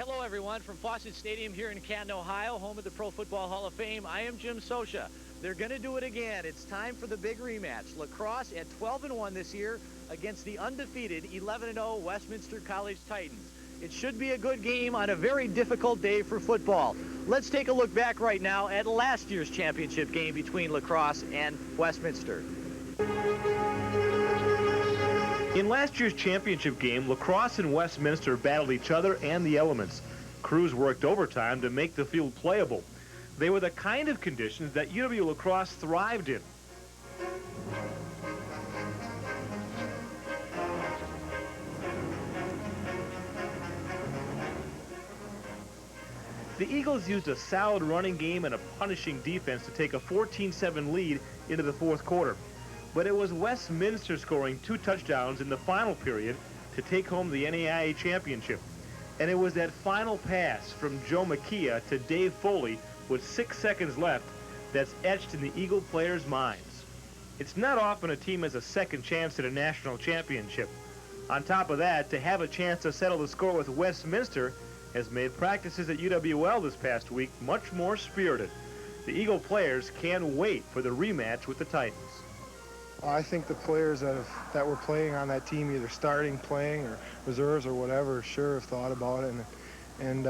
Hello, everyone, from Fawcett Stadium here in Canton, Ohio, home of the Pro Football Hall of Fame. I am Jim Sosha. They're going to do it again. It's time for the big rematch. La Crosse at 12-1 this year against the undefeated 11-0 Westminster College Titans. It should be a good game on a very difficult day for football. Let's take a look back right now at last year's championship game between La Crosse and Westminster. In last year's championship game, La Crosse and Westminster battled each other and the elements. Crews worked overtime to make the field playable. They were the kind of conditions that UW La Crosse thrived in. The Eagles used a solid running game and a punishing defense to take a 14-7 lead into the fourth quarter. But it was Westminster scoring 2 touchdowns in the final period to take home the NAIA championship. And it was that final pass from Joe McKeah to Dave Foley with 6 seconds left that's etched in the Eagle players' minds. It's not often a team has a second chance at a national championship. On top of that, to have a chance to settle the score with Westminster has made practices at UWL this past week much more spirited. The Eagle players can't wait for the rematch with the Titans. I think the players that were playing on that team, either starting, playing, or reserves or whatever, sure have thought about it, and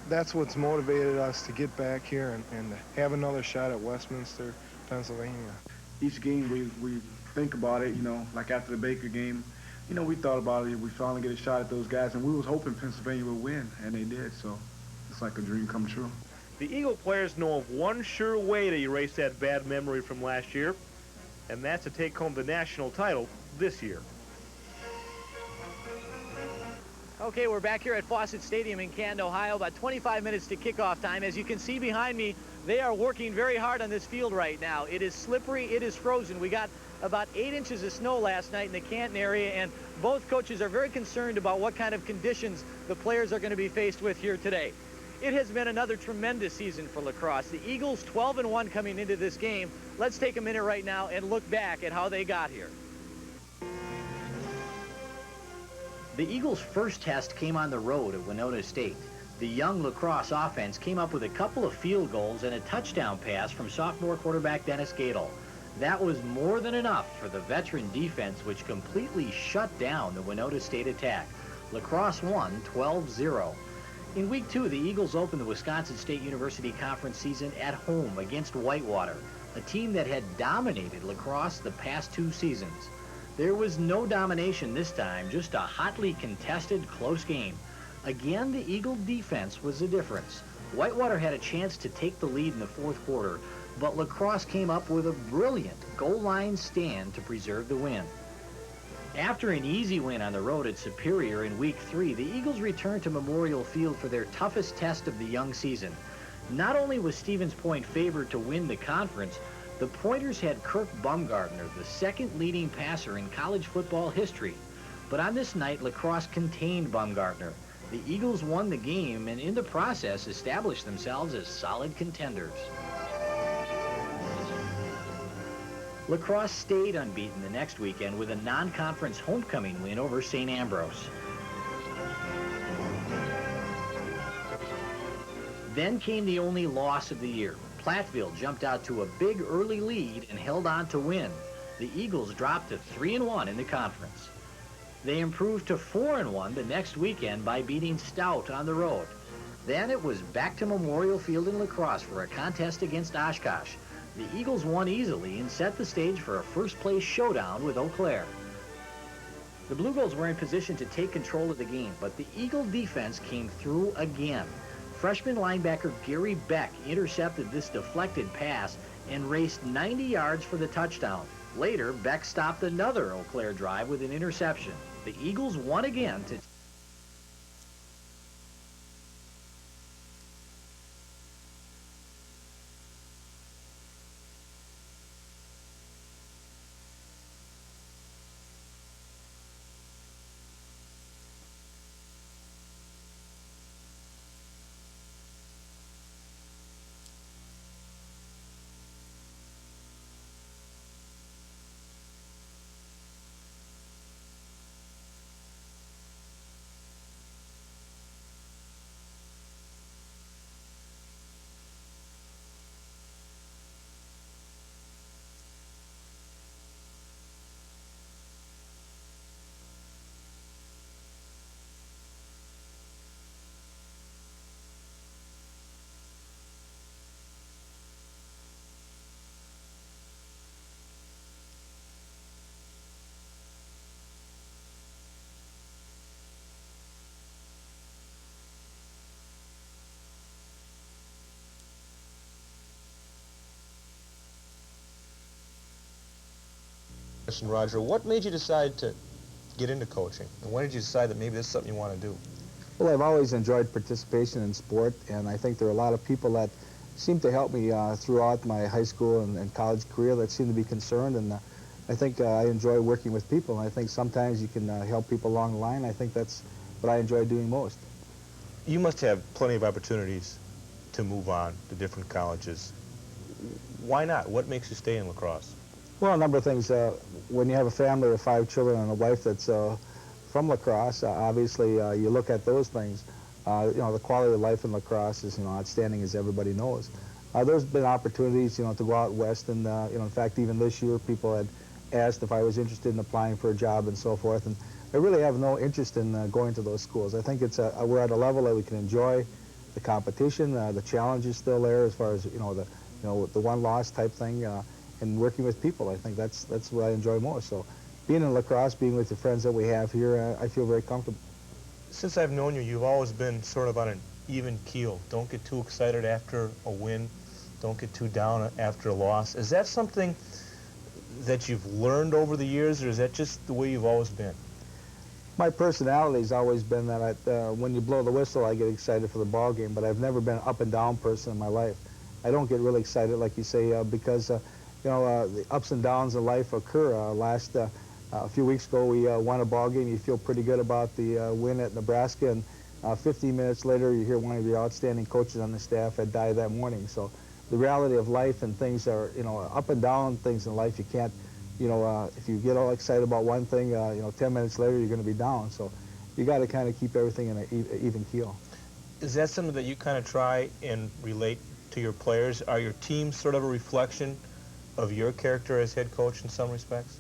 that's what's motivated us to get back here and have another shot at Westminster, Pennsylvania. Each game we think about it, like after the Baker game, we thought about it. We finally get a shot at those guys, and we was hoping Pennsylvania would win, and they did, so it's like a dream come true. The Eagle players know of one sure way to erase that bad memory from last year, and that's to take home the national title this year. Okay, we're back here at Fawcett Stadium in Canton, Ohio, about 25 minutes to kickoff time. As you can see behind me, they are working very hard on this field right now. It is slippery, it is frozen. We got about 8 inches of snow last night in the Canton area, and both coaches are very concerned about what kind of conditions the players are going to be faced with here today. It has been another tremendous season for La Crosse. The Eagles 12-1 coming into this game. Let's take a minute right now and look back at how they got here. The Eagles' first test came on the road at Winona State. The young La Crosse offense came up with a couple of field goals and a touchdown pass from sophomore quarterback Dennis Gadel. That was more than enough for the veteran defense, which completely shut down the Winona State attack. La Crosse won 12-0. In week 2, the Eagles opened the Wisconsin State University Conference season at home against Whitewater, a team that had dominated La Crosse the past 2 seasons. There was no domination this time, just a hotly contested, close game. Again, the Eagle defense was the difference. Whitewater had a chance to take the lead in the fourth quarter, but La Crosse came up with a brilliant goal line stand to preserve the win. After an easy win on the road at Superior in week 3, the Eagles returned to Memorial Field for their toughest test of the young season. Not only was Stevens Point favored to win the conference, the Pointers had Kirk Bumgardner, the second leading passer in college football history. But on this night, La Crosse contained Bumgardner. The Eagles won the game and in the process established themselves as solid contenders. La Crosse stayed unbeaten the next weekend with a non-conference homecoming win over St. Ambrose. Then came the only loss of the year. Platteville jumped out to a big early lead and held on to win. The Eagles dropped to 3-1 in the conference. They improved to 4-1 the next weekend by beating Stout on the road. Then it was back to Memorial Field in La Crosse for a contest against Oshkosh. The Eagles won easily and set the stage for a first-place showdown with Eau Claire. The Blue Goals were in position to take control of the game, but the Eagle defense came through again. Freshman linebacker Gary Beck intercepted this deflected pass and raced 90 yards for the touchdown. Later, Beck stopped another Eau Claire drive with an interception. The Eagles won again to Question, Roger, what made you decide to get into coaching? And when did you decide that maybe this is something you want to do? Well, I've always enjoyed participation in sport, and I think there are a lot of people that seem to help me throughout my high school and college career that seem to be concerned, and I think I enjoy working with people, and I think sometimes you can help people along the line. I think that's what I enjoy doing most. You must have plenty of opportunities to move on to different colleges. Why not? What makes you stay in lacrosse? Well, a number of things. When you have a family of 5 children and a wife that's from lacrosse, obviously you look at those things. You know, the quality of life in lacrosse is, outstanding, as everybody knows. There's been opportunities, to go out west, and in fact, even this year, people had asked if I was interested in applying for a job and so forth, and I really have no interest in going to those schools. I think it's we're at a level that we can enjoy the competition. The challenge is still there, as far as the one-loss type thing, and working with people. I think that's what I enjoy most. So, being in lacrosse, being with the friends that we have here, I feel very comfortable. Since I've known you, you've always been sort of on an even keel. Don't get too excited after a win. Don't get too down after a loss. Is that something that you've learned over the years, or is that just the way you've always been? My personality has always been that when you blow the whistle, I get excited for the ball game, but I've never been an up and down person in my life. I don't get really excited, like you say, because the ups and downs in life occur. A few weeks ago, we won a ball game. You feel pretty good about the win at Nebraska, and 15 minutes later, you hear one of your outstanding coaches on the staff had died that morning. So the reality of life and things are, up and down things in life. You can't, if you get all excited about one thing, 10 minutes later, you're going to be down. So you got to kind of keep everything in an even keel. Is that something that you kind of try and relate to your players? Are your teams sort of a reflection of your character as head coach in some respects?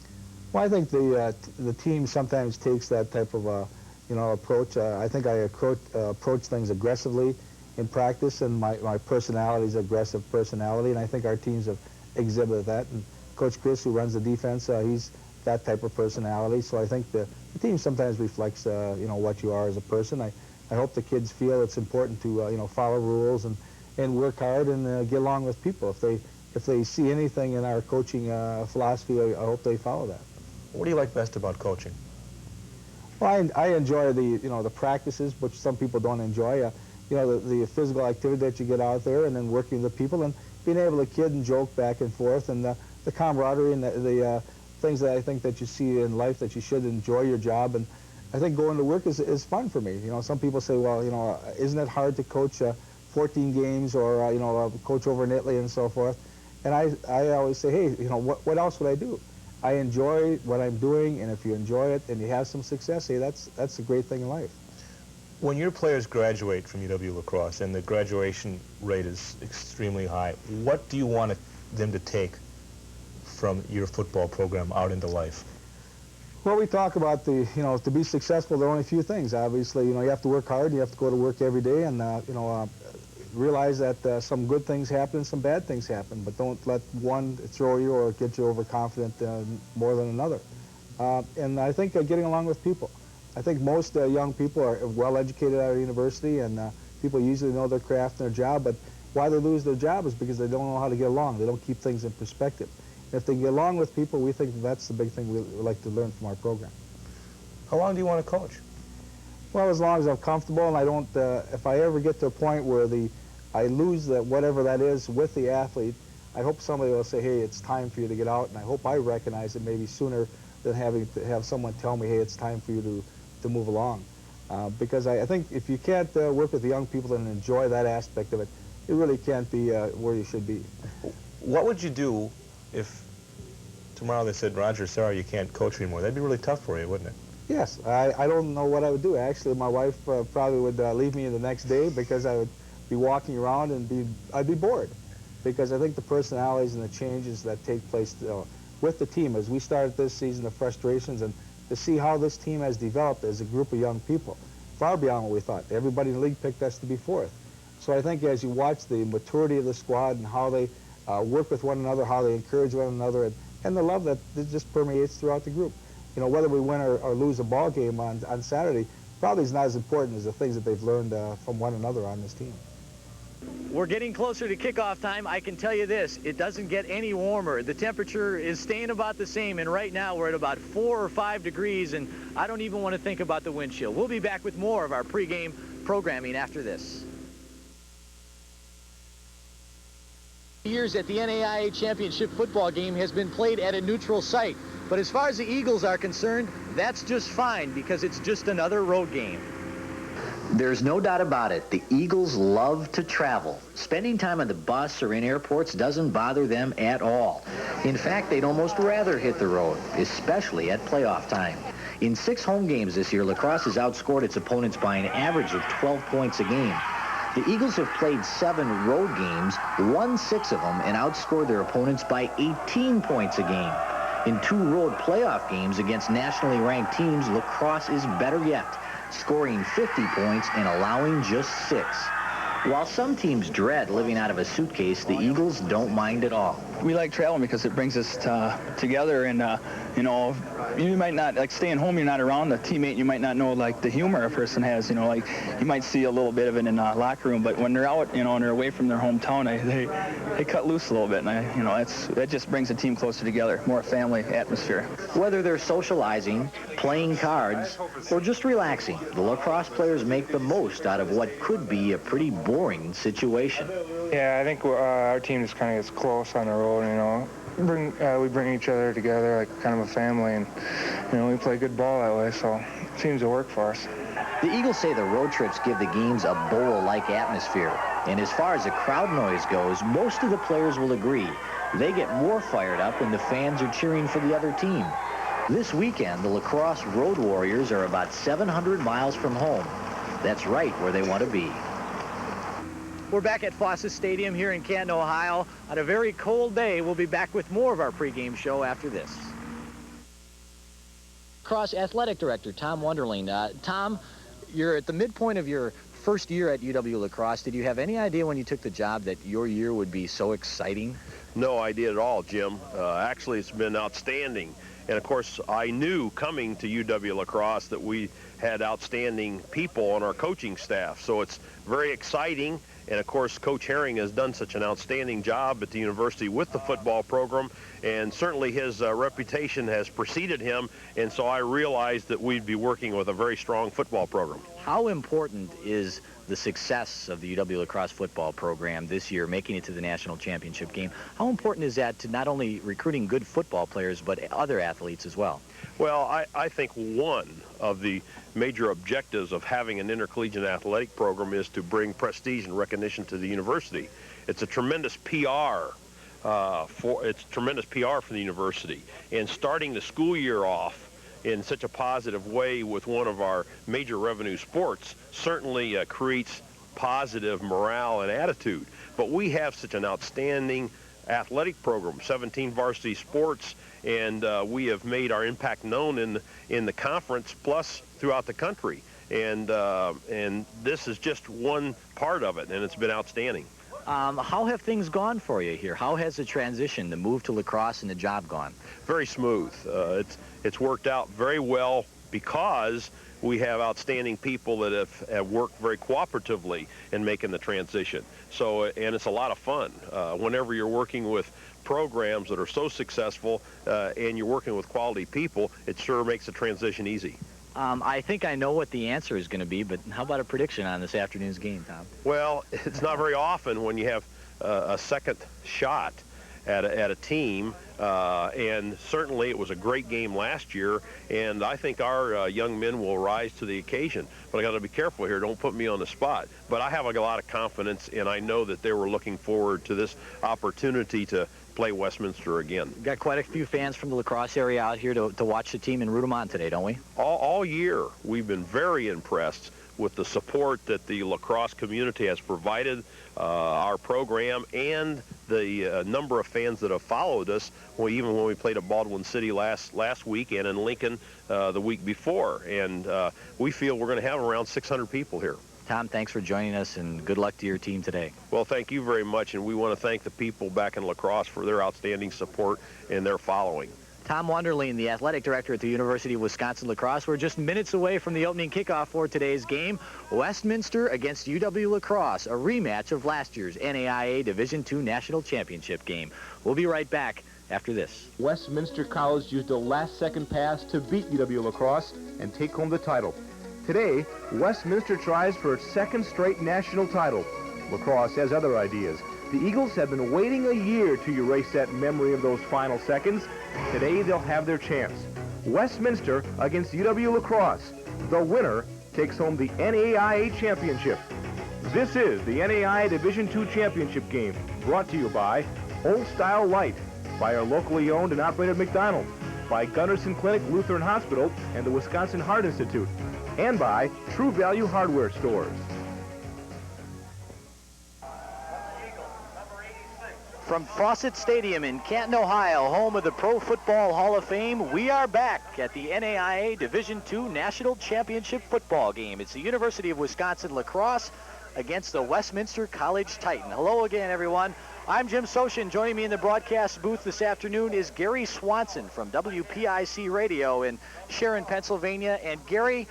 Well, I think the team sometimes takes that type of approach. I think I approach things aggressively in practice, and my personality is aggressive personality, and I think our teams have exhibited that. And Coach Crosse, who runs the defense, he's that type of personality. So I think the team sometimes reflects what you are as a person. I hope the kids feel it's important to follow rules and work hard and get along with people. If they see anything in our coaching philosophy, I hope they follow that. What do you like best about coaching? Well, I enjoy the practices, which some people don't enjoy. The physical activity that you get out there, and then working with the people, and being able to kid and joke back and forth, and the camaraderie and the things that I think that you see in life, that you should enjoy your job. And I think going to work is fun for me. Some people say, well, isn't it hard to coach 14 games or coach over in Italy and so forth? And I always say, hey, what else would I do? I enjoy what I'm doing, and if you enjoy it and you have some success, hey, that's a great thing in life. When your players graduate from UW La Crosse, and the graduation rate is extremely high, what do you want them to take from your football program out into life? Well, we talk about to be successful, there are only a few things. Obviously, you have to work hard, you have to go to work every day, and realize that some good things happen and some bad things happen, but don't let one throw you or get you overconfident more than another. And I think getting along with people. I think most young people are well educated at our university, and people usually know their craft and their job, but why they lose their job is because they don't know how to get along. They don't keep things in perspective. And if they get along with people, we think that's the big thing we like to learn from our program. How long do you want to coach? Well, as long as I'm comfortable, and I don't, if I ever get to a point where I lose whatever that is with the athlete, I hope somebody will say, hey, it's time for you to get out, and I hope I recognize it maybe sooner than having to have someone tell me, hey, it's time for you to move along. Because I think if you can't work with the young people and enjoy that aspect of it, it really can't be where you should be. What would you do if tomorrow they said, Roger, sorry, you can't coach anymore? That'd be really tough for you, wouldn't it? Yes, I don't know what I would do. Actually, my wife probably would leave me the next day, because I would be walking around and I'd be bored, because I think the personalities and the changes that take place with the team as we started this season, the frustrations, and to see how this team has developed as a group of young people, far beyond what we thought. Everybody in the league picked us to be fourth. So I think as you watch the maturity of the squad and how they work with one another, how they encourage one another, and the love that just permeates throughout the group. Whether we win or lose a ball game on Saturday probably is not as important as the things that they've learned from one another on this team. We're getting closer to kickoff time. I can tell you this, it doesn't get any warmer. The temperature is staying about the same, and right now we're at about 4 or 5 degrees, and I don't even want to think about the wind chill. We'll be back with more of our pregame programming after this. Years at the NAIA Championship football game has been played at a neutral site, but as far as the Eagles are concerned, that's just fine because it's just another road game. There's no doubt about it. The Eagles love to travel. Spending time on the bus or in airports doesn't bother them at all. In fact, they'd almost rather hit the road, especially at playoff time. In 6 home games this year, La Crosse has outscored its opponents by an average of 12 points a game. The Eagles have played 7 road games, won 6 of them, and outscored their opponents by 18 points a game. In 2 road playoff games against nationally ranked teams, La Crosse is better yet, scoring 50 points and allowing just 6. While some teams dread living out of a suitcase, the Eagles don't mind at all. We like traveling because it brings us together, and you know, you might not, like staying home, you're not around the teammate, you might not know like the humor a person has, you know, like you might see a little bit of it in the locker room, but when they're out, you know, and they're away from their hometown, they cut loose a little bit, and you know, that just brings the team closer together, more family atmosphere. Whether they're socializing, playing cards, or just relaxing, the La Crosse players make the most out of what could be a pretty boring situation. Yeah, I think our team just kind of gets close on the road, you know. We bring each other together like kind of a family, and you know, we play good ball that way, so it seems to work for us. The Eagles say the road trips give the games a bowl-like atmosphere, and as far as the crowd noise goes, most of the players will agree. They get more fired up when the fans are cheering for the other team. This weekend, the La Crosse Road Warriors are about 700 miles from home. That's right where they want to be. We're back at Crosse Stadium here in Canton, Ohio. On a very cold day, we'll be back with more of our pregame show after this. Crosse Athletic Director Tom Wonderling. Tom, you're at the midpoint of your first year at UW La Crosse. Did you have any idea when you took the job that your year would be so exciting? No idea at all, Jim. Actually, it's been outstanding. And, of course, I knew coming to UW La Crosse that we had outstanding people on our coaching staff. So it's very exciting. And, of course, Coach Herring has done such an outstanding job at the university with the football program. And certainly his reputation has preceded him. And so I realized that we'd be working with a very strong football program. How important is the success of the UW La Crosse football program this year, making it to the national championship game? How important is that to not only recruiting good football players, but other athletes as well? Well, I think one of the major objectives of having an intercollegiate athletic program is to bring prestige and recognition to the university. It's a tremendous PR for the university. And starting the school year off in such a positive way with one of our major revenue sports certainly creates positive morale and attitude. But we have such an outstanding athletic program, 17 varsity sports, and we have made our impact known in the conference plus throughout the country. And this is just one part of it, and it's been outstanding. How have things gone for you here? How has the transition, the move to La Crosse and the job gone? Very smooth. It's worked out very well because we have outstanding people that have worked very cooperatively in making the transition. So, and it's a lot of fun. Whenever you're working with programs that are so successful and you're working with quality people, it sure makes the transition easy. I think I know what the answer is going to be, but how about a prediction on this afternoon's game, Tom? Well, it's not very often when you have a second shot at a team, and certainly it was a great game last year, and I think our young men will rise to the occasion. But I got to be careful here, don't put me on the spot. But I have a lot of confidence, and I know that they were looking forward to this opportunity to play Westminster again. We've got quite a few fans from the La Crosse area out here to watch the team and root them on today, don't we? All year, we've been very impressed with the support that the La Crosse community has provided our program and the number of fans that have followed us, even when we played at Baldwin City last week and in Lincoln the week before. And we feel we're going to have around 600 people here. Tom, thanks for joining us, and good luck to your team today. Well, thank you very much, and we want to thank the people back in La Crosse for their outstanding support and their following. Tom Wunderling, the athletic director at the University of Wisconsin-La Crosse. We're just minutes away from the opening kickoff for today's game. Westminster against UW-La Crosse, a rematch of last year's NAIA Division II National Championship game. We'll be right back after this. Westminster College used a last-second pass to beat UW-La Crosse and take home the title. Today, Westminster tries for its second straight national title. La Crosse has other ideas. The Eagles have been waiting a year to erase that memory of those final seconds. Today, they'll have their chance. Westminster against UW-La Crosse. The winner takes home the NAIA Championship. This is the NAIA Division II Championship game, brought to you by Old Style Light, by our locally owned and operated McDonald's, by Gunderson Clinic Lutheran Hospital and the Wisconsin Heart Institute, and by True Value Hardware Stores. From Fawcett Stadium in Canton, Ohio, home of the Pro Football Hall of Fame, we are back at the NAIA Division II National Championship football game. It's the University of Wisconsin-La Crosse against the Westminster College Titan. Hello again, everyone. I'm Jim Soshin. Joining me in the broadcast booth this afternoon is Gary Swanson from WPIC Radio in Sharon, Pennsylvania. And Gary,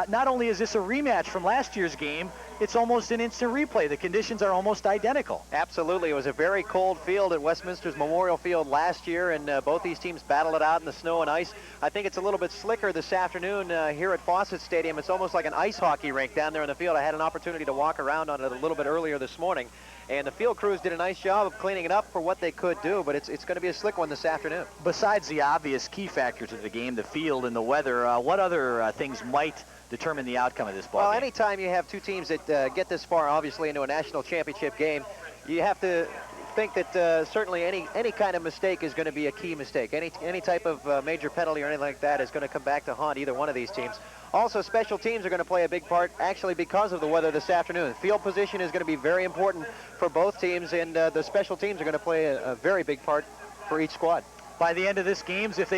not only is this a rematch from last year's game, it's almost an instant replay. The conditions are almost identical. Absolutely. It was a very cold field at Westminster's Memorial Field last year, and both these teams battled it out in the snow and ice. I think it's a little bit slicker this afternoon here at Fawcett Stadium. It's almost like an ice hockey rink down there in the field. I had an opportunity to walk around on it a little bit earlier this morning, and the field crews did a nice job of cleaning it up for what they could do, but it's going to be a slick one this afternoon. Besides the obvious key factors of the game, the field and the weather, what other things might determine the outcome of this ball game? Anytime you have two teams that get this far, obviously, into a national championship game, you have to think that certainly any kind of mistake is going to be a key mistake. Any type of major penalty or anything like that is going to come back to haunt either one of these teams. Also, special teams are going to play a big part, actually, because of the weather this afternoon. Field position is going to be very important for both teams, and the special teams are going to play a very big part for each squad. By the end of this game, if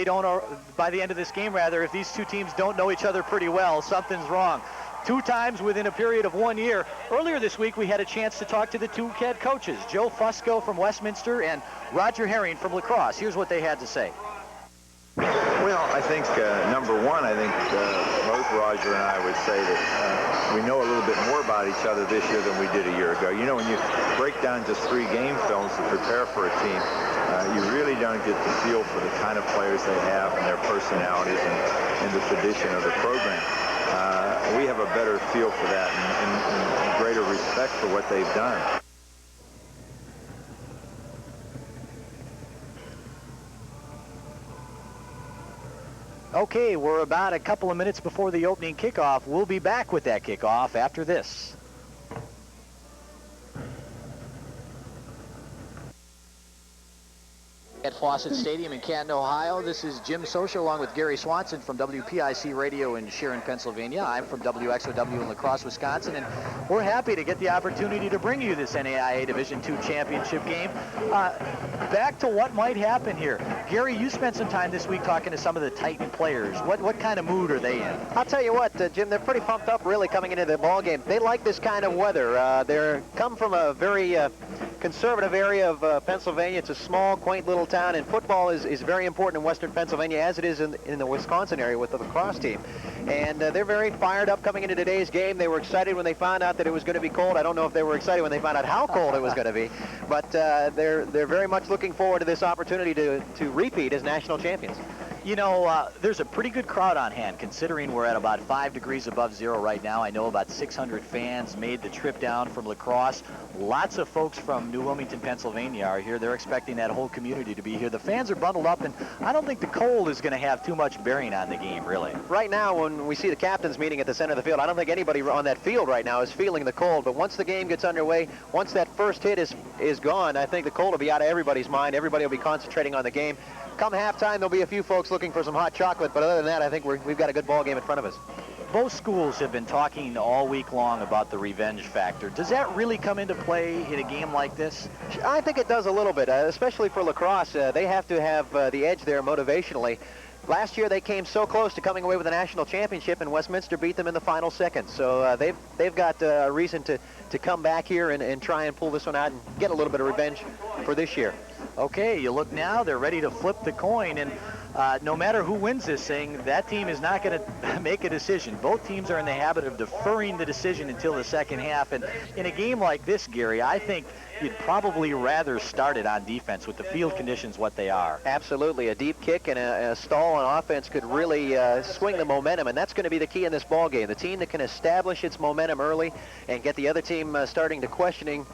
these two teams don't know each other pretty well, something's wrong. 2 times within a period of 1 year. Earlier this week, we had a chance to talk to the two head coaches, Joe Fusco from Westminster and Roger Herring from La Crosse. Here's what they had to say. Well, I think, number one, I think both Roger and I would say that we know a little bit more about each other this year than we did a year ago. You know, when you break down just 3 game films to prepare for a team, you really don't get the feel for the kind of players they have and their personalities and the tradition of the program. We have a better feel for that and greater respect for what they've done. Okay, we're about a couple of minutes before the opening kickoff. We'll be back with that kickoff after this. At Fawcett Stadium in Canton, Ohio, this is Jim Sosha along with Gary Swanson from WPIC Radio in Sharon, Pennsylvania. I'm from WXOW in La Crosse, Wisconsin, and we're happy to get the opportunity to bring you this NAIA Division II Championship game. Back to what might happen here. Gary, you spent some time this week talking to some of the Titan players. What kind of mood are they in? I'll tell you what, Jim, they're pretty pumped up really coming into the ball game. They like this kind of weather. They're come from a very conservative area of Pennsylvania. It's a small, quaint little town, and football is very important in western Pennsylvania, as it is in the Wisconsin area with the lacrosse team. And they're very fired up coming into today's game. They were excited when they found out that it was going to be cold. I don't know if they were excited when they found out how cold it was going to be, but they're very much looking forward to this opportunity to repeat as national champions. You know, there's a pretty good crowd on hand, considering we're at about 5 degrees above zero right now. I know about 600 fans made the trip down from La Crosse. Lots of folks from New Wilmington, Pennsylvania are here. They're expecting that whole community to be here. The fans are bundled up, and I don't think the cold is going to have too much bearing on the game, really. Right now, when we see the captains meeting at the center of the field, I don't think anybody on that field right now is feeling the cold. But once the game gets underway, once that first hit is gone, I think the cold will be out of everybody's mind. Everybody will be concentrating on the game. Come halftime, there'll be a few folks looking for some hot chocolate, but other than that, I think we've got a good ball game in front of us. Both schools have been talking all week long about the revenge factor. Does that really come into play in a game like this? I think it does a little bit, especially for La Crosse. They have to have the edge there motivationally. Last year, they came so close to coming away with a national championship, and Westminster beat them in the final seconds. So they've got a reason to come back here and try and pull this one out and get a little bit of revenge for this year. Okay, you look now, they're ready to flip the coin, and no matter who wins this thing, that team is not going to make a decision. Both teams are in the habit of deferring the decision until the second half. And in a game like this, Gary, I think you'd probably rather start it on defense with the field conditions what they are. Absolutely. A deep kick and a stall on offense could really swing the momentum, and that's going to be the key in this ball game. The team that can establish its momentum early and get the other team starting to question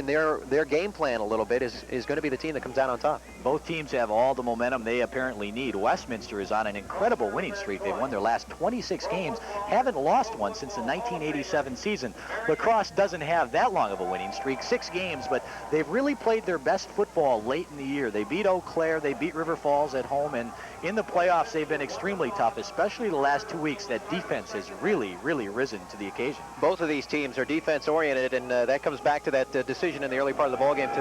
their game plan a little bit is going to be the team that comes out on top. Both teams have all the momentum they apparently need. Westminster is on an incredible winning streak. They've won their last 26 games, haven't lost one since the 1987 season. La Crosse doesn't have that long of a winning streak, 6 games, but they've really played their best football late in the year. They beat Eau Claire, they beat River Falls at home, and in the playoffs they've been extremely tough, especially the last 2 weeks. That defense has really risen to the occasion. Both of these teams are defense-oriented, and that comes back to that decision in the early part of the ballgame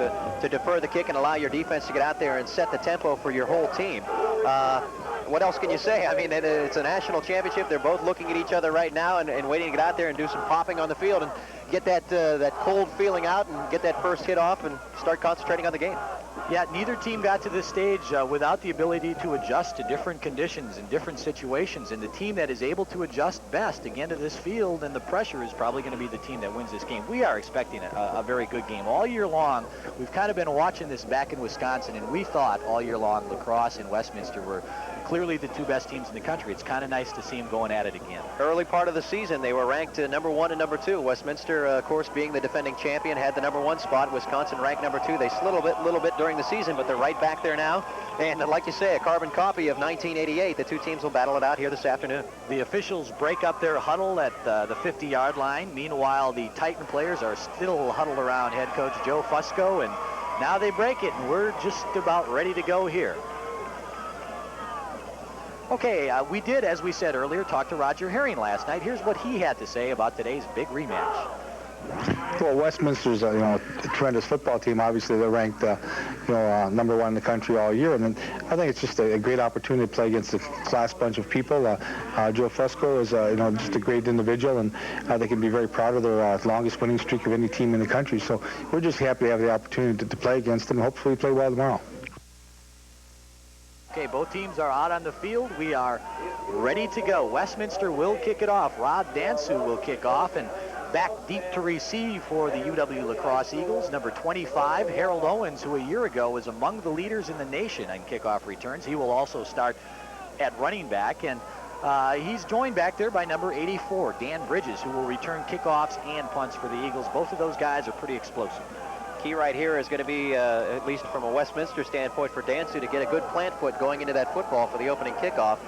to defer the kick and allow your defense to get out there and set the tempo for your whole team. What else can you say? I mean, it's a national championship. They're both looking at each other right now and waiting to get out there and do some popping on the field and get that cold feeling out and get that first hit off and start concentrating on the game. Yeah, neither team got to this stage without the ability to adjust to different conditions and different situations. And the team that is able to adjust best, again, to this field and the pressure is probably going to be the team that wins this game. We are expecting a very good game. All year long, we've kind of been watching this back in Wisconsin, and we thought all year long La Crosse and Westminster were clearly the 2 best teams in the country. It's kind of nice to see them going at it again. Early part of the season, they were ranked number 1 and number 2. Westminster, of course, being the defending champion, had the number 1 spot. Wisconsin ranked number 2. They slid a little bit during the season, but they're right back there now. And like you say, a carbon copy of 1988. The 2 teams will battle it out here this afternoon. The officials break up their huddle at the 50-yard line. Meanwhile, the Titan players are still huddled around head coach Joe Fusco, and now they break it, and we're just about ready to go here. Okay, we did, as we said earlier, talk to Roger Herring last night. Here's what he had to say about today's big rematch. Well, Westminster's a tremendous football team. Obviously, they're ranked number 1 in the country all year, and I think it's just a great opportunity to play against a class bunch of people. Joe Fusco is just a great individual, and they can be very proud of their longest winning streak of any team in the country. So we're just happy to have the opportunity to play against them. Hopefully, play well tomorrow. Okay, both teams are out on the field. We are ready to go. Westminster will kick it off. Rod Dansu will kick off, and back deep to receive for the UW La Crosse Eagles, number 25, Harold Owens, who a year ago was among the leaders in the nation on kickoff returns. He will also start at running back, and he's joined back there by number 84, Dan Bridges, who will return kickoffs and punts for the Eagles. Both of those guys are pretty explosive. Key right here is going to be, at least from a Westminster standpoint, for Dansu to get a good plant foot going into that football for the opening kickoff.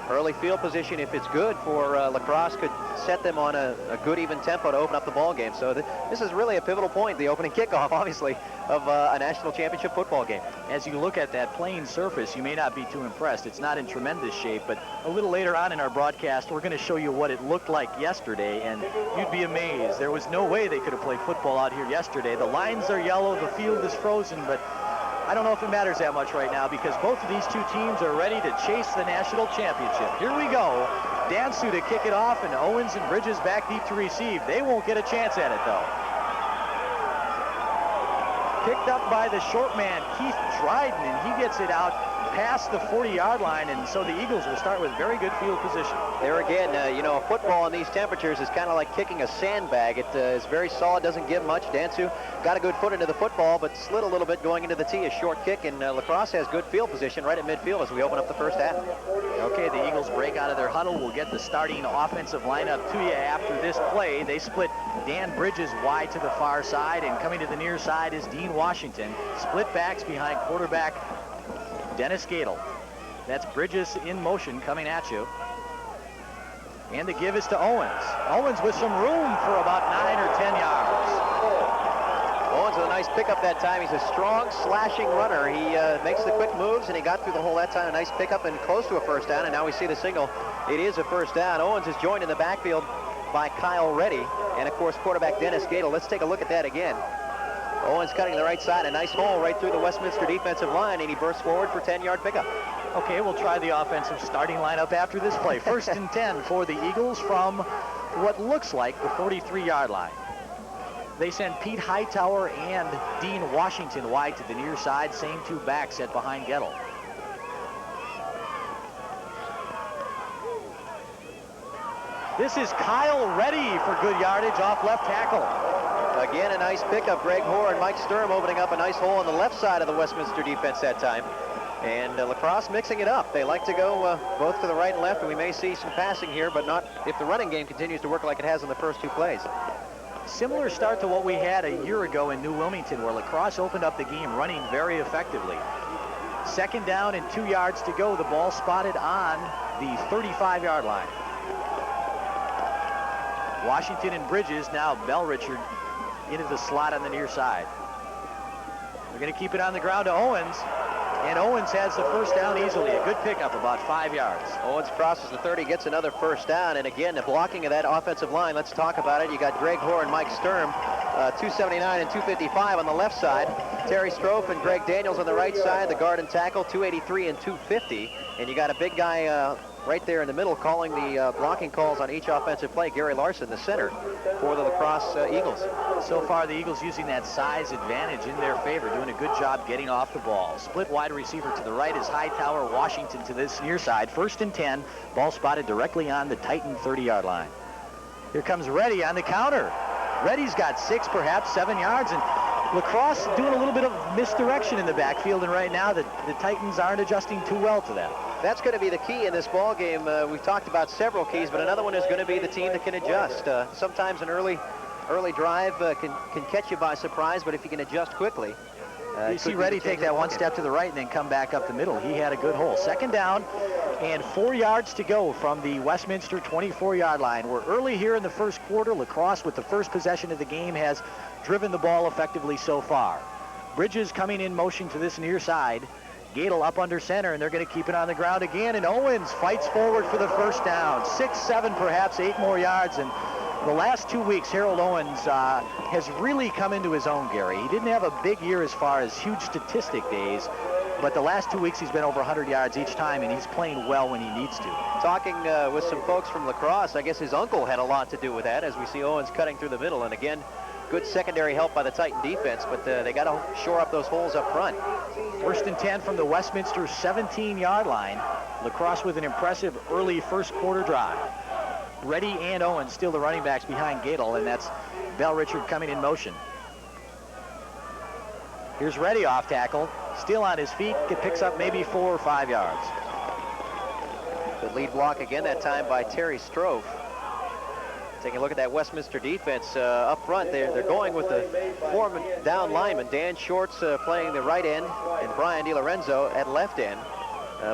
Early field position, if it's good for La Crosse, could set them on a good even tempo to open up the ball game. So this is really a pivotal point, the opening kickoff, obviously, of a national championship football game. As you look at that playing surface, you may not be too impressed. It's not in tremendous shape, but a little later on in our broadcast, we're going to show you what it looked like yesterday, and you'd be amazed. There was no way they could have played football out here yesterday. The lines are yellow, the field is frozen, but I don't know if it matters that much right now because both of these 2 teams are ready to chase the national championship. Here we go. Dansu to kick it off, and Owens and Bridges back deep to receive. They won't get a chance at it, though. Picked up by the short man, Keith Dryden, and he gets it out past the 40-yard line, and so the Eagles will start with very good field position. There again, football in these temperatures is kind of like kicking a sandbag. It is very solid, doesn't give much. Dansu got a good foot into the football, but slid a little bit going into the tee, a short kick, and La Crosse has good field position right at midfield as we open up the first half. Okay, the Eagles break out of their huddle. We'll get the starting offensive lineup to you after this play. They split Dan Bridges wide to the far side, and coming to the near side is Dean Washington. Split backs behind quarterback Dennis Gadel. That's Bridges in motion coming at you. And the give is to Owens. Owens with some room for about 9 or 10 yards. Owens with a nice pickup that time. He's a strong, slashing runner. He makes the quick moves, and he got through the hole that time. A nice pickup and close to a first down, and now we see the signal. It is a first down. Owens is joined in the backfield by Kyle Reddy, and, of course, quarterback Dennis Gadel. Let's take a look at that again. Owens cutting the right side, a nice hole right through the Westminster defensive line, and he bursts forward for 10-yard pickup. Okay, we'll try the offensive starting lineup after this play. First and 10 for the Eagles from what looks like the 43-yard line. They send Pete Hightower and Dean Washington wide to the near side, same 2 backs set behind Gettle. This is Kyle Reddy for good yardage off left tackle. Again, a nice pickup. Greg Hoare and Mike Sturm opening up a nice hole on the left side of the Westminster defense that time. And La Crosse mixing it up. They like to go both to the right and left, and we may see some passing here, but not if the running game continues to work like it has in the first two plays. Similar start to what we had a year ago in New Wilmington, where La Crosse opened up the game running very effectively. 2nd down and 2 yards to go. The ball spotted on the 35-yard line. Washington and Bridges, now Bell Richard into the slot on the near side. They're going to keep it on the ground to Owens. And Owens has the first down easily. A good pickup, about 5 yards. Owens crosses the 30, gets another first down. And again, the blocking of that offensive line, let's talk about it. You got Greg Hoare and Mike Sturm, 279 and 255 on the left side. Terry Strofe and Greg Daniels on the right side, the guard and tackle, 283 and 250. And you got a big guy right there in the middle calling the blocking calls on each offensive play. Gary Larson, the center for the La Crosse Eagles. So far, the Eagles using that size advantage in their favor, doing a good job getting off the ball. Split wide receiver to the right is Hightower. Washington to this near side. 1st and 10. Ball spotted directly on the Titan 30-yard line. Here comes Reddy on the counter. Reddy's got 6, perhaps 7 yards, and La Crosse doing a little bit of misdirection in the backfield, and right now the Titans aren't adjusting too well to that. That's going to be the key in this ball game. We've talked about several keys, but another one is going to be the team that can adjust. Sometimes an early drive can catch you by surprise, but if you can adjust quickly. You see Reddy take that one step to the right and then come back up the middle. He had a good hole. 2nd down and 4 yards to go from the Westminster 24-yard line. We're early here in the first quarter. La Crosse, with the first possession of the game, has driven the ball effectively so far. Bridges coming in motion to this near side. Gadel up under center, and they're going to keep it on the ground again, and Owens fights forward for the first down. 6, 7, perhaps 8 more yards, and the last 2 weeks, Harold Owens has really come into his own, Gary. He didn't have a big year as far as huge statistic days, but the last 2 weeks he's been over 100 yards each time, and he's playing well when he needs to. Talking with some folks from La Crosse, I guess his uncle had a lot to do with that, as we see Owens cutting through the middle, and again, good secondary help by the Titan defense, but they got to shore up those holes up front. 1st and 10 from the Westminster 17-yard line. La Crosse with an impressive early first quarter drive. Reddy and Owens still the running backs behind Gadel, and that's Bell Richard coming in motion. Here's Reddy off tackle, still on his feet. It picks up maybe 4 or 5 yards. Good lead block again, that time by Terry Strofe. Taking a look at that Westminster defense up front, they're going with the 4 down linemen. Dan Shorts playing the right end, and Brian DiLorenzo at left end.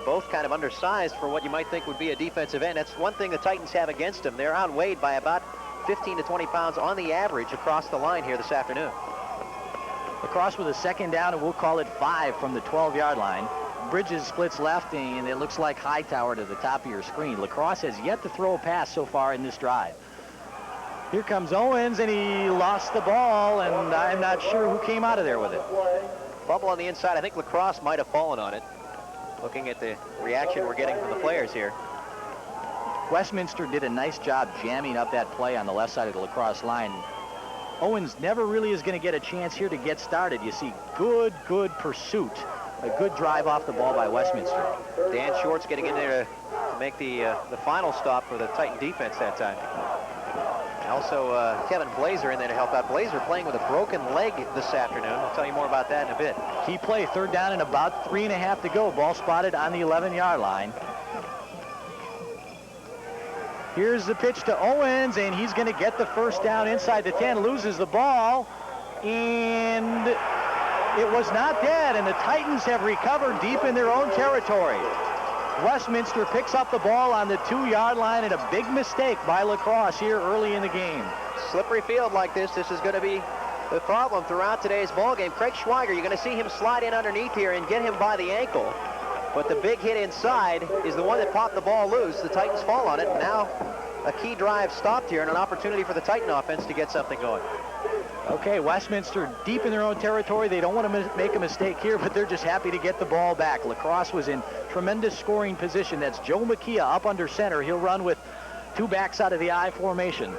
Both kind of undersized for what you might think would be a defensive end. That's one thing the Titans have against them. They're outweighed by about 15 to 20 pounds on the average across the line here this afternoon. La Crosse with a 2nd down, and we'll call it 5 from the 12-yard line. Bridges splits left, and it looks like Hightower to the top of your screen. La Crosse has yet to throw a pass so far in this drive. Here comes Owens, and he lost the ball, and I'm not sure who came out of there with it. Fumble on the inside. I think La Crosse might have fallen on it. Looking at the reaction we're getting from the players here. Westminster did a nice job jamming up that play on the left side of the La Crosse line. Owens never really is going to get a chance here to get started. You see good pursuit. A good drive off the ball by Westminster. Dan Shorts getting in there to make the final stop for the Titan defense that time. Also, Kevin Blazer in there to help out. Blazer playing with a broken leg this afternoon. I'll tell you more about that in a bit. Key play, 3rd down and about 3.5 to go. Ball spotted on the 11-yard line. Here's the pitch to Owens, and he's going to get the first down inside the 10, loses the ball, and it was not dead, and the Titans have recovered deep in their own territory. Westminster picks up the ball on the 2-yard line, and a big mistake by La Crosse here early in the game. Slippery field like this is going to be the problem throughout today's ball game. Craig Schweiger, you're going to see him slide in underneath here and get him by the ankle. But the big hit inside is the one that popped the ball loose. The Titans fall on it, and now a key drive stopped here and an opportunity for the Titan offense to get something going. Okay, Westminster deep in their own territory. They don't want to make a mistake here, but they're just happy to get the ball back. La Crosse was in tremendous scoring position. That's Joe McKeah up under center. He'll run with 2 backs out of the I formation.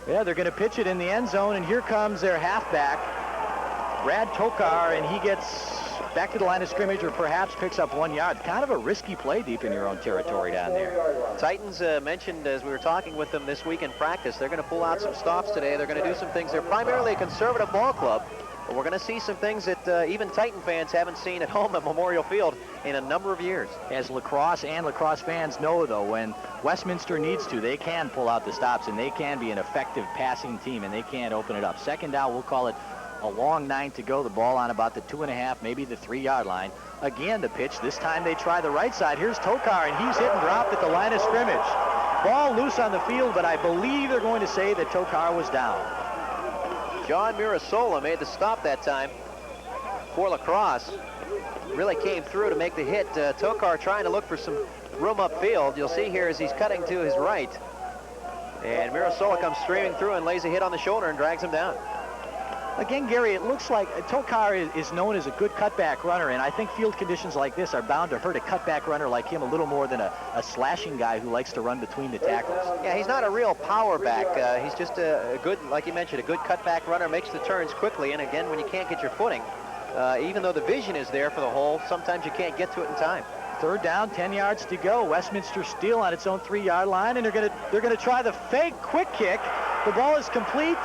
Yeah, they're going to pitch it in the end zone, and here comes their halfback, Brad Tokar, and he gets back to the line of scrimmage or perhaps picks up 1 yard. Kind of a risky play deep in your own territory down there. Titans mentioned as we were talking with them this week in practice, they're going to pull out some stops today. They're going to do some things. They're primarily a conservative ball club, but we're going to see some things that even Titan fans haven't seen at home at Memorial Field in a number of years. As lacrosse and lacrosse fans know, though, when Westminster needs to, they can pull out the stops, and they can be an effective passing team, and they can open it up. Second down, we'll call it a long 9 to go. The ball on about the 2.5, maybe the 3-yard line. Again, the pitch. This time they try the right side. Here's Tokar, and he's hit and dropped at the line of scrimmage. Ball loose on the field, but I believe they're going to say that Tokar was down. John Mirasola made the stop that time for lacrosse. Really came through to make the hit. Tokar trying to look for some room upfield. You'll see here as he's cutting to his right. And Mirasola comes streaming through and lays a hit on the shoulder and drags him down. Again, Gary, it looks like Tokar is known as a good cutback runner, and I think field conditions like this are bound to hurt a cutback runner like him a little more than a slashing guy who likes to run between the tackles. Yeah, he's not a real power back. He's just a good, like you mentioned, a good cutback runner, makes the turns quickly, and again, when you can't get your footing, even though the vision is there for the hole, sometimes you can't get to it in time. Third down, 10 yards to go. Westminster still on its own 3-yard line, and they're gonna try the fake quick kick. The ball is complete,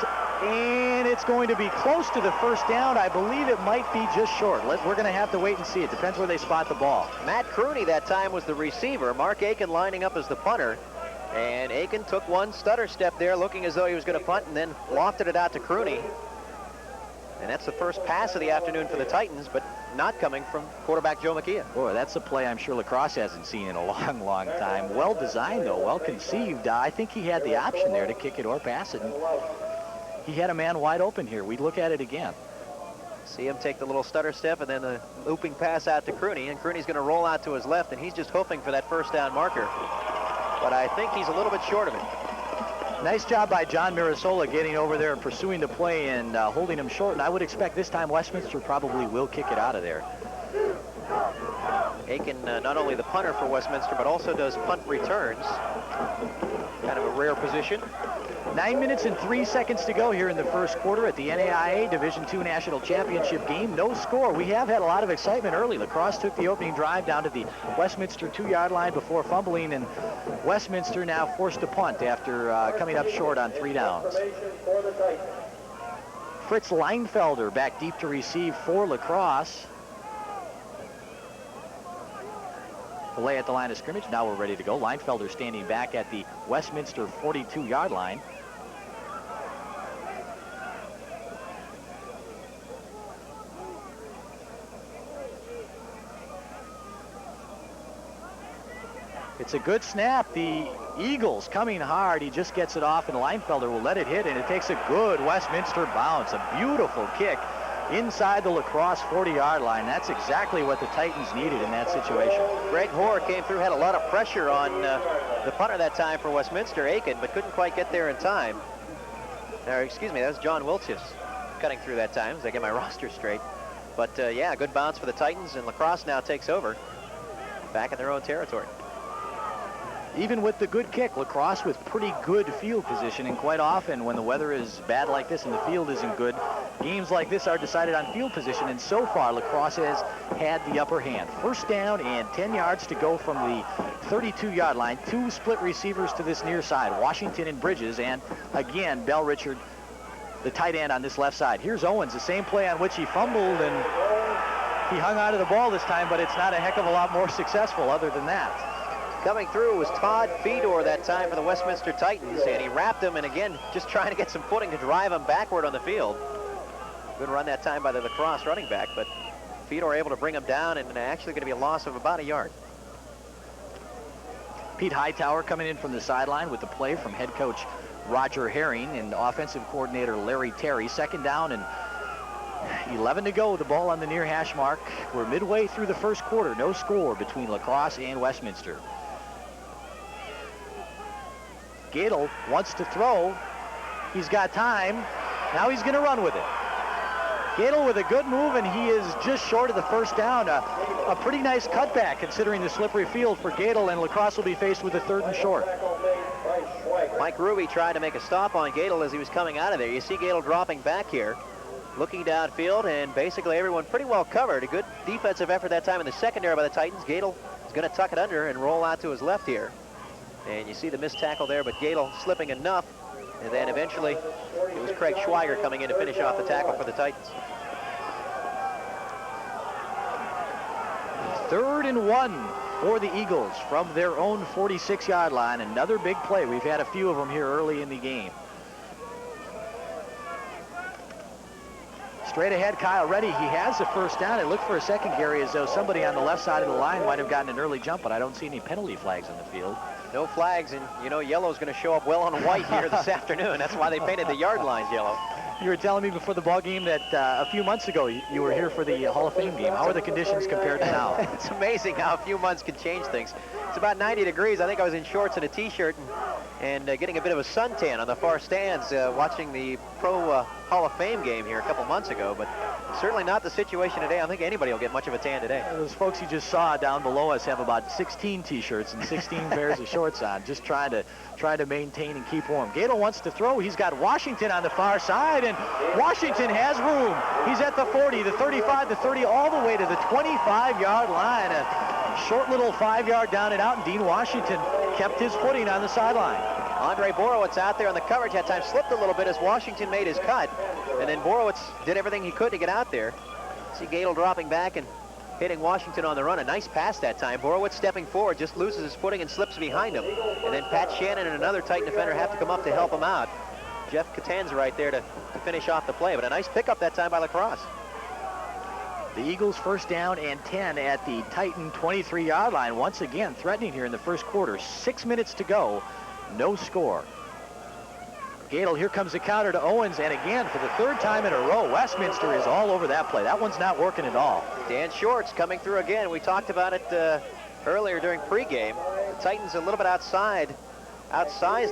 and it's going to be close to the first down. I believe it might be just short. We're going to have to wait and see. It depends where they spot the ball. Matt Crooney that time was the receiver. Mark Aiken lining up as the punter. And Aiken took one stutter step there, looking as though he was going to punt, and then lofted it out to Crooney. And that's the first pass of the afternoon for the Titans, but not coming from quarterback Joe McKeon. Boy, that's a play I'm sure lacrosse hasn't seen in a long, long time. Well designed, though, well conceived. I think he had the option there to kick it or pass it. And he had a man wide open here. We'd look at it again. See him take the little stutter step and then the looping pass out to Crooney, and Crooney's going to roll out to his left, and he's just hoping for that first down marker. But I think he's a little bit short of it. Nice job by John Mirasola getting over there and pursuing the play and holding him short, and I would expect this time Westminster probably will kick it out of there. Aiken, not only the punter for Westminster, but also does punt returns. Kind of a rare position. 9 minutes and 3 seconds to go here in the first quarter at the NAIA Division II National Championship game. No score. We have had a lot of excitement early. Lacrosse took the opening drive down to the Westminster 2-yard line before fumbling, and Westminster now forced to punt after coming up short on 3 downs. Fritz Leinfelder back deep to receive for Lacrosse. Delay at the line of scrimmage. Now we're ready to go. Leinfelder standing back at the Westminster 42-yard line. It's a good snap. The Eagles coming hard. He just gets it off, and Leinfelder will let it hit, and it takes a good Westminster bounce. A beautiful kick inside the Lacrosse 40-yard line. That's exactly what the Titans needed in that situation. Greg Hoare came through, had a lot of pressure on the punter that time for Westminster, Aiken, but couldn't quite get there in time. Excuse me, that was John Wiltshire cutting through that time, as I get my roster straight. But yeah, good bounce for the Titans, and Lacrosse now takes over, back in their own territory. Even with the good kick, Lacrosse with pretty good field position, and quite often when the weather is bad like this and the field isn't good, games like this are decided on field position, and so far Lacrosse has had the upper hand. First down and 10 yards to go from the 32-yard line. 2 split receivers to this near side, Washington and Bridges, and again, Bell Richard, the tight end on this left side. Here's Owens, the same play on which he fumbled, and he hung on to the ball this time, but it's not a heck of a lot more successful other than that. Coming through was Todd Fedor that time for the Westminster Titans, and he wrapped him, and again, just trying to get some footing to drive him backward on the field. Good run that time by the Lacrosse running back, but Fedor able to bring him down, and actually going to be a loss of about a yard. Pete Hightower coming in from the sideline with the play from head coach Roger Herring and offensive coordinator Larry Terry. Second down and 11 to go. The ball on the near hash mark. We're midway through the first quarter. No score between Lacrosse and Westminster. Gadel wants to throw. He's got time. Now he's going to run with it. Gadel with a good move, and he is just short of the first down. A pretty nice cutback considering the slippery field for Gadel, and Lacrosse will be faced with a 3rd and short. Mike Ruby tried to make a stop on Gadel as he was coming out of there. You see Gadel dropping back here. looking downfield, and basically everyone pretty well covered. A good defensive effort that time in the secondary by the Titans. Gadel is going to tuck it under and roll out to his left here. And you see the missed tackle there, but Gadel slipping enough. And then eventually it was Craig Schweiger coming in to finish off the tackle for the Titans. 3rd and 1 for the Eagles from their own 46-yard line. Another big play. We've had a few of them here early in the game. Straight ahead, Kyle Reddy. He has the first down. It looked for a second, Gary, as though somebody on the left side of the line might have gotten an early jump, but I don't see any penalty flags on the field. No flags, and you know yellow's going to show up well on white here this afternoon. That's why they painted the yard lines yellow. You were telling me before the ball game that a few months ago you were here for the Hall of Fame game. How are the conditions compared to now? It's amazing how a few months can change things. It's about 90 degrees. I think I was in shorts and a T-shirt and getting a bit of a suntan on the far stands watching the Pro Hall of Fame game here a couple months ago, but certainly not the situation today. I don't think anybody will get much of a tan today. Those folks you just saw down below us have about 16 T-shirts and 16 pairs of shorts on, just trying to maintain and keep warm. Gadel wants to throw. He's got Washington on the far side, and Washington has room. He's at the 40, the 35, the 30, all the way to the 25-yard line. A short little 5-yard down and out, and Dean Washington kept his footing on the sideline. Andre Borowitz out there on the coverage that time slipped a little bit as Washington made his cut, and then Borowitz did everything he could to get out there. See Gadel dropping back and hitting Washington on the run. A nice pass that time. Borowitz stepping forward, just loses his footing and slips behind him. And then Pat Shannon and another Titan defender have to come up to help him out. Jeff Catanza right there to finish off the play, but a nice pickup that time by Lacrosse. The Eagles 1st down and 10 at the Titan 23-yard line. Once again threatening here in the first quarter. 6 minutes to go. No score. Gadel, here comes the counter to Owens, and again, for the 3rd time in a row, Westminster is all over that play. That one's not working at all. Dan Shorts coming through again. We talked about it earlier during pregame. The Titans a little bit outsized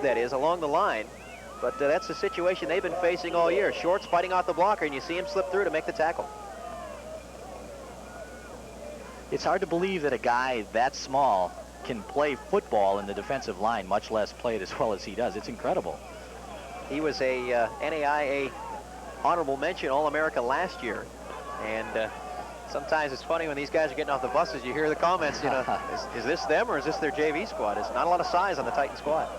that is, along the line. But that's the situation they've been facing all year. Shorts fighting off the blocker, and you see him slip through to make the tackle. It's hard to believe that a guy that small can play football in the defensive line, much less play it as well as he does. It's incredible. He was a NAIA honorable mention All-America last year. And sometimes it's funny when these guys are getting off the buses, you hear the comments, you know, is this them or is this their JV squad? It's not a lot of size on the Titan squad.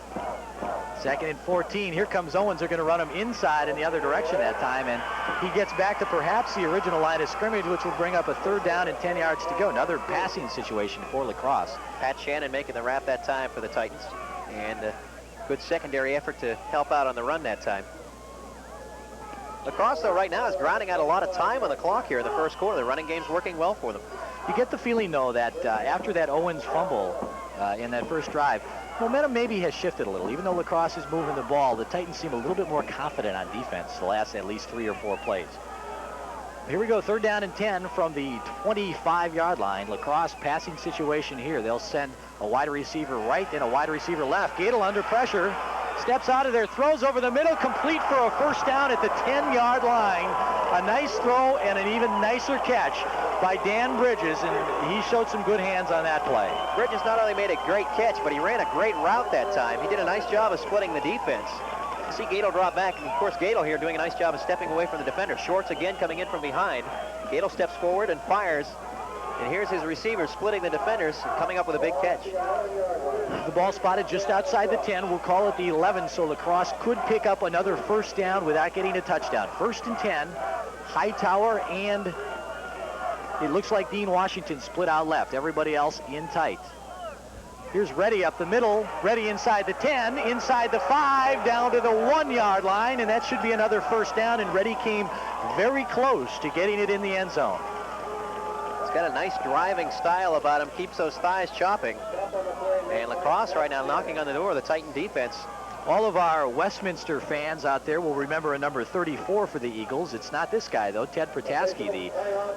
2nd and 14. Here comes Owens. They're going to run him inside in the other direction that time, and he gets back to perhaps the original line of scrimmage, which will bring up a 3rd down and 10 yards to go. Another passing situation for Lacrosse. Pat Shannon making the wrap that time for the Titans, and good secondary effort to help out on the run that time. Lacrosse, though, right now is grinding out a lot of time on the clock here in the first quarter. The running game's working well for them. You get the feeling, though, that after that Owens fumble in that first drive, momentum maybe has shifted a little. Even though Lacrosse is moving the ball, the Titans seem a little bit more confident on defense the last at least 3 or 4 plays. Here we go, 3rd down and 10 from the 25-yard line. Lacrosse passing situation here. They'll send a wide receiver right and a wide receiver left. Gadel under pressure, steps out of there, throws over the middle, complete for a 1st down at the 10-yard line. A nice throw and an even nicer catch by Dan Bridges, and he showed some good hands on that play. Bridges not only made a great catch, but he ran a great route that time. He did a nice job of splitting the defense. You see Gadel drop back, and of course Gadel here doing a nice job of stepping away from the defender. Shorts again coming in from behind. Gadel steps forward and fires, and here's his receiver splitting the defenders and coming up with a big catch. The ball spotted just outside the 10. We'll call it the 11, so Lacrosse could pick up another 1st down without getting a touchdown. 1st and 10, Hightower, and it looks like Dean Washington split out left. Everybody else in tight. Here's Reddy up the middle. Reddy inside the 10, inside the 5, down to the 1-yard line, and that should be another 1st down, and Reddy came very close to getting it in the end zone. He's got a nice driving style about him, keeps those thighs chopping. And Lacrosse right now knocking on the door of the Titan defense. All of our Westminster fans out there will remember a number 34 for the Eagles. It's not this guy, though. Ted Protaski, the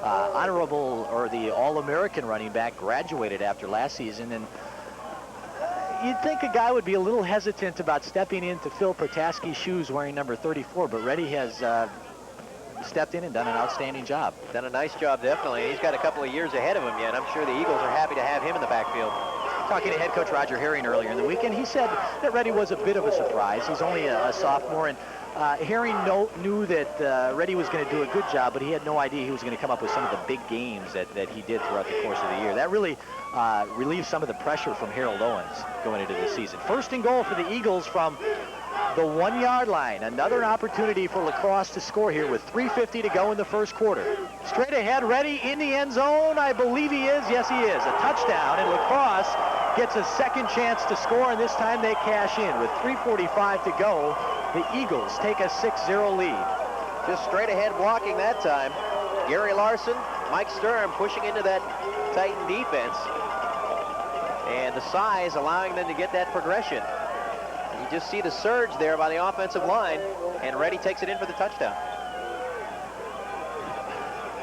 honorable or the All-American running back, graduated after last season. And you'd think a guy would be a little hesitant about stepping into Phil Protaski's shoes wearing number 34, but Reddy has stepped in and done an outstanding job. Done a nice job, definitely. He's got a couple of years ahead of him yet. I'm sure the Eagles are happy to have him in the backfield. talking to head coach Roger Herring earlier in the week, and he said that Reddy was a bit of a surprise. He's only a sophomore, and Herring knew that Reddy was going to do a good job, but he had no idea he was going to come up with some of the big games that he did throughout the course of the year. That really relieved some of the pressure from Harold Owens going into the season. First and goal for the Eagles from the 1-yard line. Another opportunity for La Crosse to score here with 3:50 to go in the first quarter. Straight ahead, Reddy in the end zone. I believe he is. Yes, he is. A touchdown, and La Crosse gets a second chance to score, and this time they cash in. With 3:45 to go, the Eagles take a 6-0 lead. Just straight ahead blocking that time. Gary Larson, Mike Sturm pushing into that Titan defense. And the size allowing them to get that progression. You just see the surge there by the offensive line, and Reddy takes it in for the touchdown.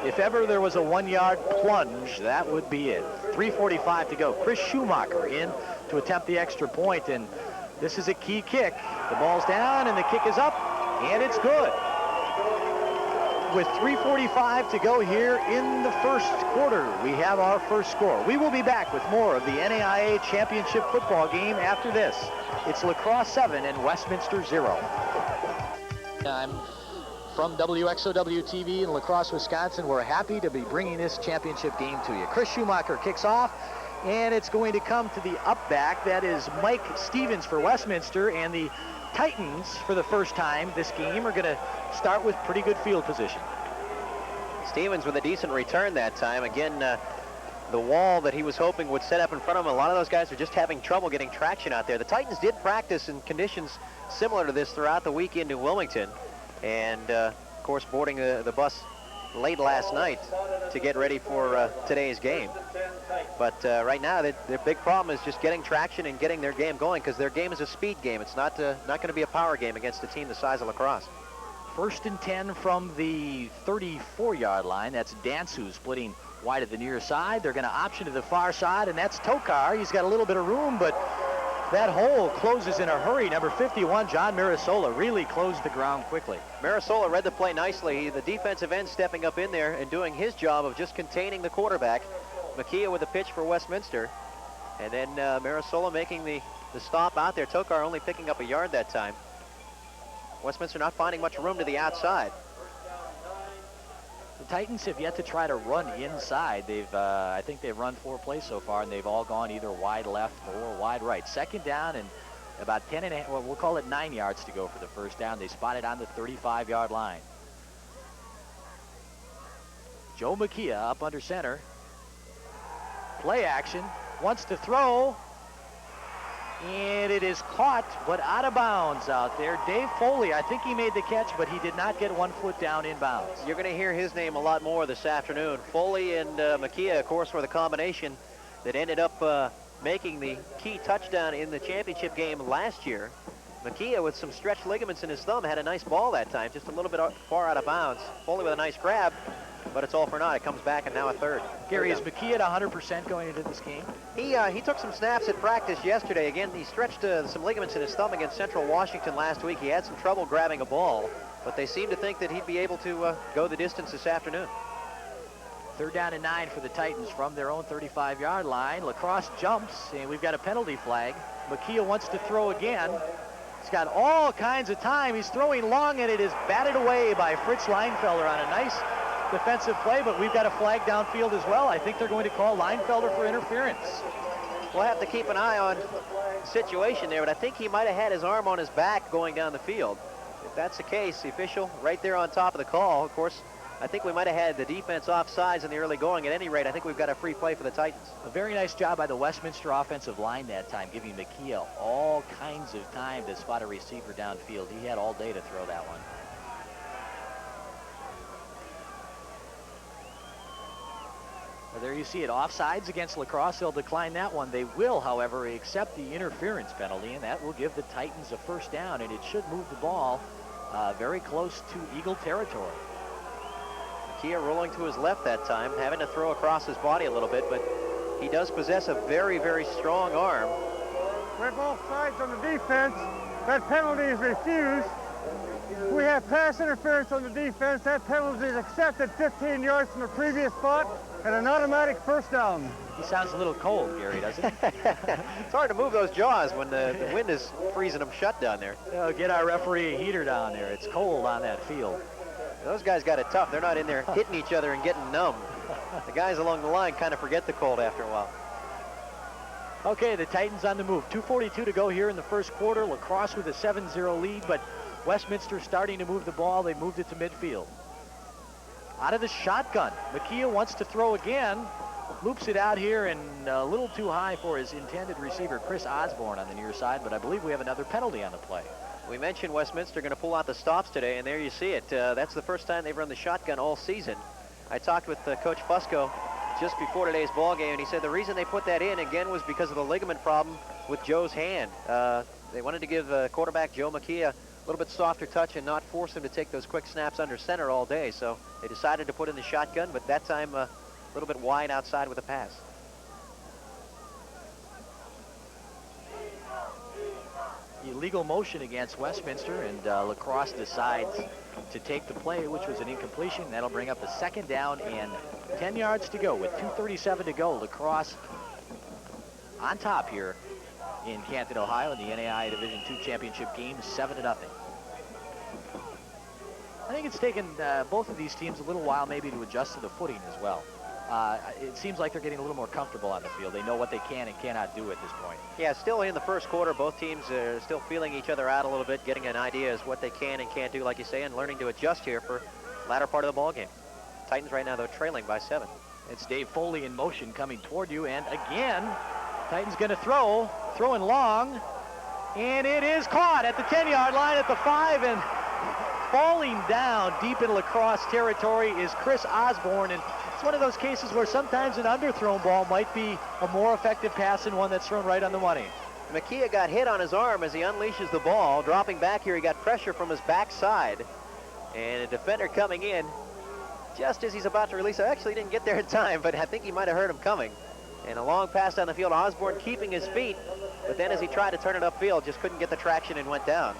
If ever there was a 1-yard plunge, that would be it. 3:45 to go. Chris Schumacher in to attempt the extra point, and this is a key kick. The ball's down, and the kick is up, and it's good. With 3:45 to go here in the first quarter, we have our first score. We will be back with more of the NAIA Championship football game after this. It's La Crosse 7 and Westminster 0. I'm from WXOW TV in La Crosse, Wisconsin. We're happy to be bringing this championship game to you. Chris Schumacher kicks off, and it's going to come to the up back. That is Mike Stevens for Westminster, and the Titans, for the first time this game, are going to start with pretty good field position. Stevens with a decent return that time. Again, the wall that he was hoping would set up in front of him, a lot of those guys are just having trouble getting traction out there. The Titans did practice in conditions similar to this throughout the weekend in Wilmington, and of course boarding the bus late last night to get ready for today's game. But right now, their big problem is just getting traction and getting their game going, because their game is a speed game. It's not going to be a power game against a team the size of La Crosse. First and 10 from the 34-yard line. That's Dansu splitting wide at the near side. They're going to option to the far side, and that's Tokar. He's got a little bit of room, but that hole closes in a hurry. Number 51, John Mirasola, really closed the ground quickly. Mirasola read the play nicely. The defensive end stepping up in there and doing his job of just containing the quarterback. Makia with a pitch for Westminster, and then Mirasola making the stop out there. Tokar only picking up a yard that time. Westminster not finding much room to the outside. The Titans have yet to try to run inside. I think they've run 4 plays so far, and they've all gone either wide left or wide right. Second down and about 10 and a half, well, we'll call it 9 yards to go for the first down. They spot it on the 35-yard line. Joe Makia up under center. Play action, wants to throw, and it is caught, but out of bounds out there. Dave Foley, I think he made the catch, but he did not get 1 foot down in bounds. You're going to hear his name a lot more this afternoon. Foley and Makia, of course, were the combination that ended up making the key touchdown in the championship game last year. Makia, with some stretched ligaments in his thumb, had a nice ball that time, just a little bit far out of bounds. Foley with a nice grab, but it's all for naught. It comes back, and now a third. Gary, is Makia at 100% going into this game? He took some snaps at practice yesterday. Again, he stretched some ligaments in his thumb against Central Washington last week. He had some trouble grabbing a ball, but they seem to think that he'd be able to go the distance this afternoon. Third down and 9 for the Titans from their own 35-yard line. La Crosse jumps, and we've got a penalty flag. Makia wants to throw again. He's got all kinds of time. He's throwing long, and it is batted away by Fritz Leinfelder on a nice defensive play, but we've got a flag downfield as well. I think they're going to call Leinfelder for interference. We'll have to keep an eye on the situation there, but I think he might have had his arm on his back going down the field. If that's the case, the official right there on top of the call. Of course, I think we might have had the defense offsides in the early going. At any rate, I think we've got a free play for the Titans. A very nice job by the Westminster offensive line that time, giving Makia all kinds of time to spot a receiver downfield. He had all day to throw that one. Well, there you see it, offsides against La Crosse. They'll decline that one. They will, however, accept the interference penalty, and that will give the Titans a first down, and it should move the ball very close to Eagle territory. Makia rolling to his left that time, having to throw across his body a little bit, but he does possess a very, very strong arm. We're both sides on the defense. That penalty is refused. We have pass interference on the defense. That penalty is accepted 15 yards from the previous spot and an automatic first down. He sounds a little cold, Gary, doesn't he? It's hard to move those jaws when the wind is freezing them shut down there. Get our referee a heater down there. It's cold on that field. Those guys got it tough. They're not in there hitting each other and getting numb. The guys along the line kind of forget the cold after a while. Okay, the Titans on the move. 2:42 to go here in the first quarter. La Crosse with a 7-0 lead, but Westminster starting to move the ball. They moved it to midfield. Out of the shotgun, Makia wants to throw again. Loops it out here and a little too high for his intended receiver, Chris Osborne, on the near side, but I believe we have another penalty on the play. We mentioned Westminster going to pull out the stops today, and there you see it. That's the first time they've run the shotgun all season. I talked with Coach Fusco just before today's ball game, and he said the reason they put that in again was because of the ligament problem with Joe's hand. They wanted to give quarterback Joe Makia a little bit softer touch and not force him to take those quick snaps under center all day. So they decided to put in the shotgun, but that time a little bit wide outside with a pass. Illegal motion against Westminster, and La Crosse decides to take the play, which was an incompletion. That'll bring up a second down and 10 yards to go with 2:37 to go. La Crosse on top here in Canton, Ohio, in the NAIA Division II championship game, 7-0. I think it's taken both of these teams a little while maybe to adjust to the footing as well. It seems like they're getting a little more comfortable on the field. They know what they can and cannot do at this point. Yeah, still in the first quarter, both teams are still feeling each other out a little bit, getting an idea as what they can and can't do, like you say, and learning to adjust here for the latter part of the ball game. Titans right now, though, trailing by 7. It's Dave Foley in motion coming toward you, and again, Titans going to throwing long, and it is caught at the 10-yard line at the 5, and falling down deep in La Crosse territory is Chris Osborne, and it's one of those cases where sometimes an underthrown ball might be a more effective pass than one that's thrown right on the money. Makia got hit on his arm as he unleashes the ball. Dropping back here, he got pressure from his backside, and a defender coming in just as he's about to release. I actually didn't get there in time, but I think he might have heard him coming. And a long pass down the field, Osborne keeping his feet, but then as he tried to turn it upfield, just couldn't get the traction and went down.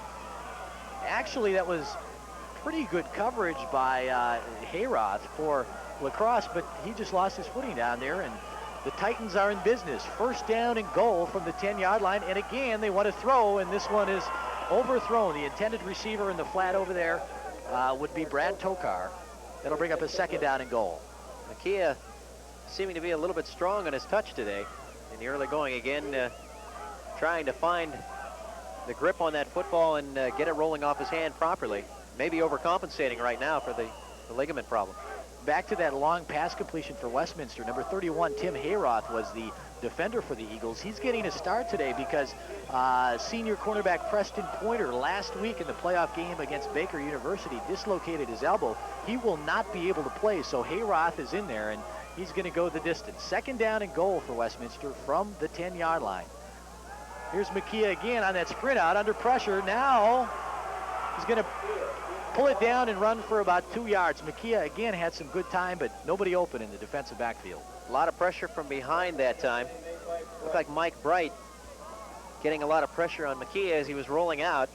Actually, that was pretty good coverage by Hayroth for La Crosse, but he just lost his footing down there, and the Titans are in business. First down and goal from the 10-yard line, and again, they want to throw, and this one is overthrown. The intended receiver in the flat over there would be Brad Tokar. That'll bring up a second down and goal. Makia seeming to be a little bit strong on his touch today in the early going. Again, trying to find the grip on that football and get it rolling off his hand properly. Maybe overcompensating right now for the ligament problem. Back to that long pass completion for Westminster. Number 31, Tim Hayroth, was the defender for the Eagles. He's getting a start today because senior cornerback Preston Pointer last week in the playoff game against Baker University dislocated his elbow. He will not be able to play, so Hayroth is in there, and he's going to go the distance. Second down and goal for Westminster from the 10-yard line. Here's Makia again on that sprint out under pressure. Now he's going to pull it down and run for about 2 yards. Makia again had some good time, but nobody open in the defensive backfield. A lot of pressure from behind that time. Looked like Mike Bright getting a lot of pressure on Makia as he was rolling out,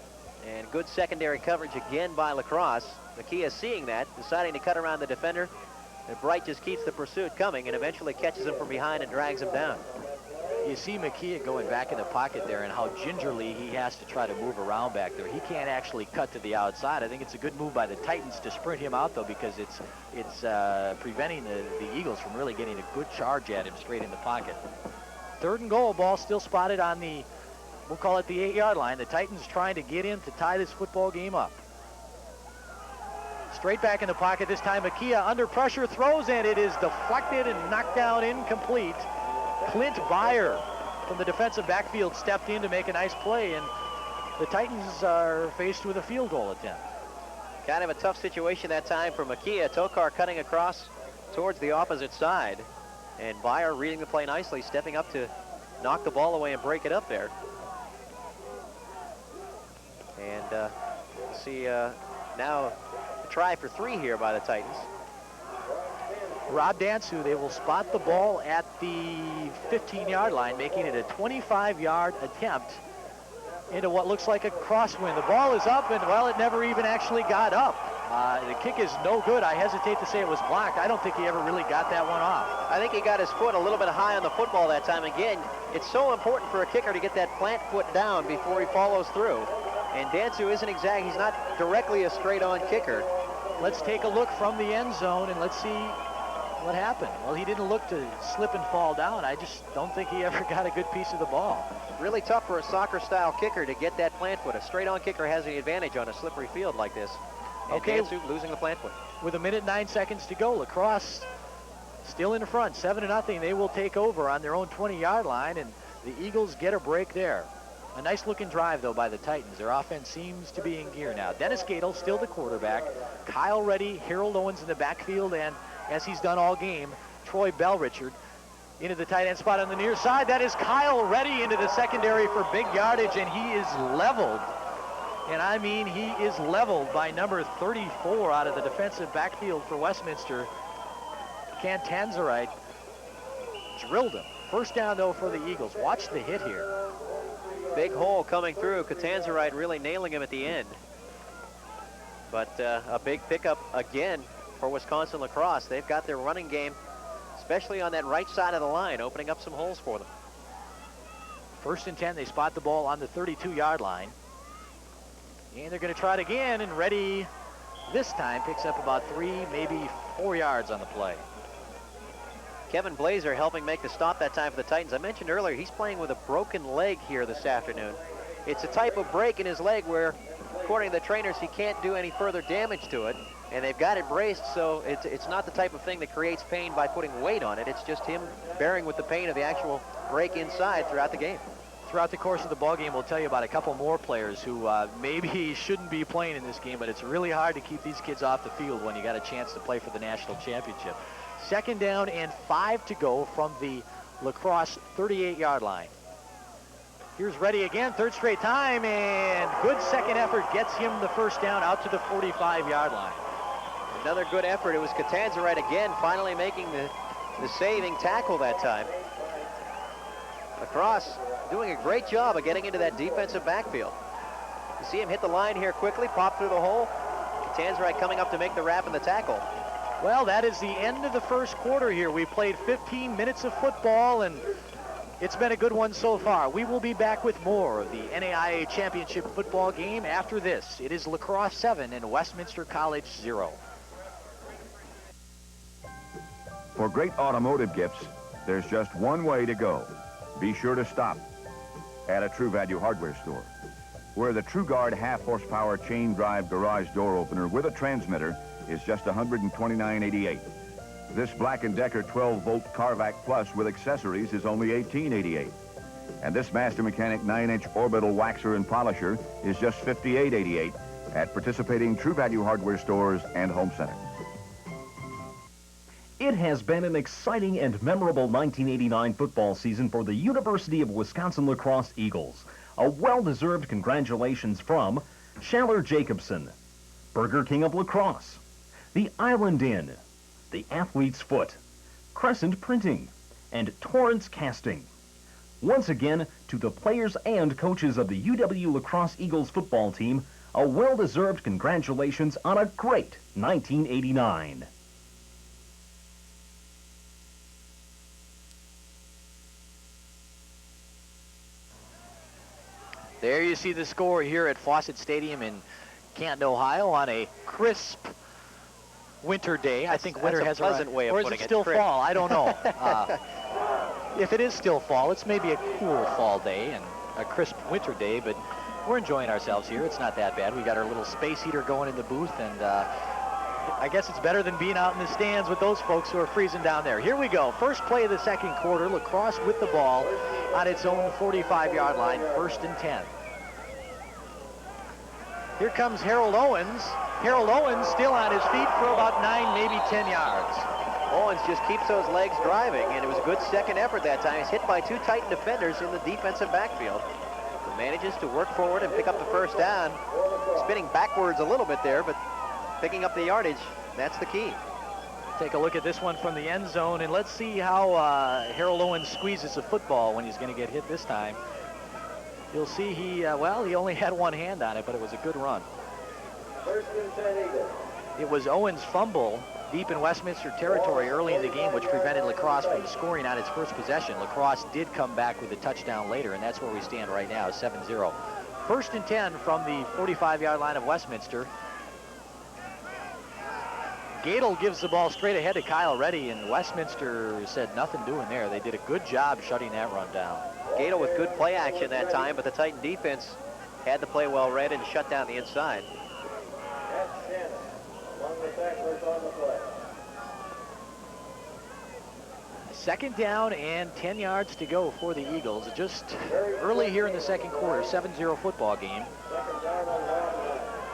and good secondary coverage again by La Crosse. Makia seeing that, deciding to cut around the defender, and Bright just keeps the pursuit coming and eventually catches him from behind and drags him down. You see Makia going back in the pocket there and how gingerly he has to try to move around back there. He can't actually cut to the outside. I think it's a good move by the Titans to sprint him out, though, because it's preventing the Eagles from really getting a good charge at him straight in the pocket. Third and goal, ball still spotted on the, we'll call it the 8-yard line. The Titans trying to get in to tie this football game up. Straight back in the pocket this time. Makia under pressure throws, and it is deflected and knocked down incomplete. Clint Byer from the defensive backfield stepped in to make a nice play, and the Titans are faced with a field goal attempt. Kind of a tough situation that time for Makia. Tokar cutting across towards the opposite side, and Byer reading the play nicely, stepping up to knock the ball away and break it up there. And see now a try for 3 here by the Titans. Rob Dansu, they will spot the ball at the 15-yard line, making it a 25-yard attempt into what looks like a crosswind. The ball is up, and, well, it never even actually got up. The kick is no good. I hesitate to say it was blocked. I don't think he ever really got that one off. I think he got his foot a little bit high on the football that time. Again, it's so important for a kicker to get that plant foot down before he follows through. And Dansu isn't exact. He's not directly a straight-on kicker. Let's take a look from the end zone and let's see what happened. Well, he didn't look to slip and fall down. I just don't think he ever got a good piece of the ball. Really tough for a soccer-style kicker to get that plant foot. A straight-on kicker has the advantage on a slippery field like this. And Okay. Dansu losing the plant foot. With 1:09 to go, La Crosse still in front, 7-0. They will take over on their own 20-yard line, and the Eagles get a break there. A nice-looking drive, though, by the Titans. Their offense seems to be in gear now. Dennis Gadel still the quarterback. Kyle Reddy, Harold Owens in the backfield, and as he's done all game, Troy Bellrichard into the tight end spot on the near side. That is Kyle Reddy into the secondary for big yardage, and he is leveled. And I mean, he is leveled by number 34 out of the defensive backfield for Westminster. Catanzarite drilled him. First down, though, for the Eagles. Watch the hit here. Big hole coming through. Catanzarite really nailing him at the end. But a big pickup again for Wisconsin La Crosse. They've got their running game, especially on that right side of the line, opening up some holes for them. 1st and 10. They spot the ball on the 32-yard line. And they're going to try it again, and Reddy this time picks up about 3, maybe 4 yards on the play. Kevin Blazer helping make the stop that time for the Titans. I mentioned earlier, he's playing with a broken leg here this afternoon. It's a type of break in his leg where, according to the trainers, he can't do any further damage to it. And they've got it braced, so it's not the type of thing that creates pain by putting weight on it. It's just him bearing with the pain of the actual break inside throughout the game. Throughout the course of the ballgame, we'll tell you about a couple more players who maybe shouldn't be playing in this game, but it's really hard to keep these kids off the field when you got a chance to play for the national championship. 2nd down and 5 to go from the La Crosse 38-yard line. Here's Reddy again, 3rd straight time, and good second effort gets him the first down out to the 45-yard line. Another good effort. It was Catanzarite again, finally making the saving tackle that time. La Crosse doing a great job of getting into that defensive backfield. You see him hit the line here quickly, pop through the hole. Catanzarite coming up to make the wrap and the tackle. Well, that is the end of the first quarter here. We played 15 minutes of football, and it's been a good one so far. We will be back with more of the NAIA Championship football game after this. It is La Crosse 7 and Westminster College 0. For great automotive gifts, there's just one way to go. Be sure to stop at a True Value hardware store, where the TrueGuard half-horsepower chain drive garage door opener with a transmitter is just $129.88. This Black & Decker 12-volt Carvac Plus with accessories is only $18.88. And this Master Mechanic 9-inch orbital waxer and polisher is just $58.88 at participating True Value hardware stores and home centers. It has been an exciting and memorable 1989 football season for the University of Wisconsin La Crosse Eagles. A well-deserved congratulations from Schaller Jacobson, Burger King of La Crosse, the Island Inn, the Athlete's Foot, Crescent Printing, and Torrance Casting. Once again, to the players and coaches of the UW La Crosse Eagles football team, a well-deserved congratulations on a great 1989. There you see the score here at Fawcett Stadium in Canton, Ohio on a crisp winter day. I think winter has a pleasant way of or is putting it still crisp. fall? I don't know. If it is still fall, it's maybe a cool fall day and a crisp winter day, but we're enjoying ourselves here. It's not that bad. We got our little space heater going in the booth, and I guess it's better than being out in the stands with those folks who are freezing down there. Here we go. First play of the second quarter. La Crosse with the ball on its own 45-yard line, 1st and 10. Here comes Harold Owens. Harold Owens still on his feet for about 9, maybe 10 yards. Owens just keeps those legs driving, and it was a good second effort that time. He's hit by 2 Titan defenders in the defensive backfield. He manages to work forward and pick up the first down. Spinning backwards a little bit there, but picking up the yardage, that's the key. Take a look at this one from the end zone, and let's see how Harold Owens squeezes the football when he's going to get hit this time. You'll see he only had one hand on it, but it was a good run. 1st and 10 Eagles. It was Owens' fumble deep in Westminster territory early in the game, which prevented La Crosse from scoring on its first possession. La Crosse did come back with a touchdown later, and that's where we stand right now, 7-0. First and 10 from the 45-yard line of Westminster. Gadel gives the ball straight ahead to Kyle Reddy, and Westminster said nothing doing there. They did a good job shutting that run down. Gadel with good play action that time, but the Titan defense had the play well read and shut down the inside. Second down and 10 yards to go for the Eagles. Just early here in the second quarter, 7-0 football game.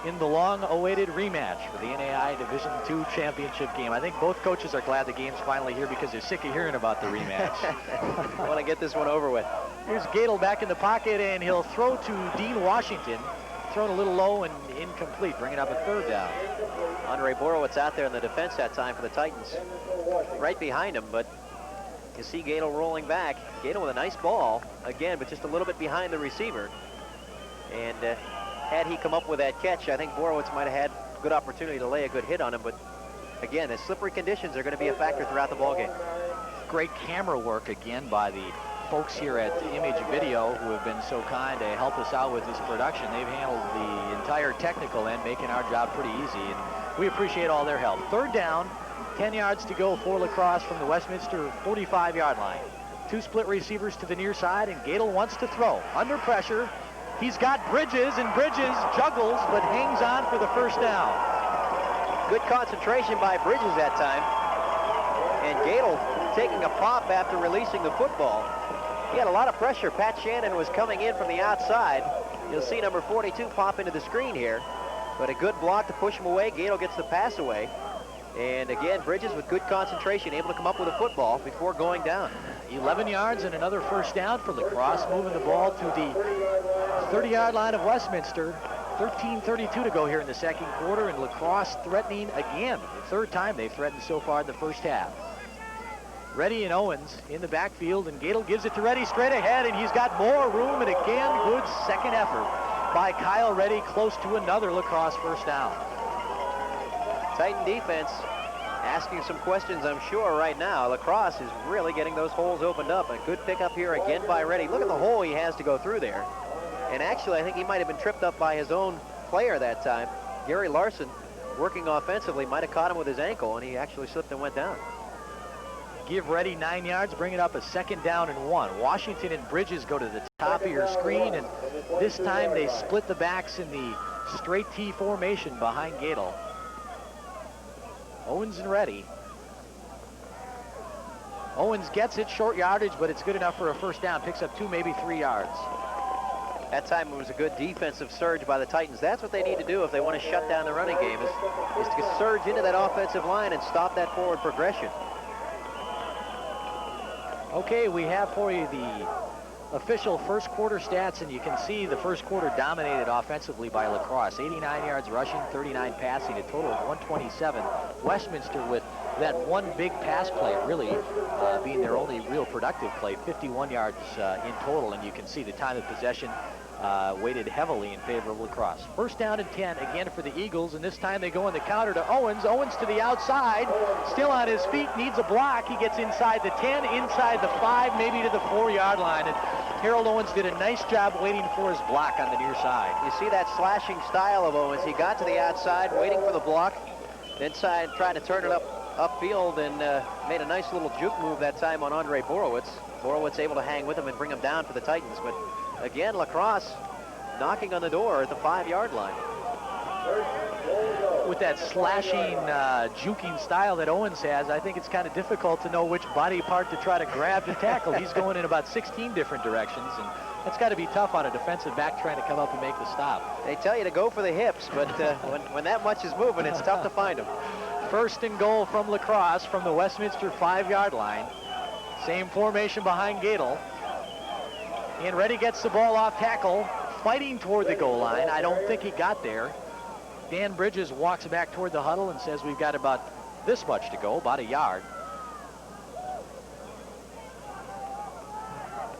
In the long-awaited rematch for the NAI Division II championship game. I think both coaches are glad the game's finally here because they're sick of hearing about the rematch. I want to get this one over with. Here's Gadel back in the pocket, and he'll throw to Dean Washington. Thrown a little low and incomplete, bringing up a third down. Andre Borowitz out there in the defense that time for the Titans. Right behind him, but you see Gadel rolling back. Gadel with a nice ball, again, but just a little bit behind the receiver. And had he come up with that catch, I think Borowitz might have had a good opportunity to lay a good hit on him, but again, the slippery conditions are going to be a factor throughout the ballgame. Great camera work again by the folks here at Image Video who have been so kind to help us out with this production. They've handled the entire technical end, making our job pretty easy, and we appreciate all their help. Third down, 10 yards to go for La Crosse from the Westminster 45-yard line. Two split receivers to the near side, and Gadel wants to throw. Under pressure, he's got Bridges, and Bridges juggles but hangs on for the first down. Good concentration by Bridges that time. And Gadel taking a pop after releasing the football. He had a lot of pressure. Pat Shannon was coming in from the outside. You'll see number 42 pop into the screen here. But a good block to push him away. Gadel gets the pass away. And again, Bridges with good concentration, able to come up with a football before going down. 11 yards and another first down for La Crosse, moving the ball to the 30-yard line of Westminster. 13:32 to go here in the second quarter, and La Crosse threatening again. The third time they've threatened so far in the first half. Reddy and Owens in the backfield, and Gadel gives it to Reddy straight ahead, and he's got more room, and again, good second effort by Kyle Reddy, close to another La Crosse first down. Titan defense asking some questions, I'm sure, right now. La Crosse is really getting those holes opened up. A good pickup here again by Reddy. Look at the hole he has to go through there. And actually, I think he might have been tripped up by his own player that time. Gary Larson, working offensively, might have caught him with his ankle, and he actually slipped and went down. Give Reddy 9 yards, bring it up a second down and 1. Washington and Bridges go to the top of your screen, and this time they split the backs in the straight T formation behind Gadel. Owens and Reddy. Owens gets it, short yardage, but it's good enough for a first down. Picks up 2, maybe 3 yards. That time it was a good defensive surge by the Titans. That's what they need to do if they want to shut down the running game, is to surge into that offensive line and stop that forward progression. Okay, we have for you the official first quarter stats, and you can see the first quarter dominated offensively by La Crosse. 89 yards rushing, 39 passing, a total of 127. Westminster with that one big pass play really being their only real productive play, 51 yards in total, and you can see the time of possession weighted heavily in favor of La Crosse. First down and 10 again for the Eagles, and this time they go on the counter to Owens. Owens to the outside, still on his feet, needs a block. He gets inside the 10, inside the 5, maybe to the 4-yard line. And Harold Owens did a nice job waiting for his block on the near side. You see that slashing style of Owens. He got to the outside, waiting for the block, then tried to turn it upfield and made a nice little juke move that time on Andre Borowitz. Borowitz able to hang with him and bring him down for the Titans. But again, La Crosse knocking on the door at the 5-yard line. With that slashing, juking style that Owens has, I think it's kind of difficult to know which body part to try to grab to tackle. He's going in about 16 different directions, and that's got to be tough on a defensive back trying to come up and make the stop. They tell you to go for the hips, but when that much is moving, it's tough to find them. First and goal from La Crosse from the Westminster 5-yard line. Same formation behind Gadel. And Reddy gets the ball off tackle, fighting toward the goal line. I don't think he got there. Dan Bridges walks back toward the huddle and says we've got about this much to go, about a yard.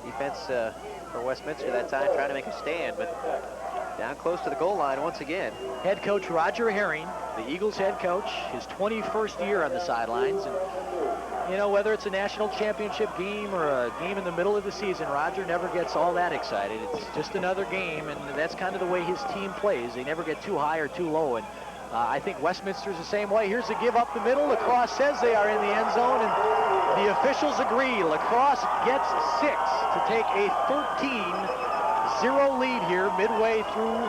Defense for Westminster that time trying to make a stand, but Down close to the goal line once again. Head coach Roger Herring, the Eagles head coach, his 21st year on the sidelines. And, you know, whether it's a national championship game or a game in the middle of the season, Roger never gets all that excited. It's just another game, and that's kind of the way his team plays. They never get too high or too low, and I think Westminster's the same way. Here's a give up the middle. Lacrosse says they are in the end zone, and the officials agree. Lacrosse gets 6 to take a 13-0 lead here midway through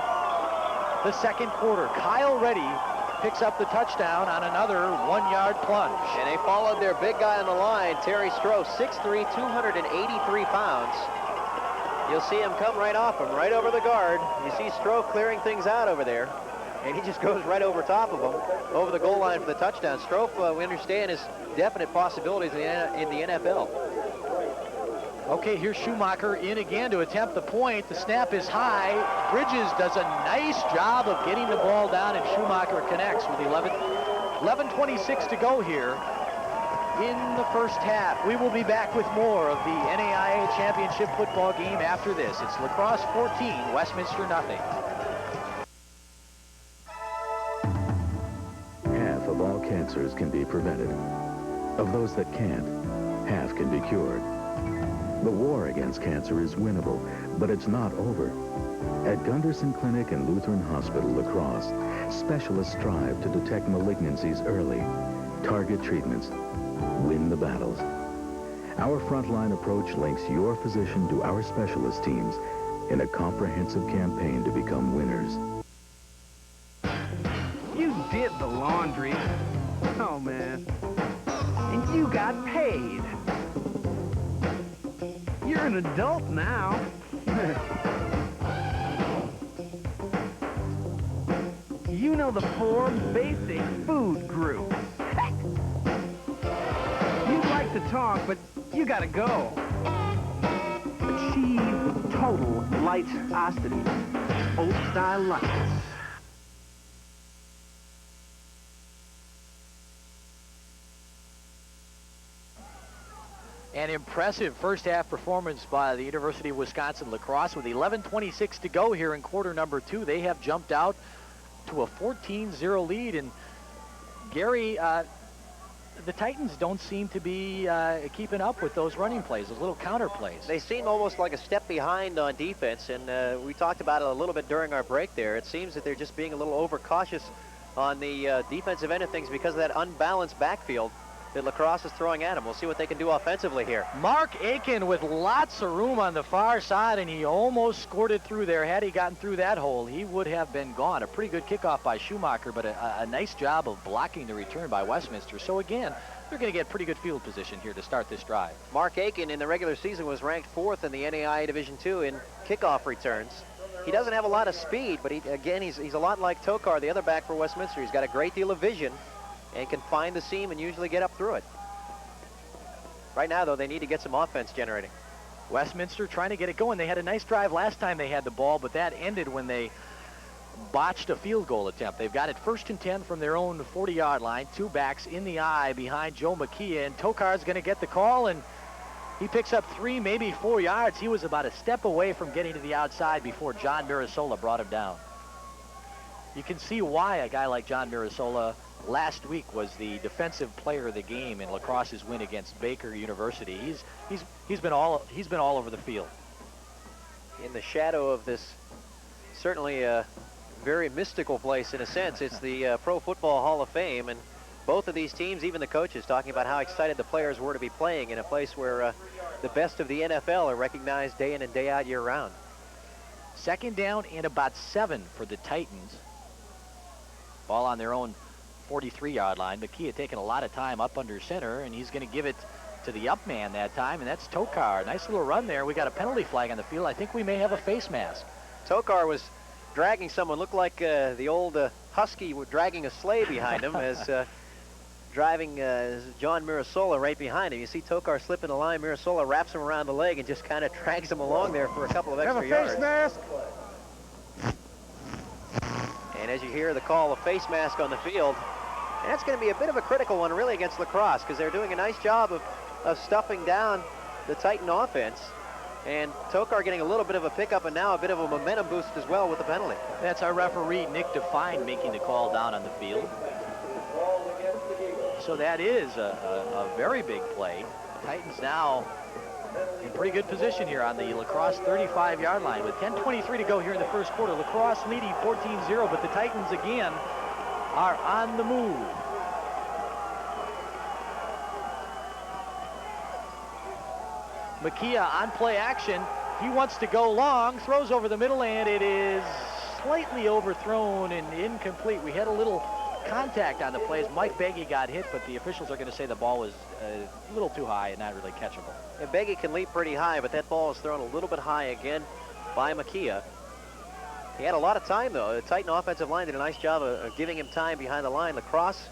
the second quarter. Kyle Reddy picks up the touchdown on another 1-yard plunge. And they followed their big guy on the line, Terry Stroh, 6'3", 283 pounds. You'll see him come right off him, right over the guard. You see Stroh clearing things out over there, and he just goes right over top of him, over the goal line for the touchdown. Stroh, we understand, has definite possibilities in the NFL. Okay, here's Schumacher in again to attempt the point. The snap is high. Bridges does a nice job of getting the ball down, and Schumacher connects with 11:26 to go here in the first half. We will be back with more of the NAIA Championship football game after this. It's Lacrosse 14, Westminster nothing. Half of all cancers can be prevented. Of those that can't, half can be cured. The war against cancer is winnable, but it's not over. At Gunderson Clinic and Lutheran Hospital, Lacrosse, specialists strive to detect malignancies early, target treatments, win the battles. Our frontline approach links your physician to our specialist teams in a comprehensive campaign to become winners. You did the laundry. Oh, man. And you got paid. You're an adult now. You know the 4 basic food groups. You'd like to talk, but you gotta go. Achieve total light-ostity. Old-style lights. An impressive first half performance by the University of Wisconsin Lacrosse. With 11:26 to go here in quarter number 2, they have jumped out to a 14-0 lead. And Gary, the Titans don't seem to be keeping up with those running plays, those little counter plays. They seem almost like a step behind on defense, and we talked about it a little bit during our break there. It seems that they're just being a little overcautious on the defensive end of things because of that unbalanced backfield that Lacrosse is throwing at him. We'll see what they can do offensively here. Mark Aiken with lots of room on the far side, and he almost scored it through there. Had he gotten through that hole, he would have been gone. A pretty good kickoff by Schumacher, but a nice job of blocking the return by Westminster. So again, they're going to get pretty good field position here to start this drive. Mark Aiken in the regular season was ranked 4th in the NAIA Division II in kickoff returns. He doesn't have a lot of speed, but he's a lot like Tokar, the other back for Westminster. He's got a great deal of vision and can find the seam and usually get up through it. Right now, though, they need to get some offense generating. Westminster trying to get it going. They had a nice drive last time they had the ball, but that ended when they botched a field goal attempt. They've got it 1st and 10 from their own 40-yard line. 2 backs in the eye behind Joe McKee, and Tokar's going to get the call, and he picks up 3, maybe 4 yards. He was about a step away from getting to the outside before John Mirasola brought him down. You can see why a guy like John Mirasola last week was the defensive player of the game in Lacrosse's win against Baker University. He's been all over the field. In the shadow of this certainly a very mystical place in a sense, it's the Pro Football Hall of Fame, and both of these teams, even the coaches, talking about how excited the players were to be playing in a place where the best of the NFL are recognized day in and day out year round. 2nd down and about 7 for the Titans. Ball on their own 43-yard line. McKee had taken a lot of time up under center, and he's going to give it to the up man that time, and that's Tokar. Nice little run there. We got a penalty flag on the field. I think we may have a face mask. Tokar was dragging someone, looked like the old Husky dragging a sleigh behind him as driving John Mirasola right behind him. You see Tokar slip in the line. Mirasola wraps him around the leg and just kind of drags him along there for a couple of extra yards. Have a face mask. And as you hear the call, a face mask on the field, and that's going to be a bit of a critical one really against Lacrosse because they're doing a nice job of stuffing down the Titan offense. And Tokar getting a little bit of a pickup and now a bit of a momentum boost as well with the penalty. That's our referee, Nick Define, making the call down on the field. So that is a very big play. Titans now in pretty good position here on the La Crosse 35-yard line with 10:23 to go here in the first quarter. La Crosse leading 14-0, but the Titans again are on the move. Makia on play action. He wants to go long, throws over the middle, and it is slightly overthrown and incomplete. We had a little contact on the plays. Mike Beggy got hit, but the officials are going to say the ball was a little too high and not really catchable. And Beggy can leap pretty high, but that ball is thrown a little bit high again by Makia. He had a lot of time, though. The Titan offensive line did a nice job of giving him time behind the line. La Crosse,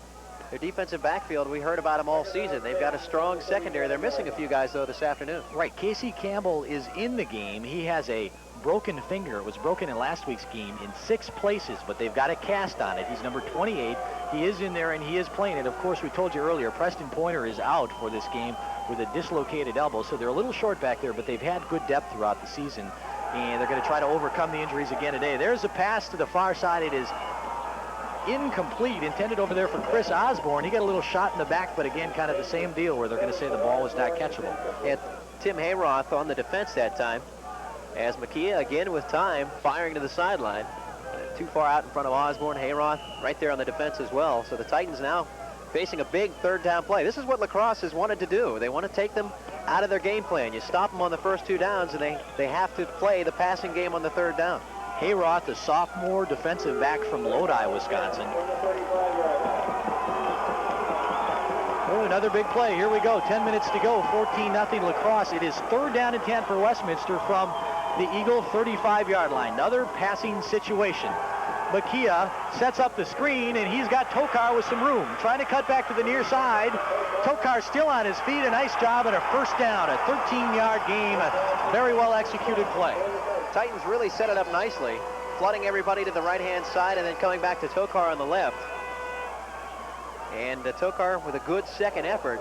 their defensive backfield, we heard about them all season. They've got a strong secondary. They're missing a few guys, though, this afternoon. Right. Casey Campbell is in the game. He has a broken finger. It was broken in last week's game in 6 places, but they've got a cast on it. He's number 28. He is in there, and he is playing it. Of course, we told you earlier, Preston Pointer is out for this game with a dislocated elbow, so they're a little short back there, but they've had good depth throughout the season, and they're going to try to overcome the injuries again today. There's a pass to the far side. It is incomplete, intended over there for Chris Osborne. He got a little shot in the back, but again, kind of the same deal where they're going to say the ball was not catchable. And Tim Hayroth on the defense that time, as Makia, again with time, firing to the sideline. Too far out in front of Osborne. Hayroth right there on the defense as well. So the Titans now facing a big third down play. This is what La Crosse has wanted to do. They want to take them out of their game plan. You stop them on the first 2 downs, and they have to play the passing game on the third down. Hayroth, a sophomore defensive back from Lodi, Wisconsin. Oh, another big play. Here we go. 10 minutes to go. 14-0 La Crosse. It is 3rd down and 10 for Westminster from the Eagle 35-yard line. Another passing situation. Makia sets up the screen, and he's got Tokar with some room. Trying to cut back to the near side. Tokar still on his feet. A nice job and a first down. A 13-yard game. A very well executed play. Titans really set it up nicely, flooding everybody to the right-hand side and then coming back to Tokar on the left. And Tokar with a good second effort.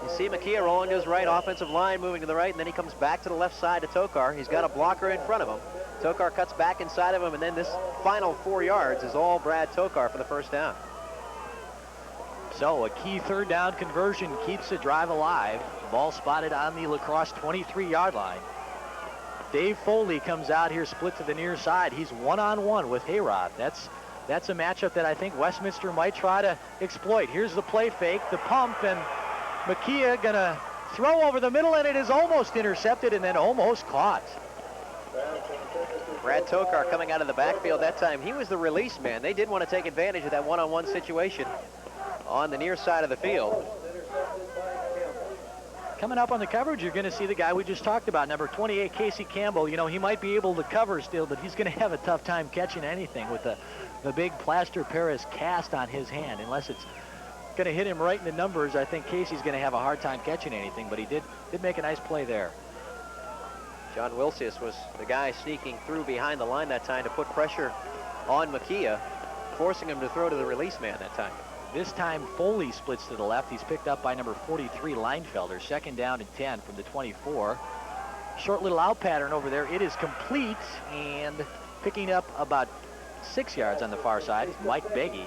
You see Makia rolling to his right, offensive line moving to the right, and then he comes back to the left side to Tokar. He's got a blocker in front of him. Tokar cuts back inside of him, and then this final 4 yards is all Brad Tokar for the first down. So a key 3rd down conversion keeps the drive alive. Ball spotted on the La Crosse 23-yard line. Dave Foley comes out here, split to the near side. He's one-on-one with Hayroth. That's a matchup that I think Westminster might try to exploit. Here's the play fake, the pump, and Makia gonna throw over the middle, and it is almost intercepted and then almost caught. Brad Tokar coming out of the backfield that time. He was the release man. They did want to take advantage of that one-on-one situation on the near side of the field. Coming up on the coverage, you're going to see the guy we just talked about, number 28, Casey Campbell. You know, he might be able to cover still, but he's going to have a tough time catching anything with the big plaster Paris cast on his hand. Unless it's going to hit him right in the numbers, I think Casey's going to have a hard time catching anything, but he did make a nice play there. John Wilsius was the guy sneaking through behind the line that time to put pressure on Makia, forcing him to throw to the release man that time. This time, Foley splits to the left. He's picked up by number 43, Leinfelder. 2nd down and 10 from the 24. Short little out pattern over there. It is complete, and picking up about 6 yards on the far side is Mike Beggy,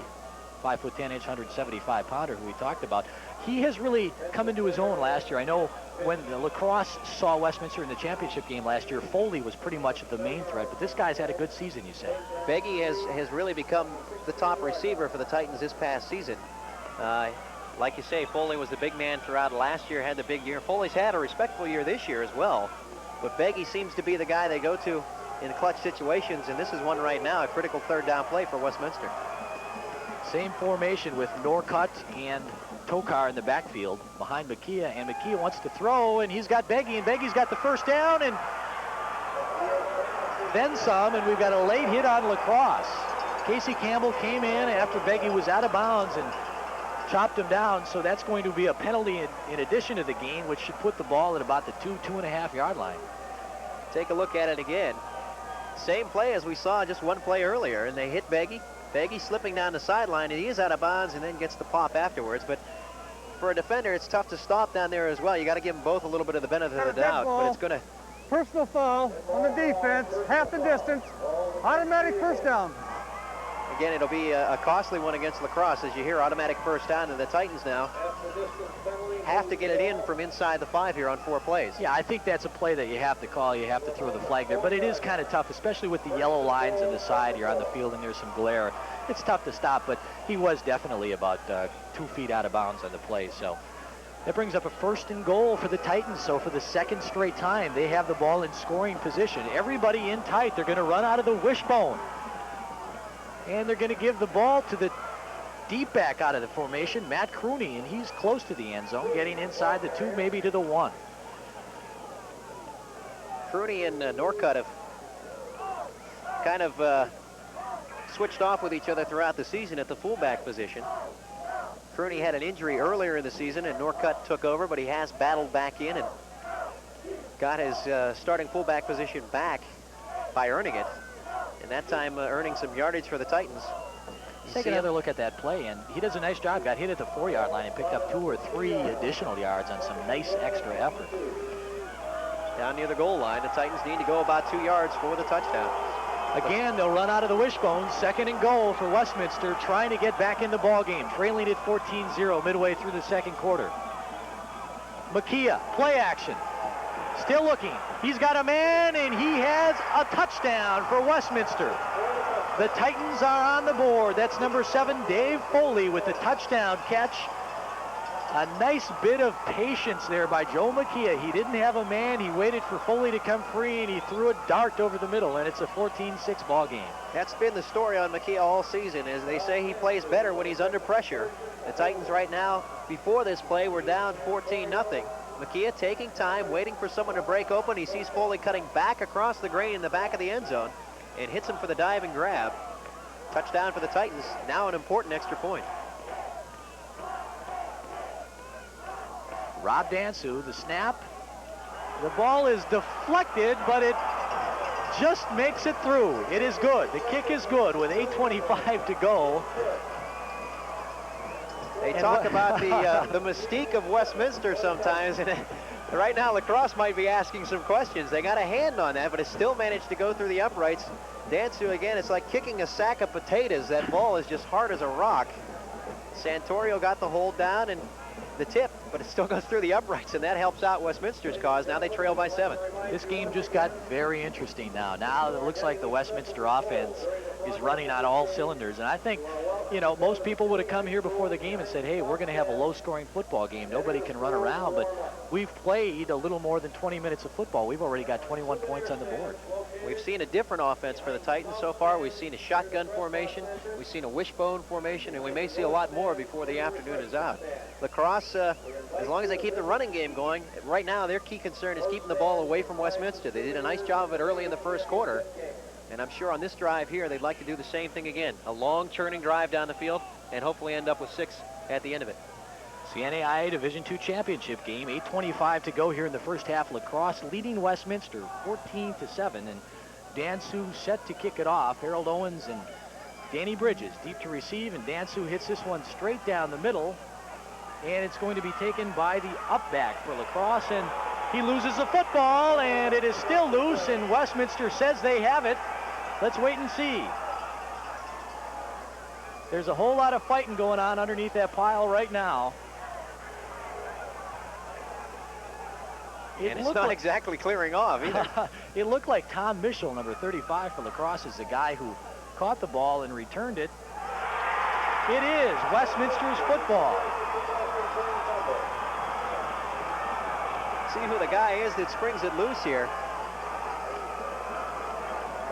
5'10", 175-pounder who we talked about. He has really come into his own last year. I know when the La Crosse saw Westminster in the championship game last year, Foley was pretty much the main threat, but this guy's had a good season, you say. Beggy has really become the top receiver for the Titans this past season. Like you say, Foley was the big man throughout last year, had the big year. Foley's had a respectable year this year as well, but Beggy seems to be the guy they go to in clutch situations, and this is one right now, a critical 3rd down play for Westminster. Same formation with Norcutt and Tokar in the backfield behind Makia, and Makia wants to throw, and he's got Beggy, and Beggy's got the first down, and then some, and we've got a late hit on La Crosse. Casey Campbell came in after Beggy was out of bounds and chopped him down, so that's going to be a penalty in addition to the gain, which should put the ball at about the 2.5 yard line. Take a look at it again. Same play as we saw just one play earlier, and they hit Beggy. Beggy slipping down the sideline, and he is out of bounds and then gets the pop afterwards. But for a defender, it's tough to stop down there as well. You got to give them both a little bit of the benefit of the doubt, but it's going to personal foul on the defense, half the distance, automatic first down. Again, it'll be a costly one against La Crosse. As you hear, automatic first down, and the Titans now have to get it in from inside the 5 here on 4 plays. Yeah, I think that's a play that you have to call. You have to throw the flag there. But it is kind of tough, especially with the yellow lines on the side here on the field, and there's some glare. It's tough to stop, but he was definitely about 2 feet out of bounds on the play. So that brings up a 1st and goal for the Titans. So for the 2nd straight time, they have the ball in scoring position. Everybody in tight. They're going to run out of the wishbone. And they're going to give the ball to the deep back out of the formation, Matt Crosse, and he's close to the end zone, getting inside the 2, maybe to the 1. Crosse and Norcutt have kind of switched off with each other throughout the season at the fullback position. Crosse had an injury earlier in the season, and Norcutt took over, but he has battled back in and got his starting fullback position back by earning it. And that time earning some yardage for the Titans. Take another look at that play, and he does a nice job. Got hit at the 4-yard line and picked up 2 or 3 additional yards on some nice extra effort. Down near the goal line, the Titans need to go about 2 yards for the touchdown. Again, they'll run out of the wishbone. 2nd and goal for Westminster, trying to get back in the ball game, trailing at 14-0 midway through the 2nd quarter. Makia, play action. Still looking. He's got a man, and he has a touchdown for Westminster. The Titans are on the board. That's number 7, Dave Foley, with the touchdown catch. A nice bit of patience there by Joe Makia. He didn't have a man. He waited for Foley to come free, and he threw a dart over the middle, and it's a 14-6 ball game. That's been the story on Makia all season, as they say he plays better when he's under pressure. The Titans right now, before this play, were down 14-0. Makia taking time, waiting for someone to break open. He sees Foley cutting back across the grain in the back of the end zone and hits him for the dive and grab. Touchdown for the Titans, now an important extra point. Rob Dansu, the snap. The ball is deflected, but it just makes it through. It is good. The kick is good with 8:25 to go. They talk about the mystique of Westminster sometimes, and right now La Crosse might be asking some questions. They got a hand on that, but it still managed to go through the uprights. Dansu, again, it's like kicking a sack of potatoes. That ball is just hard as a rock. Santorio got the hold down and the tip, but it still goes through the uprights, and that helps out Westminster's cause. Now they trail by 7. This game just got very interesting now. Now it looks like the Westminster offense is running on all cylinders, and I think, you know, most people would have come here before the game and said, hey, we're going to have a low-scoring football game. Nobody can run around, but we've played a little more than 20 minutes of football. We've already got 21 points on the board. We've seen a different offense for the Titans so far. We've seen a shotgun formation, we've seen a wishbone formation, and we may see a lot more before the afternoon is out. La Crosse, as long as they keep the running game going, right now their key concern is keeping the ball away from Westminster. They did a nice job of it early in the 1st quarter, and I'm sure on this drive here they'd like to do the same thing again. A long churning drive down the field and hopefully end up with 6 at the end of it. CNAIA Division II championship game, 8:25 to go here in the first half. La Crosse leading Westminster 14-7, and Dansu set to kick it off. Harold Owens and Danny Bridges deep to receive, and Dansu hits this one straight down the middle, and it's going to be taken by the up back for La Crosse, and he loses the football, and it is still loose, and Westminster says they have it. Let's wait and see. There's a whole lot of fighting going on underneath that pile right now. And it's not exactly clearing off either. It looked like Tom Mischel, number 35 for La Crosse, is the guy who caught the ball and returned it. It is Westminster's football. See who the guy is that springs it loose here.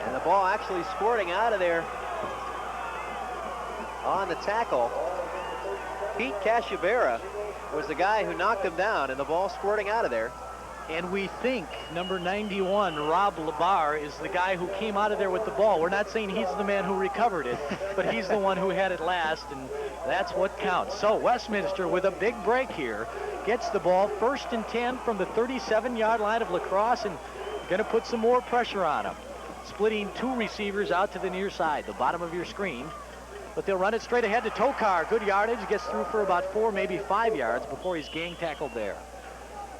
And the ball actually squirting out of there on the tackle. Pete Casciabera was the guy who knocked him down, and the ball squirting out of there. And we think number 91, Rob Labar, is the guy who came out of there with the ball. We're not saying he's the man who recovered it, but he's the one who had it last, and that's what counts. So Westminster, with a big break here, gets the ball 1st and 10 from the 37-yard line of La Crosse, and going to put some more pressure on him. Splitting 2 receivers out to the near side, the bottom of your screen. But they'll run it straight ahead to Tokar. Good yardage, gets through for about 4, maybe 5 yards before he's gang tackled there.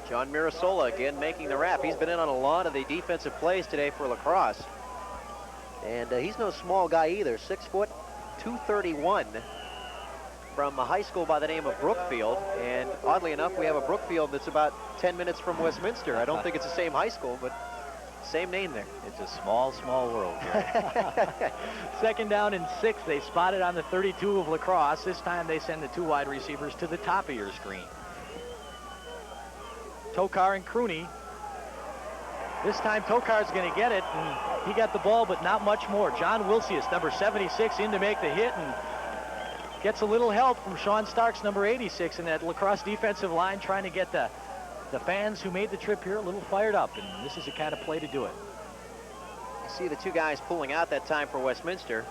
John Mirasola again making the wrap. He's been in on a lot of the defensive plays today for La Crosse. And he's no small guy either. 6 foot, 231 from a high school by the name of Brookfield. And oddly enough, we have a Brookfield that's about 10 minutes from Westminster. I don't think it's the same high school, but same name there. It's a small, small world, Jerry. Second down and 6. They spotted on the 32 of La Crosse. This time they send the 2 wide receivers to the top of your screen. Tokar and Crooney. This time Tokar's going to get it, and he got the ball, but not much more. John Wilsius, number 76, in to make the hit, and gets a little help from Sean Starks, number 86, in that La Crosse defensive line, trying to get the fans who made the trip here a little fired up, and this is the kind of play to do it. You see the 2 guys pulling out that time for Westminster,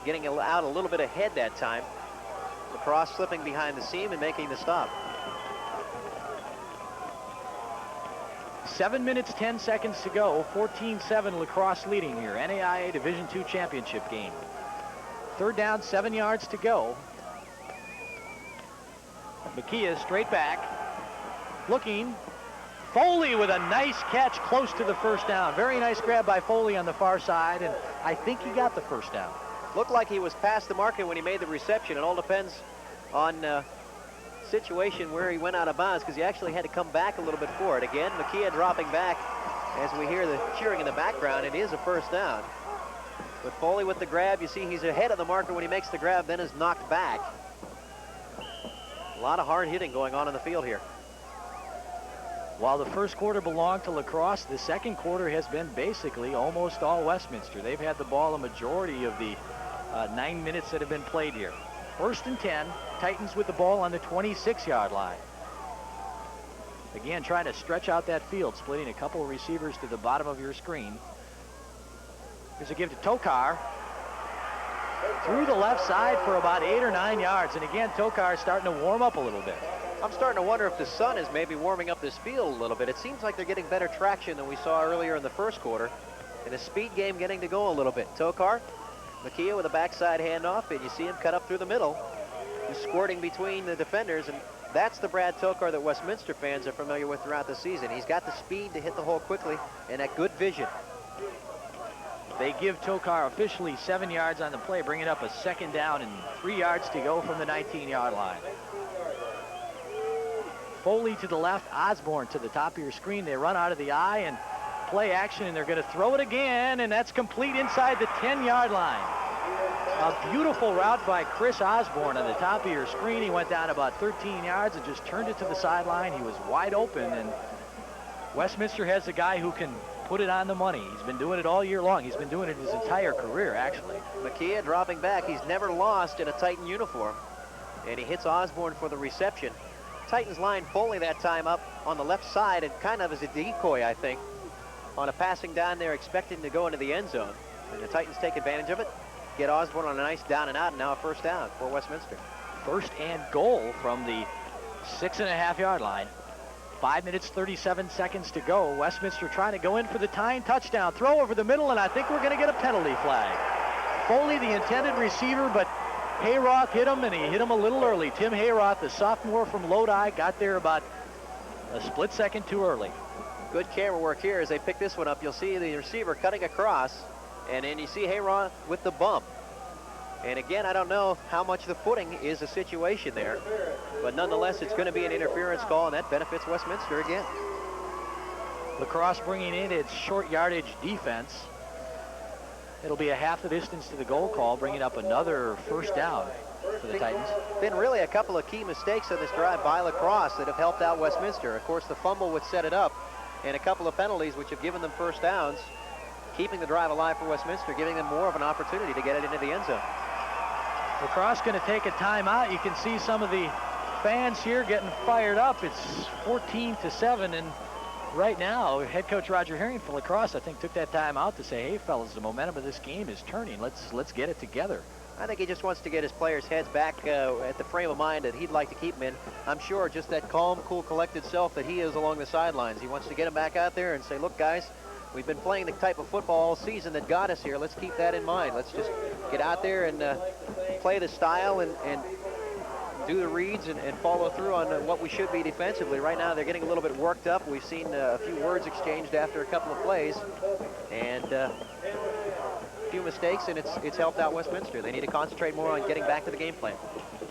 getting out a little bit ahead that time. La Crosse slipping behind the seam and making the stop. 7 minutes, 10 seconds to go. 14-7 La Crosse leading here. NAIA Division II championship game. Third down, 7 yards to go. Makia straight back. Looking. Foley with a nice catch close to the first down. Very nice grab by Foley on the far side, and I think he got the first down. Looked like he was past the marker when he made the reception. It all depends on situation where he went out of bounds, because he actually had to come back a little bit for it. Again, Makia dropping back as we hear the cheering in the background. It is a first down. But Foley with the grab, you see he's ahead of the marker when he makes the grab, then is knocked back. A lot of hard hitting going on in the field here. While the first quarter belonged to La Crosse, the second quarter has been basically almost all Westminster. They've had the ball a majority of the 9 minutes that have been played here. First and 10, Titans with the ball on the 26-yard line. Again, trying to stretch out that field, splitting a couple of receivers to the bottom of your screen. Here's a give to Tokar. Through the left side for about 8 or 9 yards. And again, Tokar is starting to warm up a little bit. I'm starting to wonder if the sun is maybe warming up this field a little bit. It seems like they're getting better traction than we saw earlier in the first quarter. And a speed game getting to go a little bit. Tokar, Makia with a backside handoff, and you see him cut up through the middle. He's squirting between the defenders, and that's the Brad Tokar that Westminster fans are familiar with throughout the season. He's got the speed to hit the hole quickly and that good vision. They give Tokar officially 7 yards on the play, bringing up a second down and 3 yards to go from the 19-yard line. Foley to the left, Osborne to the top of your screen. They run out of the eye and play action, and they're going to throw it again, and that's complete inside the 10-yard line. A beautiful route by Chris Osborne on the top of your screen. He went down about 13 yards and just turned it to the sideline. He was wide open, and Westminster has a guy who can put it on the money. He's been doing it all year long. He's been doing it his entire career, actually. Makia dropping back. He's never lost in a Titan uniform, and he hits Osborne for the reception. Titans line Foley that time up on the left side, and kind of as a decoy, I think, on a passing down there, expecting to go into the end zone. And the Titans take advantage of it, get Osborne on a nice down and out, and now a first down for Westminster. First and goal from the 6.5-yard line. 5 minutes, 37 seconds to go. Westminster trying to go in for the tying touchdown. Throw over the middle, and I think we're going to get a penalty flag. Foley, the intended receiver, but Hayroth hit him, and he hit him a little early. Tim Hayroth, the sophomore from Lodi, got there about a split second too early. Good camera work here as they pick this one up. You'll see the receiver cutting across, and then you see Hayroth with the bump. And again, I don't know how much the footing is a situation there, but nonetheless, it's going to be an interference call, and that benefits Westminster again. La Crosse bringing in its short yardage defense. It'll be a half the distance to the goal call, bringing up another first down for the Titans. Been really a couple of key mistakes on this drive by La Crosse that have helped out Westminster. Of course, the fumble would set it up, and a couple of penalties which have given them first downs, keeping the drive alive for Westminster, giving them more of an opportunity to get it into the end zone. La Crosse going to take a timeout. You can see some of the fans here getting fired up. It's 14-7, and right now, head coach Roger Herring for La Crosse, I think, took that time out to say, hey, fellas, the momentum of this game is turning. Let's get it together. I think he just wants to get his players' heads back at the frame of mind that he'd like to keep them in. I'm sure just that calm, cool, collected self that he is along the sidelines. He wants to get them back out there and say, look, guys, we've been playing the type of football all season that got us here. Let's keep that in mind. Let's just get out there and play the style and do the reads and follow through on what we should be defensively. Right now, they're getting a little bit worked up. We've seen a few words exchanged after a couple of plays, and a few mistakes, and it's helped out Westminster. They need to concentrate more on getting back to the game plan.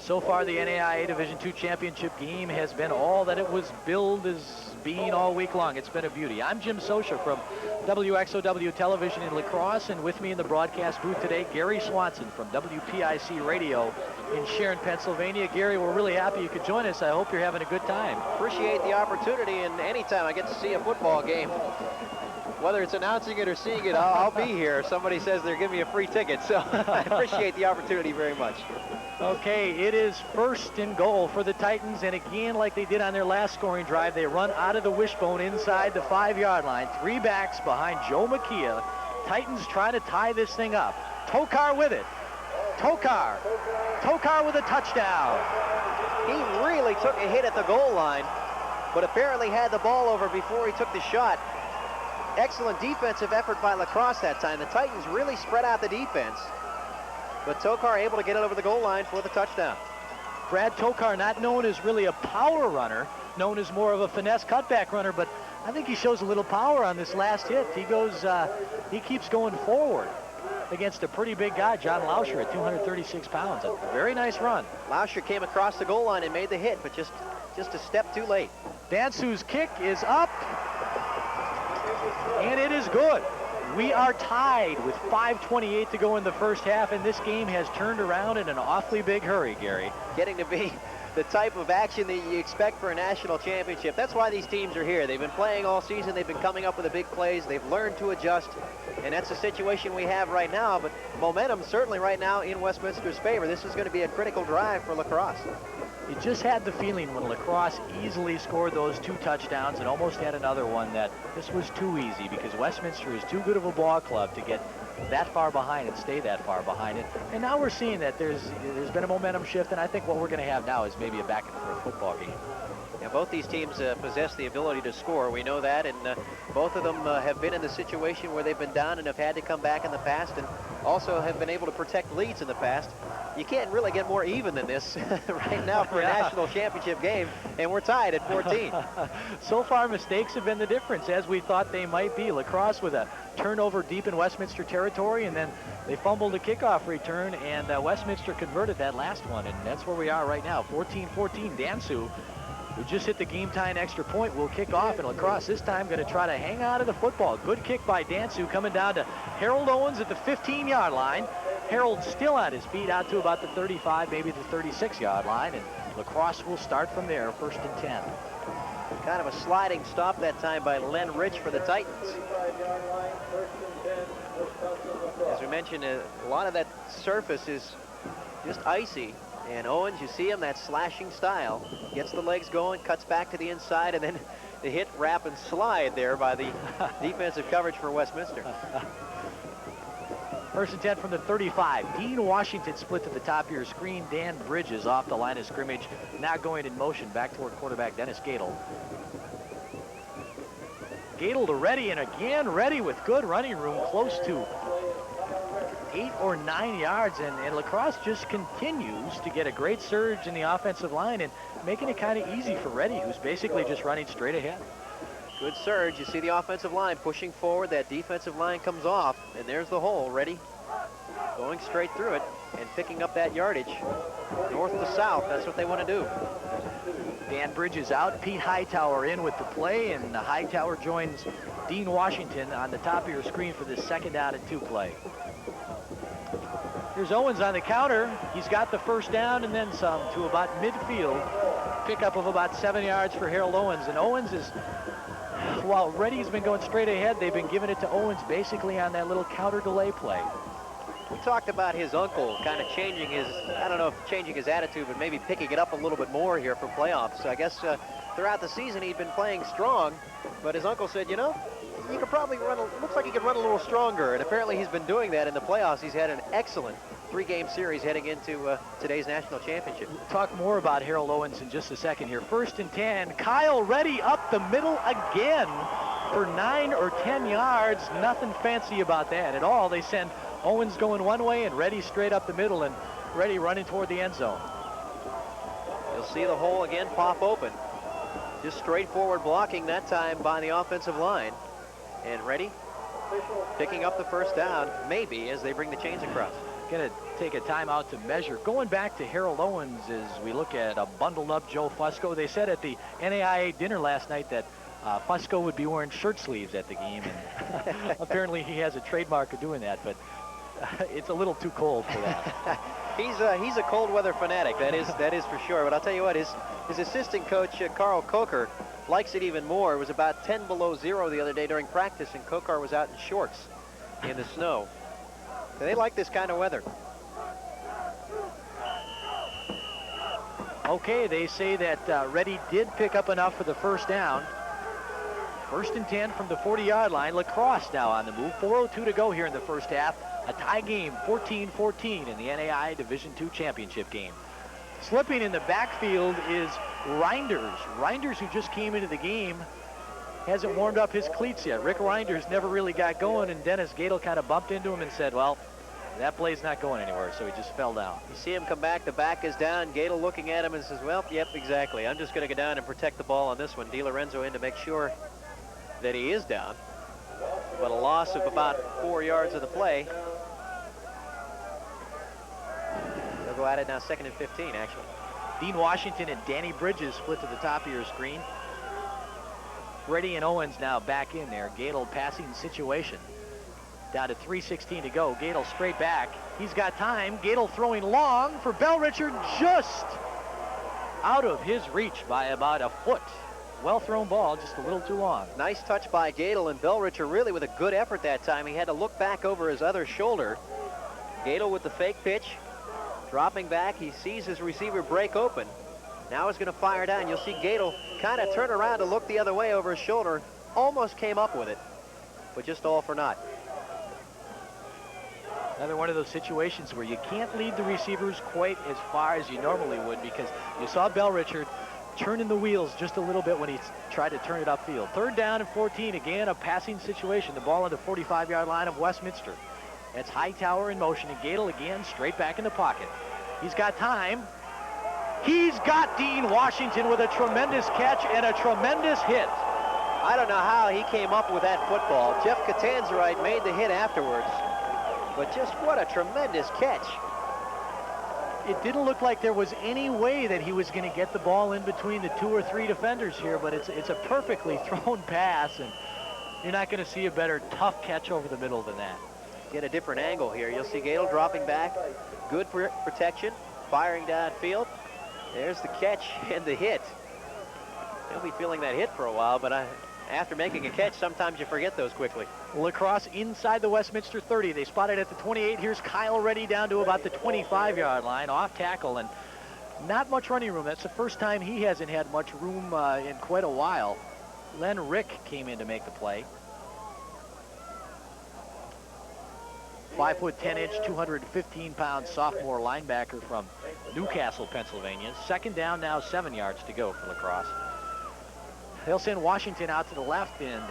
So far, the NAIA Division II championship game has been all that it was billed as being all week long. It's been a beauty. I'm Jim Sosha from WXOW Television in La Crosse, and with me in the broadcast booth today, Gary Swanson from WPIC Radio in Sharon, Pennsylvania. Gary, we're really happy you could join us. I hope you're having a good time. Appreciate the opportunity, and anytime I get to see a football game, whether it's announcing it or seeing it, I'll be here. Somebody says they're giving me a free ticket, so I appreciate the opportunity very much. Okay, it is 1st and goal for the Titans, and again, like they did on their last scoring drive, they run out of the wishbone inside the 5-yard line. 3 backs behind Joe McKeah. Titans try to tie this thing up. Tokar with it. Tokar with a touchdown. He really took a hit at the goal line, but apparently had the ball over before he took the shot. Excellent defensive effort by La Crosse that time. The Titans really spread out the defense, but Tokar able to get it over the goal line for the touchdown. Brad Tokar, not known as really a power runner, known as more of a finesse cutback runner, but I think he shows a little power on this last hit. He keeps going forward against a pretty big guy, John Lauscher, at 236 pounds. A very nice run. Lauscher came across the goal line and made the hit, but just a step too late. Dansu's kick is up, and it is good. We are tied with 5:28 to go in the first half, and this game has turned around in an awfully big hurry, Gary. Getting to be the type of action that you expect for a national championship. That's why these teams are here. They've been playing all season. They've been coming up with the big plays. They've learned to adjust, and that's the situation we have right now. But momentum certainly right now in Westminster's favor. This is going to be a critical drive for La Crosse. You just had the feeling when La Crosse easily scored those 2 touchdowns and almost had another one that this was too easy, because Westminster is too good of a ball club to get that far behind and stay that far behind it. And now we're seeing that there's been a momentum shift, and I think what we're going to have now is maybe a back and forth football game. Yeah, both these teams possess the ability to score. We know that, and both of them have been in the situation where they've been down and have had to come back in the past, and also have been able to protect leads in the past. You can't really get more even than this right now for a national championship game, and we're tied at 14. So far, mistakes have been the difference, as we thought they might be. La Crosse with a turnover deep in Westminster territory, and then they fumbled a kickoff return, and Westminster converted that last one, and that's where we are right now, 14-14. Dansu, who just hit the game-tying extra point, will kick off, and La Crosse this time going to try to hang on to the football. Good kick by Dansu, coming down to Harold Owens at the 15-yard line. Harold still on his feet out to about the 35, maybe the 36-yard line, and La Crosse will start from there, 1st and 10. Kind of a sliding stop that time by Len Rich for the Titans. As we mentioned, a lot of that surface is just icy, and Owens, you see him, that slashing style, gets the legs going, cuts back to the inside, and then the hit, wrap, and slide there by the defensive coverage for Westminster. 1st and 10 from the 35. Dean Washington split to the top of your screen. Dan Bridges off the line of scrimmage, now going in motion back toward quarterback Dennis Gadel. Gadel to Ready, and again Ready with good running room, close to 8 or 9 yards, and La Crosse just continues to get a great surge in the offensive line and making it kind of easy for Ready, who's basically just running straight ahead. Good surge. You see the offensive line pushing forward. That defensive line comes off, and there's the hole. Ready, going straight through it and picking up that yardage. North to south, that's what they want to do. Dan Bridges out, Pete Hightower in with the play, and Hightower joins Dean Washington on the top of your screen for this 2nd down and 2 play. Here's Owens on the counter. He's got the 1st down and then some to about midfield. Pickup of about 7 yards for Harold Owens, and Owens is, while Ready's been going straight ahead, they've been giving it to Owens basically on that little counter delay play. We talked about his uncle kind of changing his, I don't know if changing his attitude, but maybe picking it up a little bit more here for playoffs. So I guess throughout the season he'd been playing strong, but his uncle said, you know, you could probably run, looks like he could run a little stronger, and apparently he's been doing that in the playoffs. He's had an excellent 3-game series heading into today's national championship. We'll talk more about Harold Owens in just a second here. 1st and 10, Kyle Ready up the middle again for 9 or 10 yards. Nothing fancy about that at all. They send Owens going one way and Ready straight up the middle, and Ready running toward the end zone. see the hole again pop open. Just straightforward blocking that time by the offensive line. And ready, picking up the first down, maybe, as they bring the chains across. Going to take a timeout to measure. Going back to Harold Owens as we look at a bundled up Joe Fusco. They said at the NAIA dinner last night that Fusco would be wearing shirt sleeves at the game. And apparently he has a trademark of doing that, but it's a little too cold for that. He's a cold weather fanatic, that is for sure. But I'll tell you what, his assistant coach, Carl Coker, likes it even more. It was about 10 below zero the other day during practice, and Coker was out in shorts in the snow. They like this kind of weather. Okay, they say that Reddy did pick up enough for the first down. First and 10 from the 40-yard line. Lacrosse now on the move. 4:02 to go here in the first half. A tie game, 14-14 in the NAIA Division II championship game. Slipping in the backfield is Reinders. Reinders, who just came into the game, hasn't warmed up his cleats yet. Rick Reinders never really got going, and Dennis Gadel kind of bumped into him and said, well, that play's not going anywhere, so he just fell down. You see him come back, the back is down. Gadel looking at him and says, well, yep, exactly. I'm just going to go down and protect the ball on this one. DiLorenzo in to make sure that he is down. But a loss of about 4 yards of the play. They'll go at it now, 2nd and 15, actually. Dean Washington and Danny Bridges split to the top of your screen. Reddy and Owens now back in there. Gadel passing situation. Down to 3:16 to go. Gadel straight back. He's got time. Gadel throwing long for Bell Richard, just out of his reach by about a foot. Well thrown ball, just a little too long. Nice touch by Gadel, and Bell Richard really with a good effort that time. He had to look back over his other shoulder. Gadel with the fake pitch. Dropping back, he sees his receiver break open. Now he's going to fire down. You'll see Gadel kind of turn around to look the other way over his shoulder. Almost came up with it, but just all for naught. Another one of those situations where you can't lead the receivers quite as far as you normally would, because you saw Bell Richard turning the wheels just a little bit when he tried to turn it upfield. 3rd down and 14, again a passing situation. The ball on the 45-yard line of Westminster. That's Hightower in motion, and Gadel again straight back in the pocket. He's got time. He's got Dean Washington with a tremendous catch and a tremendous hit. I don't know how he came up with that football. Jeff Catanzarite made the hit afterwards. But just what a tremendous catch. It didn't look like there was any way that he was going to get the ball in between the 2 or 3 defenders here, but it's a perfectly thrown pass, and you're not going to see a better tough catch over the middle than that. Get a different angle here. You'll see Gadel dropping back. Good protection. Firing downfield. There's the catch and the hit. He'll be feeling that hit for a while, but after making a catch, sometimes you forget those quickly. Lacrosse inside the Westminster 30. They spotted at the 28. Here's Kyle Reddy down to about the 25-yard line, off tackle, and not much running room. That's the first time he hasn't had much room in quite a while. Len Rick came in to make the play. 5 foot 10 inch, 215-pound sophomore linebacker from Newcastle, Pennsylvania. 2nd down now, 7 yards to go for Lacrosse. They'll send Washington out to the left, and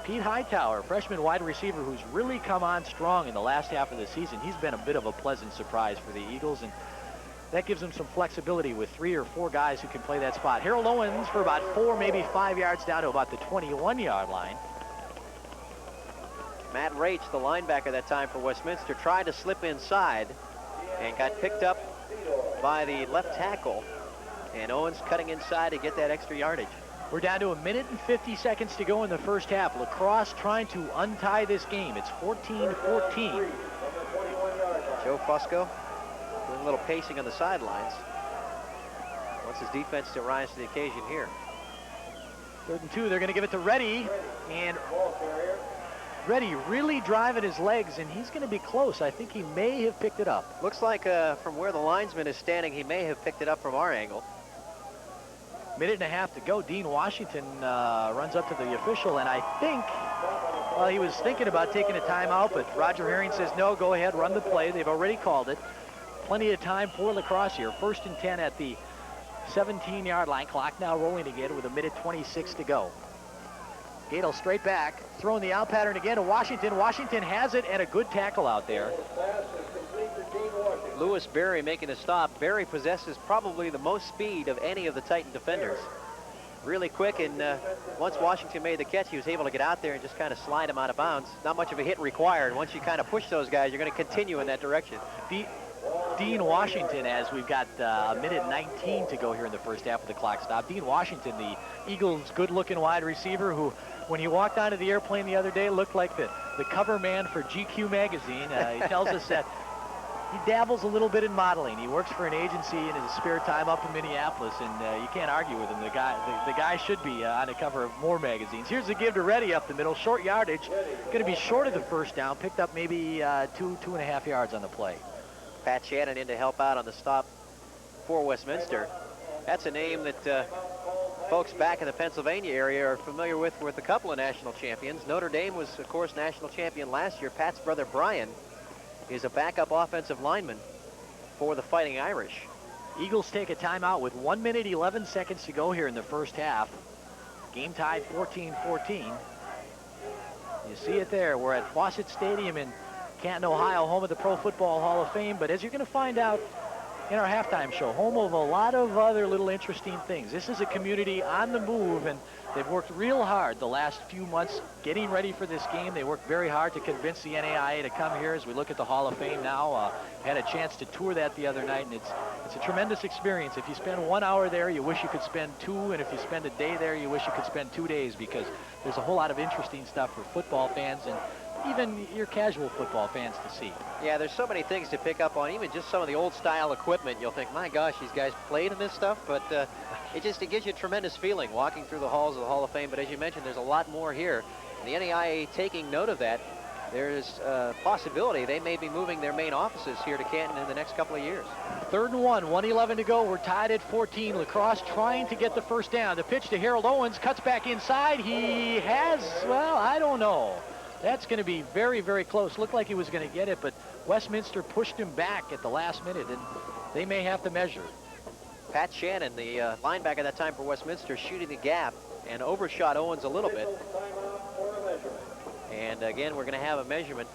Pete Hightower, freshman wide receiver who's really come on strong in the last half of the season. He's been a bit of a pleasant surprise for the Eagles, and that gives them some flexibility with 3 or 4 guys who can play that spot. Harold Owens for about 4, maybe 5 yards down to about the 21-yard line. Matt Raich, the linebacker that time for Westminster, tried to slip inside and got picked up by the left tackle. And Owens cutting inside to get that extra yardage. We're down to 1 minute and 50 seconds to go in the first half. Lacrosse trying to untie this game. It's 14-14. Joe Fusco doing a little pacing on the sidelines. Wants his defense to rise to the occasion here. 3rd and 2, they're going to give it to Reddy. And Reddy really driving his legs, and he's going to be close. I think he may have picked it up. Looks like from where the linesman is standing, he may have picked it up from our angle. 1.5 minutes to go. Dean Washington runs up to the official, and I think, well, he was thinking about taking a timeout, but Roger Herring says, no, go ahead, run the play. They've already called it. Plenty of time for Lacrosse here. 1st and 10 at the 17-yard line. Clock now rolling again with 1 minute 26 to go. Gadel straight back, throwing the out pattern again to Washington. Washington has it, and a good tackle out there. Lewis Berry making a stop. Berry possesses probably the most speed of any of the Titan defenders. Really quick, and once Washington made the catch, he was able to get out there and just kind of slide him out of bounds. Not much of a hit required. Once you kind of push those guys, you're going to continue in that direction. Dean Washington, as we've got a minute 19 to go here in the first half of the clock stop. Dean Washington, the Eagles' good-looking wide receiver who, when he walked onto the airplane the other day, looked like the cover man for GQ magazine. He tells us that he dabbles a little bit in modeling. He works for an agency in his spare time up in Minneapolis, and you can't argue with him. The guy should be on the cover of more magazines. Here's the give to Reddy up the middle. Short yardage. Going to be short of the first down. Picked up maybe 2.5 yards on the play. Pat Shannon in to help out on the stop for Westminster. That's a name that folks back in the Pennsylvania area are familiar with a couple of national champions. Notre Dame was, of course, national champion last year. Pat's brother Brian is a backup offensive lineman for the Fighting Irish. Eagles take a timeout with 1 minute 11 seconds to go here in the first half. Game tied 14-14. You see it there. We're at Fawcett Stadium in Canton, Ohio, home of the Pro Football Hall of Fame. But as you're going to find out in our halftime show, home of a lot of other little interesting things. This is a community on the move, and they've worked real hard the last few months getting ready for this game. They worked very hard to convince the NAIA to come here as we look at the Hall of Fame now. Had a chance to tour that the other night, and it's a tremendous experience. If you spend 1 hour there, you wish you could spend 2, and if you spend a day there, you wish you could spend 2 days, because there's a whole lot of interesting stuff for football fans and even your casual football fans to see. Yeah, there's so many things to pick up on, even just some of the old style equipment. You'll think, my gosh, these guys played in this stuff, but it gives you a tremendous feeling walking through the halls of the Hall of Fame. But as you mentioned, there's a lot more here. The NAIA taking note of that. There's a possibility they may be moving their main offices here to Canton in the next couple of years. 3rd and 1, 1:11 to go. We're tied at 14. Lacrosse trying to get the first down. The pitch to Harold Owens, cuts back inside. He has, well, I don't know. That's going to be very, very close. Looked like he was going to get it, but Westminster pushed him back at the last minute, and they may have to measure. Pat Shannon, the linebacker at that time for Westminster, shooting the gap and overshot Owens a little bit. And again, we're going to have a measurement.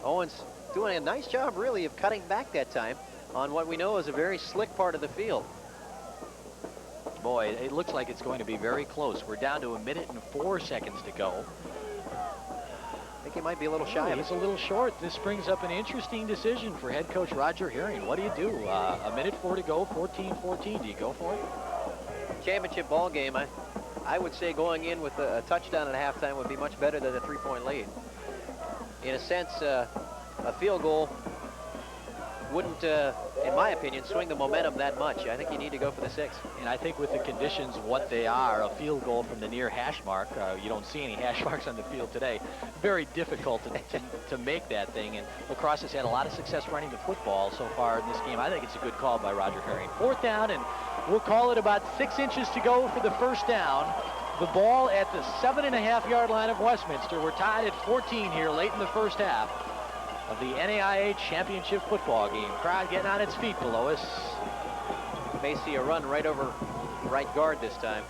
Owens doing a nice job, really, of cutting back that time on what we know is a very slick part of the field. Boy, it looks like it's going to be very close. We're down to 1 minute and 4 seconds to go. I think he might be a little shy. He's a little short. This brings up an interesting decision for head coach Roger Herring. What do you do? 1 minute 4 to go, 14-14. Do you go for it? Championship ball game. I would say going in with a touchdown at halftime would be much better than a 3-point lead. In a sense, a field goal wouldn't, in my opinion, swing the momentum that much. I think you need to go for the 6. And I think with the conditions what they are, a field goal from the near hash mark, you don't see any hash marks on the field today, very difficult to make that thing. And Lacrosse has had a lot of success running the football so far in this game. I think it's a good call by Roger Herring. 4th down, and we'll call it about 6 inches to go for the first down. The ball at the 7.5-yard line of Westminster. We're tied at 14 here late in the first half of the NAIA championship football game. Crowd getting on its feet below us. May see a run right over right guard this time.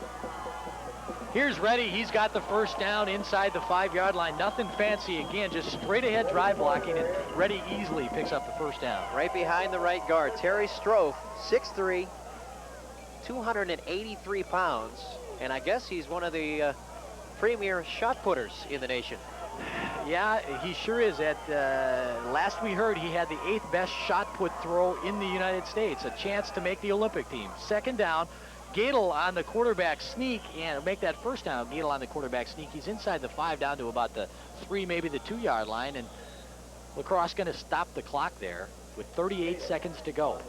Here's Reddy. He's got the first down inside the 5-yard line. Nothing fancy. Again, just straight ahead drive blocking, and Reddy easily picks up the first down. Right behind the right guard, Terry Strofe, 6'3", 283 pounds, and I guess he's one of the premier shot putters in the nation. Yeah, he sure is. At last we heard, he had the 8th best shot put throw in the United States. A chance to make the Olympic team. 2nd down, Gadel on the quarterback sneak and make that first down. Gadel on the quarterback sneak. He's inside the 5 down to about the 3, maybe the 2-yard line, and Lacrosse going to stop the clock there with 38 seconds to go.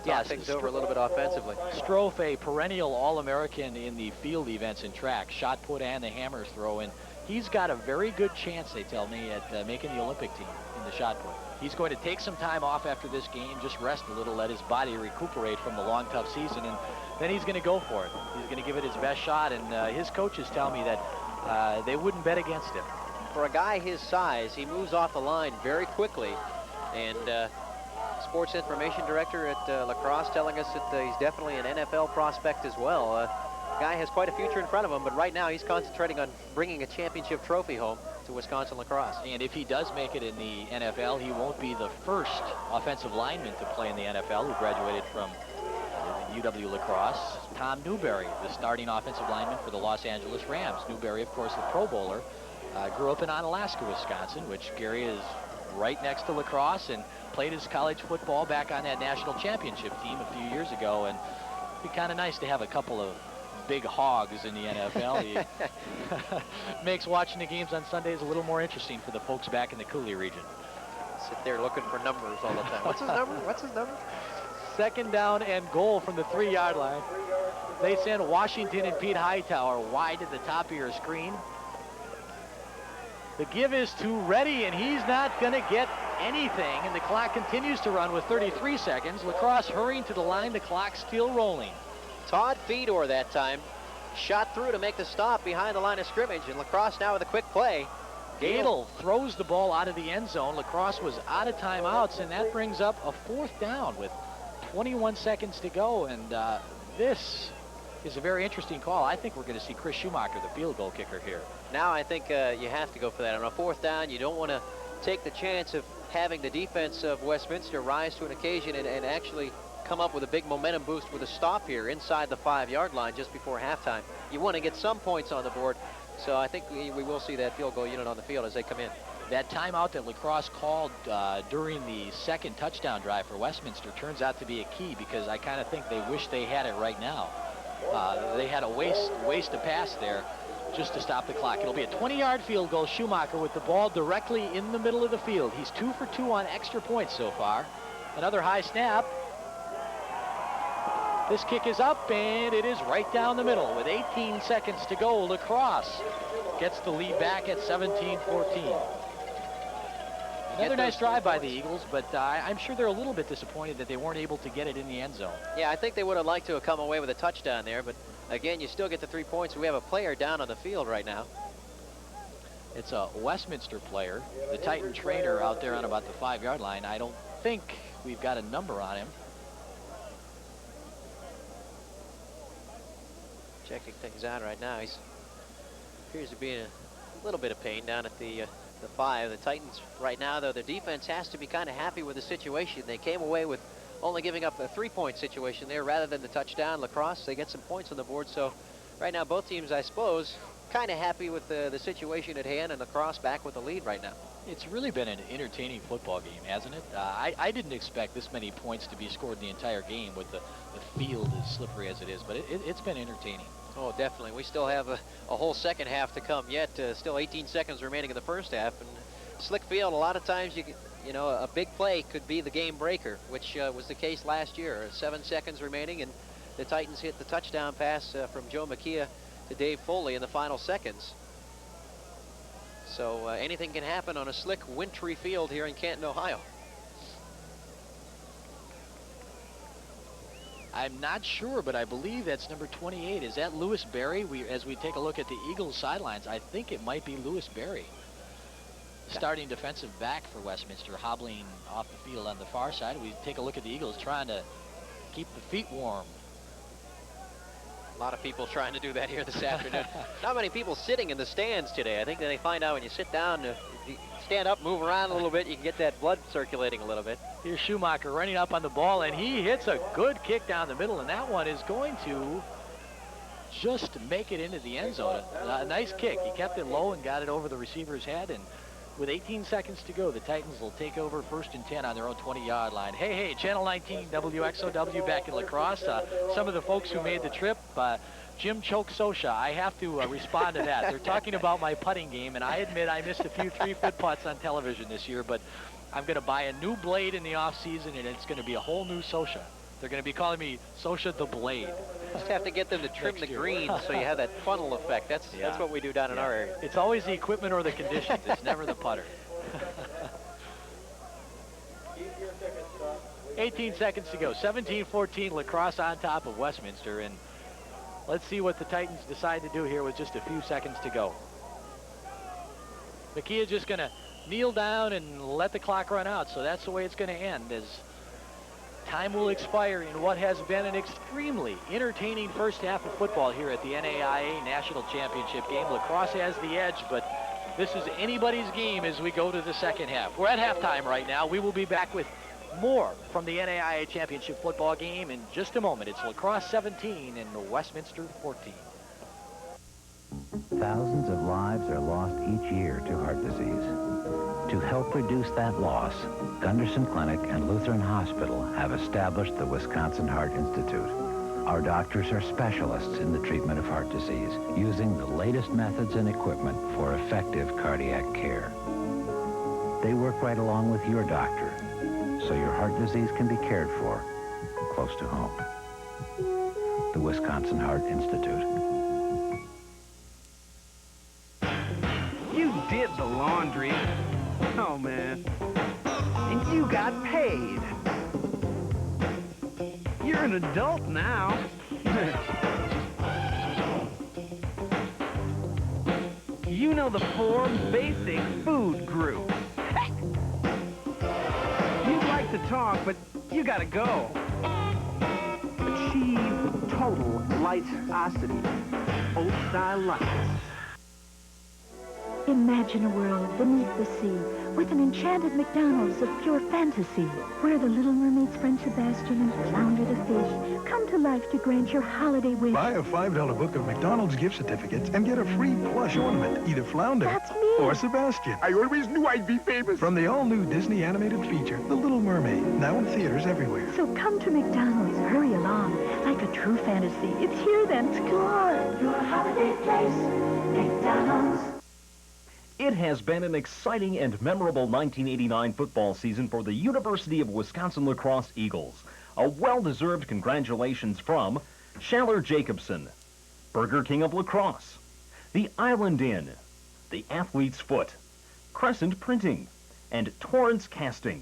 Yeah, things over a little bit offensively. Strofe, a perennial All-American in the field events in track, shot put and the hammer throw, and he's got a very good chance, they tell me, at making the Olympic team in the shot put. He's going to take some time off after this game, just rest a little, let his body recuperate from the long, tough season, and then he's going to go for it. He's going to give it his best shot, and his coaches tell me that they wouldn't bet against him. For a guy his size, he moves off the line very quickly, and sports information director at Lacrosse telling us that he's definitely an NFL prospect as well. Guy has quite a future in front of him, but right now he's concentrating on bringing a championship trophy home. to Wisconsin lacrosse. And if he does make it in the NFL, he won't be the first offensive lineman to play in the NFL who graduated from UW Lacrosse. Tom Newberry, the starting offensive lineman for the Los Angeles Rams. Newberry, of course, the Pro Bowler, grew up in Onalaska, Wisconsin, which, Gary, is right next to Lacrosse, and played his college football back on that national championship team a few years ago. And it'd be kind of nice to have a couple of big hogs in the NFL. He makes watching the games on Sundays a little more interesting for the folks back in the Cooley region. Sit there looking for numbers all the time. What's his number? What's his number? Second down and goal from the 3-yard line. They send Washington and Pete Hightower wide at the top of your screen. The give is to Reddy, and he's not going to get anything, and the clock continues to run with 33 seconds. Lacrosse hurrying to the line, the clock still rolling. Todd Fedor that time shot through to make the stop behind the line of scrimmage, and Lacrosse now with a quick play. Gadel throws the ball out of the end zone. Lacrosse was out of timeouts, and that brings up a 4th down with 21 seconds to go, and this is a very interesting call. I think we're going to see Chris Schumacher, the field goal kicker, here. Now I think you have to go for that. On a 4th down, you don't want to take the chance of having the defense of Westminster rise to an occasion and actually come up with a big momentum boost with a stop here inside the 5-yard line just before halftime. You want to get some points on the board, so I think we will see that field goal unit on the field as they come in. That timeout that Lacrosse called during the second touchdown drive for Westminster turns out to be a key, because I kind of think they wish they had it right now. They had a waste a pass there just to stop the clock. It'll be a 20-yard field goal. Schumacher with the ball directly in the middle of the field. He's 2 for 2 on extra points so far. Another high snap. This kick is up, and it is right down the middle. With 18 seconds to go, Lacrosse gets the lead back at 17-14. Another nice drive by the Eagles, but I'm sure they're a little bit disappointed that they weren't able to get it in the end zone. Yeah, I think they would have liked to have come away with a touchdown there, but again, you still get the 3 points. We have a player down on the field right now. It's a Westminster player, the Titan trainer out there on about the 5-yard line. I don't think we've got a number on him. Checking things out right now. He appears to be in a little bit of pain down at the 5. The Titans right now, though, their defense has to be kind of happy with the situation. They came away with only giving up a 3-point situation there rather than the touchdown. Lacrosse, they get some points on the board. So right now, both teams, I suppose, kind of happy with the situation at hand, and Lacrosse back with the lead right now. It's really been an entertaining football game, hasn't it? I didn't expect this many points to be scored in the entire game with the field as slippery as it is, but it's been entertaining. Oh, definitely. We still have a whole second half to come yet. Still 18 seconds remaining in the first half. And slick field, a lot of times, you know, a big play could be the game breaker, which was the case last year. 7 seconds remaining, and the Titans hit the touchdown pass from Joe McKeah to Dave Foley in the final seconds. So anything can happen on a slick, wintry field here in Canton, Ohio. I'm not sure, but I believe that's number 28. Is that Lewis Berry? As we take a look at the Eagles sidelines, I think it might be Lewis Berry. Starting defensive back for Westminster, hobbling off the field on the far side. We take a look at the Eagles trying to keep the feet warm. A lot of people trying to do that here this afternoon. Not many people sitting in the stands today. I think that they find out when you sit down, if you stand up, move around a little bit, you can get that blood circulating a little bit. Here's Schumacher running up on the ball, and he hits a good kick down the middle, and that one is going to just make it into the end zone. A nice kick. He kept it low and got it over the receiver's head, and with 18 seconds to go, the Titans will take over 1st and 10 on their own 20-yard line. Hey, Channel 19, WXOW back in Lacrosse. Some of the folks who made the trip, Jim Choke Sosha, I have to respond to that. They're talking about my putting game, and I admit I missed a few 3-foot putts on television this year, but I'm going to buy a new blade in the off-season, and it's going to be a whole new Sosha. They're going to be calling me Sosha the Blade. Just have to get them to trim the green so you have that funnel effect. That's what we do down in our area. It's always the equipment or the conditions. It's never the putter. 18 seconds to go. 17-14, Lacrosse on top of Westminster. And let's see what the Titans decide to do here with just a few seconds to go. McKeah just going to kneel down and let the clock run out. So that's the way it's going to end, as time will expire in what has been an extremely entertaining first half of football here at the NAIA National Championship game. Lacrosse has the edge, but This is anybody's game as we go to the second half. We're at halftime right now. We will be back with more from the NAIA Championship football game in just a moment. It's La Crosse 17 and Westminster 14. Thousands of lives are lost each year to heart disease. To help reduce that loss, Gunderson Clinic and Lutheran Hospital have established the Wisconsin Heart Institute. Our doctors are specialists in the treatment of heart disease, using the latest methods and equipment for effective cardiac care. They work right along with your doctor, so your heart disease can be cared for close to home. The Wisconsin Heart Institute. You did the laundry. Oh, man. And you got paid. You're an adult now. You know the 4 basic food groups. You'd like to talk, but you gotta go. Achieve total lightosity. Old-style lights. Imagine a world beneath the sea with an enchanted McDonald's of pure fantasy, where the Little Mermaid's friend Sebastian and Flounder the fish come to life to grant your holiday wish. Buy a $5 book of McDonald's gift certificates and get a free plush ornament, either Flounder That's me. or Sebastian. I always knew I'd be famous. From the all-new Disney animated feature, The Little Mermaid, now in theaters everywhere. So come to McDonald's, hurry along, like a true fantasy. It's here then, explore. Your holiday place, McDonald's. It has been an exciting and memorable 1989 football season for the University of Wisconsin-La Crosse Eagles. A well-deserved congratulations from Schaller Jacobson, Burger King of La Crosse, the Island Inn, the Athlete's Foot, Crescent Printing, and Torrance Casting.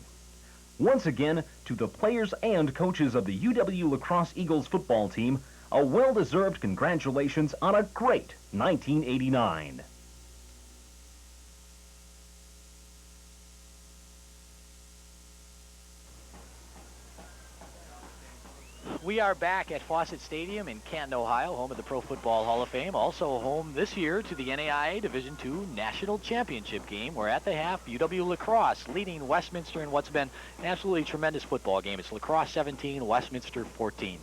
Once again, to the players and coaches of the UW-La Crosse Eagles football team, a well-deserved congratulations on a great 1989. We are back at Fawcett Stadium in Canton, Ohio, home of the Pro Football Hall of Fame. Also home this year to the NAIA Division II National Championship game. We're at the half. UW-La Crosse leading Westminster in what's been an absolutely tremendous football game. It's La Crosse 17, Westminster 14.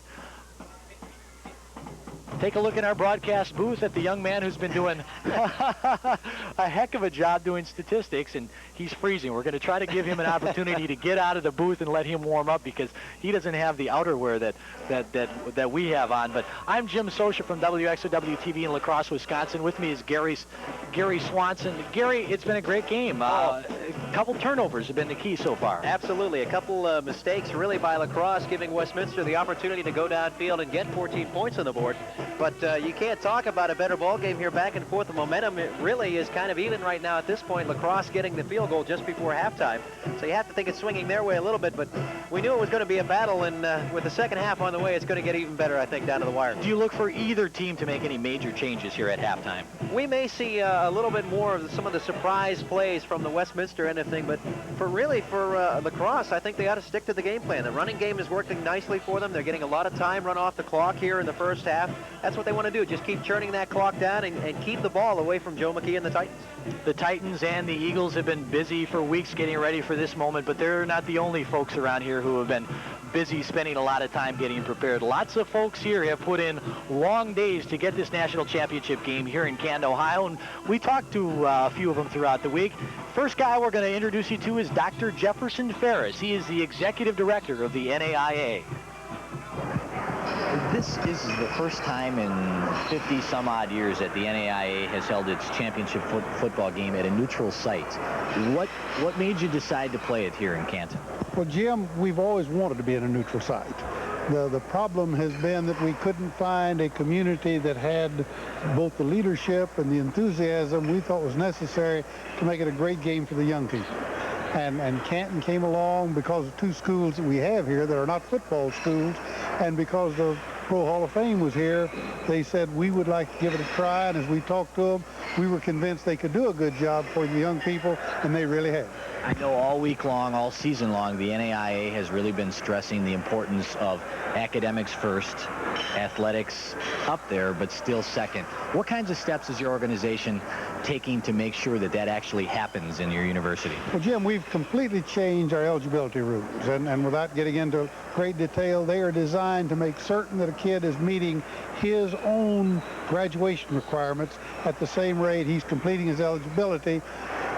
Take a look in our broadcast booth at the young man who's been doing a heck of a job doing statistics, and he's freezing. We're going to try to give him an opportunity to get out of the booth and let him warm up because he doesn't have the outerwear that we have on. But I'm Jim Sosha from WXOW TV in La Crosse, Wisconsin. With me is Gary Swanson. Gary, it's been a great game. A couple turnovers have been the key so far. Absolutely. A couple mistakes really by La Crosse, giving Westminster the opportunity to go downfield and get 14 points on the board. But you can't talk about a better ball game here, back and forth. The momentum it really is kind of even right now at this point. La Crosse getting the field goal just before halftime. So you have to think it's swinging their way a little bit, but we knew it was going to be a battle, and with the second half on the way, it's going to get even better, I think, down to the wire. Do you look for either team to make any major changes here at halftime? We may see a little bit more of some of the surprise plays from the Westminster end of thing, but for La Crosse, I think they ought to stick to the game plan. The running game is working nicely for them. They're getting a lot of time run off the clock here in the first half. That's what they want to do, just keep churning that clock down and keep the ball away from Joe McKee and the Titans. The Titans and the Eagles have been busy for weeks getting ready for this moment, but they're not the only folks around here who have been busy spending a lot of time getting prepared. Lots of folks here have put in long days to get this national championship game here in Canton, Ohio, and we talked to a few of them throughout the week. First guy we're going to introduce you to is Dr. Jefferson Ferris. He is the executive director of the NAIA. This is the first time in 50-some-odd years that the NAIA has held its championship football game at a neutral site. What made you decide to play it here in Canton? Well, Jim, we've always wanted to be in a neutral site. The problem has been that we couldn't find a community that had both the leadership and the enthusiasm we thought was necessary to make it a great game for the young people. And Canton came along because of two schools that we have here that are not football schools, and because of Pro Hall of Fame was here, they said we would like to give it a try, and as we talked to them, we were convinced they could do a good job for the young people, and they really have. I know all week long, all season long, the NAIA has really been stressing the importance of academics first, athletics up there, but still second. What kinds of steps is your organization taking to make sure that that actually happens in your university? Well, Jim, we've completely changed our eligibility rules, and without getting into great detail, they are designed to make certain that a kid is meeting his own graduation requirements at the same rate he's completing his eligibility.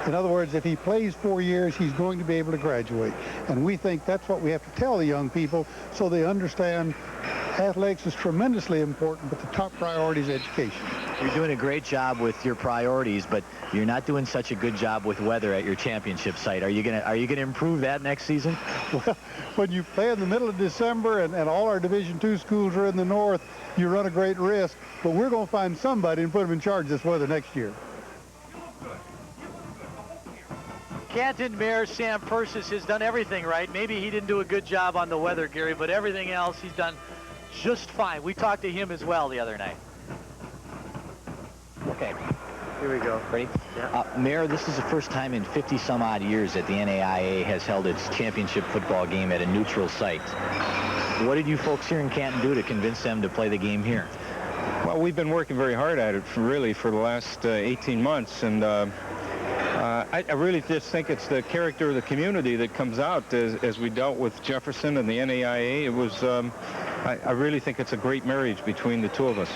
In other words, if he plays 4 years, he's going to be able to graduate. And we think that's what we have to tell the young people so they understand athletics is tremendously important, but the top priority is education. You're doing a great job with your priorities, but you're not doing such a good job with weather at your championship site. Are you gonna improve that next season? Well, when you play in the middle of December and all our Division II schools are in the north, you run a great risk. But we're going to find somebody and put them in charge of this weather next year. Canton Mayor Sam Persis has done everything right. Maybe he didn't do a good job on the weather, Gary, but everything else he's done just fine. We talked to him as well the other night. Okay. Here we go. Ready? Yeah. Mayor, this is the first time in 50-some-odd years that the NAIA has held its championship football game at a neutral site. What did you folks here in Canton do to convince them to play the game here? Well, we've been working very hard at it, really, for the last 18 months, and I really just think it's the character of the community that comes out as we dealt with Jefferson and the NAIA. It was, I really think it's a great marriage between the two of us.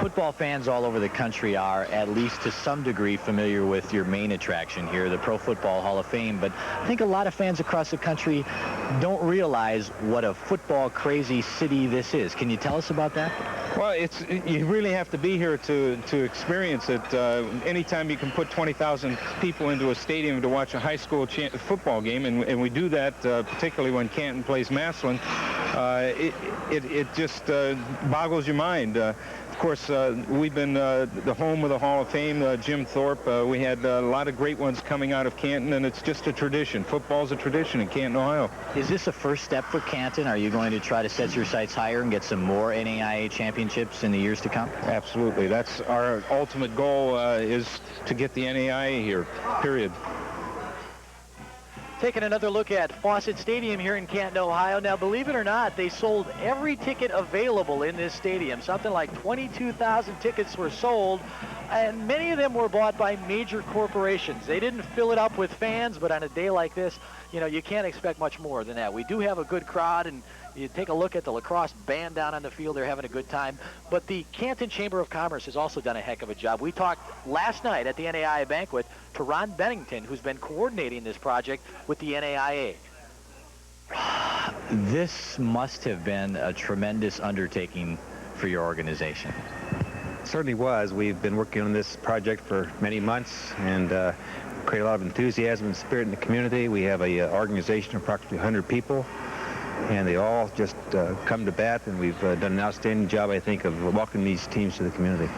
Football fans all over the country are, at least to some degree, familiar with your main attraction here, the Pro Football Hall of Fame, but I think a lot of fans across the country don't realize what a football-crazy city this is. Can you tell us about that? Well, you really have to be here to experience it. Anytime you can put 20,000 people into a stadium to watch a high school football game, and we do that particularly when Canton plays Massillon, it just boggles your mind. Of course, we've been the home of the Hall of Fame, Jim Thorpe. We had a lot of great ones coming out of Canton, and it's just a tradition. Football's a tradition in Canton, Ohio. Is this a first step for Canton? Are you going to try to set your sights higher and get some more NAIA championships in the years to come? Absolutely. That's our ultimate goal, is to get the NAIA here, period. Taking another look at Fawcett Stadium here in Canton, Ohio. Now, believe it or not, they sold every ticket available in this stadium. Something like 22,000 tickets were sold, and many of them were bought by major corporations. They didn't fill it up with fans, but on a day like this, you know, you can't expect much more than that. We do have a good crowd, and you take a look at the lacrosse band down on the field. They're having a good time. But the Canton Chamber of Commerce has also done a heck of a job. We talked last night at the NAIA banquet to Ron Bennington, who's been coordinating this project with the NAIA. This must have been a tremendous undertaking for your organization. It certainly was. We've been working on this project for many months and create a lot of enthusiasm and spirit in the community. We have an organization of approximately 100 people, and they all just come to bat, and we've done an outstanding job, I think, of welcoming these teams to the community.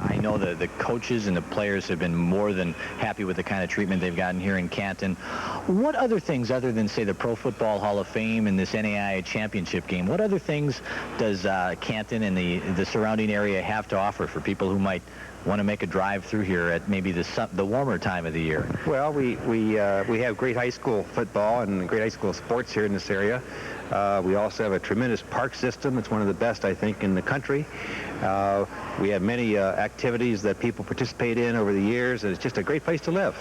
I know the coaches and the players have been more than happy with the kind of treatment they've gotten here in Canton. What other things, other than, say, the Pro Football Hall of Fame and this NAIA championship game, what other things does Canton and the surrounding area have to offer for people who might want to make a drive through here at maybe the warmer time of the year? Well, we have great high school football and great high school sports here in this area. We also have a tremendous park system. It's one of the best, I think, in the country. We have many activities that people participate in over the years, and it's just a great place to live.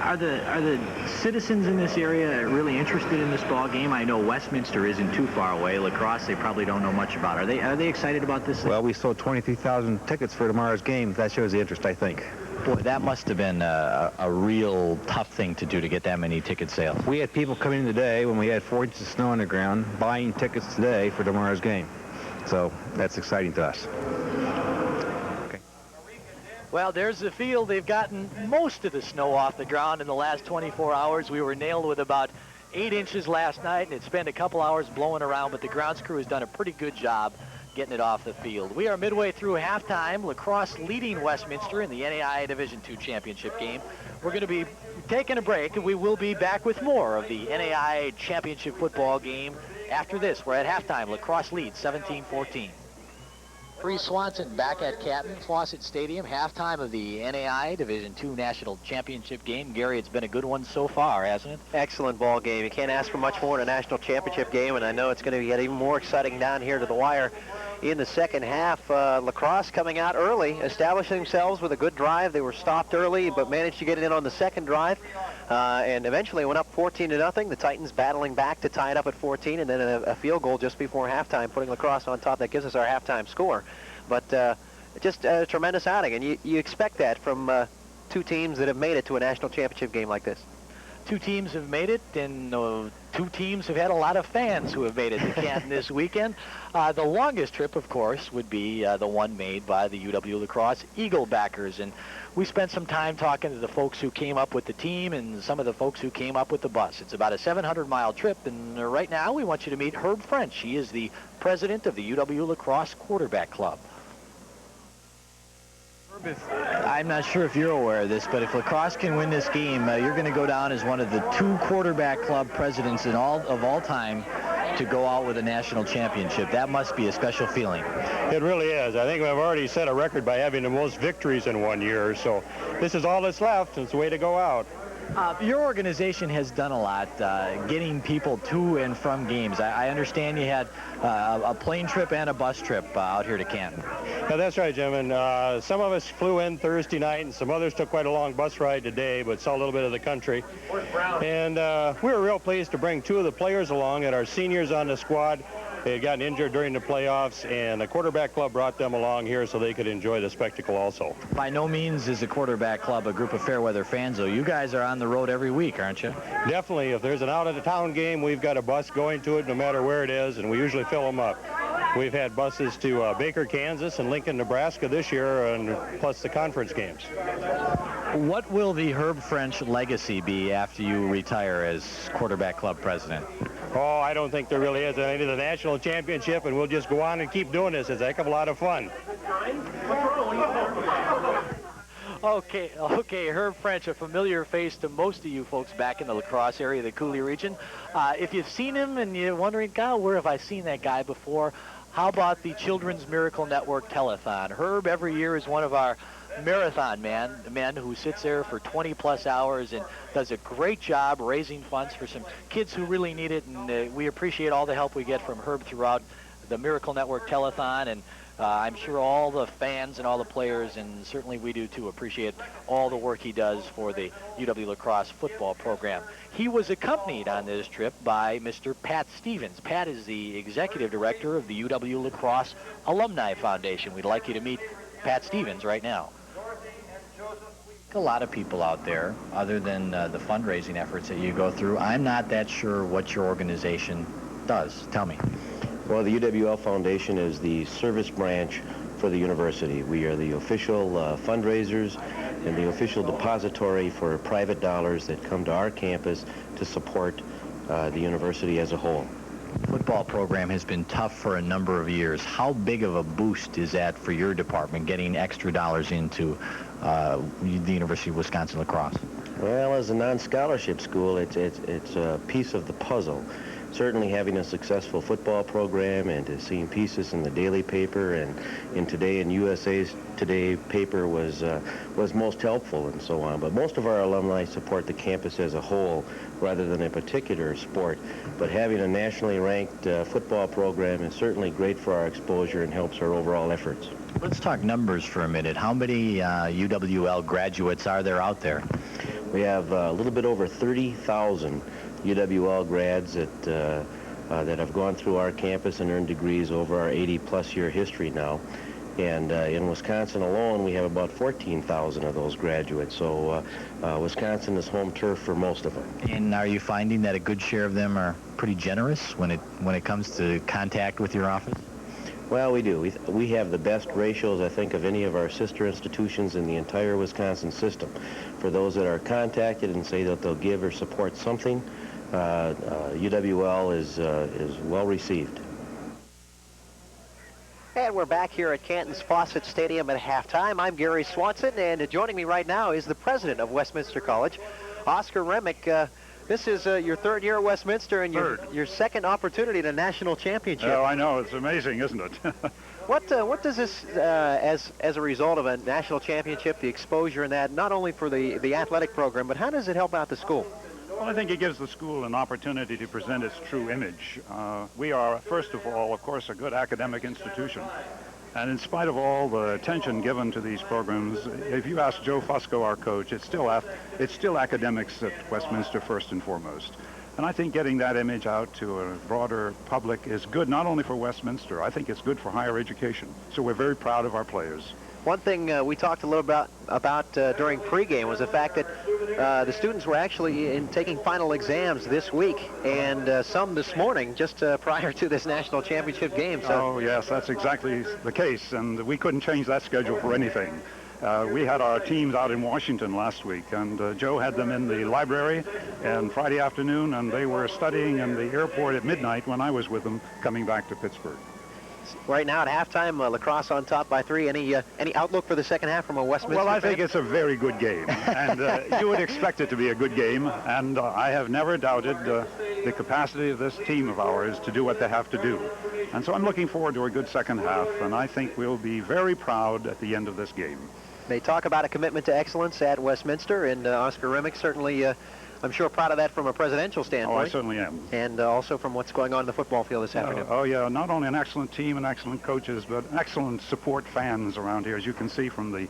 Are the citizens in this area really interested in this ball game? I know Westminster isn't too far away. Lacrosse, they probably don't know much about. Are they excited about this thing? Well, we sold 23,000 tickets for tomorrow's game. That shows the interest, I think. Boy, that must have been a real tough thing to do, to get that many ticket sales. We had people coming in today when we had 4 inches of snow on the ground, buying tickets today for tomorrow's game. So that's exciting to us. Well, there's the field. They've gotten most of the snow off the ground in the last 24 hours. We were nailed with about 8 inches last night, and it spent a couple hours blowing around, but the grounds crew has done a pretty good job getting it off the field. We are midway through halftime. Lacrosse leading Westminster in the NAIA Division II championship game. We're going to be taking a break, and we will be back with more of the NAIA championship football game After this, we're at halftime. La Crosse leads 17-14. Bree Swanson back at Canton Fawcett Stadium, halftime of the NAI Division II National Championship game. Gary, it's been a good one so far, hasn't it? Excellent ball game. You can't ask for much more in a national championship game, and I know it's going to get even more exciting down here to the wire in the second half. La Crosse coming out early, establishing themselves with a good drive. They were stopped early, but managed to get it in on the second drive, and eventually went up 14-0. The Titans battling back to tie it up at 14, and then a field goal just before halftime, putting La Crosse on top. That gives us our halftime score. But just a tremendous outing, and you expect that from two teams that have made it to a national championship game like this. Two teams have made it, and two teams have had a lot of fans who have made it to Canton this weekend. The longest trip, of course, would be the one made by the UW La Crosse Eagle backers, and we spent some time talking to the folks who came up with the team and some of the folks who came up with the bus. It's about a 700-mile trip, and right now we want you to meet Herb French. He is the president of the UW La Crosse Quarterback Club. I'm not sure if you're aware of this, but if La Crosse can win this game, you're going to go down as one of the 2 quarterback club presidents of all time to go out with a national championship. That must be a special feeling. It really is. I think we've already set a record by having the most victories in one year, so this is all that's left, and it's the way to go out. Your organization has done a lot getting people to and from games. I understand you had a plane trip and a bus trip out here to Canton. Yeah, that's right, Jim. And some of us flew in Thursday night, and some others took quite a long bus ride today, but saw a little bit of the country. And we were real pleased to bring 2 of the players along and our seniors on the squad. They had gotten injured during the playoffs, and the quarterback club brought them along here so they could enjoy the spectacle also. By no means is the quarterback club a group of fair-weather fans, though. You guys are on the road every week, aren't you? Definitely. If there's an out-of-the-town game, we've got a bus going to it no matter where it is, and we usually fill them up. We've had buses to Baker, Kansas, and Lincoln, Nebraska this year, and plus the conference games. What will the Herb French legacy be after you retire as quarterback club president? Oh, I don't think there really is. I think it's a national championship, and we'll just go on and keep doing this. It's a heck of a lot of fun. Okay, Herb French, a familiar face to most of you folks back in the La Crosse area, the Cooley region. If you've seen him and you're wondering, God, where have I seen that guy before? How about the Children's Miracle Network Telethon? Herb every year is one of our marathon men who sits there for 20-plus hours and does a great job raising funds for some kids who really need it, and we appreciate all the help we get from Herb throughout the Miracle Network Telethon, and I'm sure all the fans and all the players, and certainly we do too, appreciate all the work he does for the UW La Crosse football program. He was accompanied on this trip by Mr. Pat Stevens. Pat is the executive director of the UW La Crosse Alumni Foundation. We'd like you to meet Pat Stevens right now. A lot of people out there, other than the fundraising efforts that you go through. I'm not that sure what your organization does. Tell me. Well, the UWL Foundation is the service branch for the university. We are the official fundraisers and the official depository for private dollars that come to our campus to support the university as a whole. Football program has been tough for a number of years. How big of a boost is that for your department, getting extra dollars into the University of Wisconsin-La Crosse? Well, as a non-scholarship school, it's a piece of the puzzle. Certainly having a successful football program and seeing pieces in the daily paper and in Today and USA's Today paper was most helpful and so on. But most of our alumni support the campus as a whole rather than a particular sport. But having a nationally ranked football program is certainly great for our exposure and helps our overall efforts. Let's talk numbers for a minute. How many UWL graduates are there out there? We have a little bit over 30,000 UWL grads that have gone through our campus and earned degrees over our 80-plus year history now. And in Wisconsin alone, we have about 14,000 of those graduates. So Wisconsin is home turf for most of them. And are you finding that a good share of them are pretty generous when it comes to contact with your office? Well, we do. We have the best ratios, I think, of any of our sister institutions in the entire Wisconsin system. For those that are contacted and say that they'll give or support something, UWL is well received. And we're back here at Canton's Fawcett Stadium at halftime. I'm Gary Swanson, and joining me right now is the president of Westminster College, Oscar Remick. This is your third year at Westminster and your second opportunity at a national championship. Oh, I know. It's amazing, isn't it? What does this, as a result of a national championship, the exposure in that, not only for the athletic program, but how does it help out the school? Well, I think it gives the school an opportunity to present its true image. We are, first of all, of course, a good academic institution. And in spite of all the attention given to these programs, if you ask Joe Fusco, our coach, it's still academics at Westminster first and foremost. And I think getting that image out to a broader public is good not only for Westminster, I think it's good for higher education. So we're very proud of our players. One thing we talked a little about during pregame was the fact that the students were actually taking final exams this week, and some this morning, just prior to this national championship game. So. Oh, yes, that's exactly the case, and we couldn't change that schedule for anything. We had our teams out in Washington last week, and Joe had them in the library and Friday afternoon, and they were studying in the airport at midnight when I was with them coming back to Pittsburgh. Right now at halftime, La Crosse on top by 3. Any outlook for the second half from a Westminster Well, I fan? think it's a very good game, and you would expect it to be a good game, and I have never doubted the capacity of this team of ours to do what they have to do. And so I'm looking forward to a good second half, and I think we'll be very proud at the end of this game. They talk about a commitment to excellence at Westminster, and Oscar Remick certainly, I'm sure, proud of that from a presidential standpoint. Oh, I certainly am. And also from what's going on in the football field this afternoon. Oh, yeah, not only an excellent team and excellent coaches, but excellent support fans around here. As you can see from the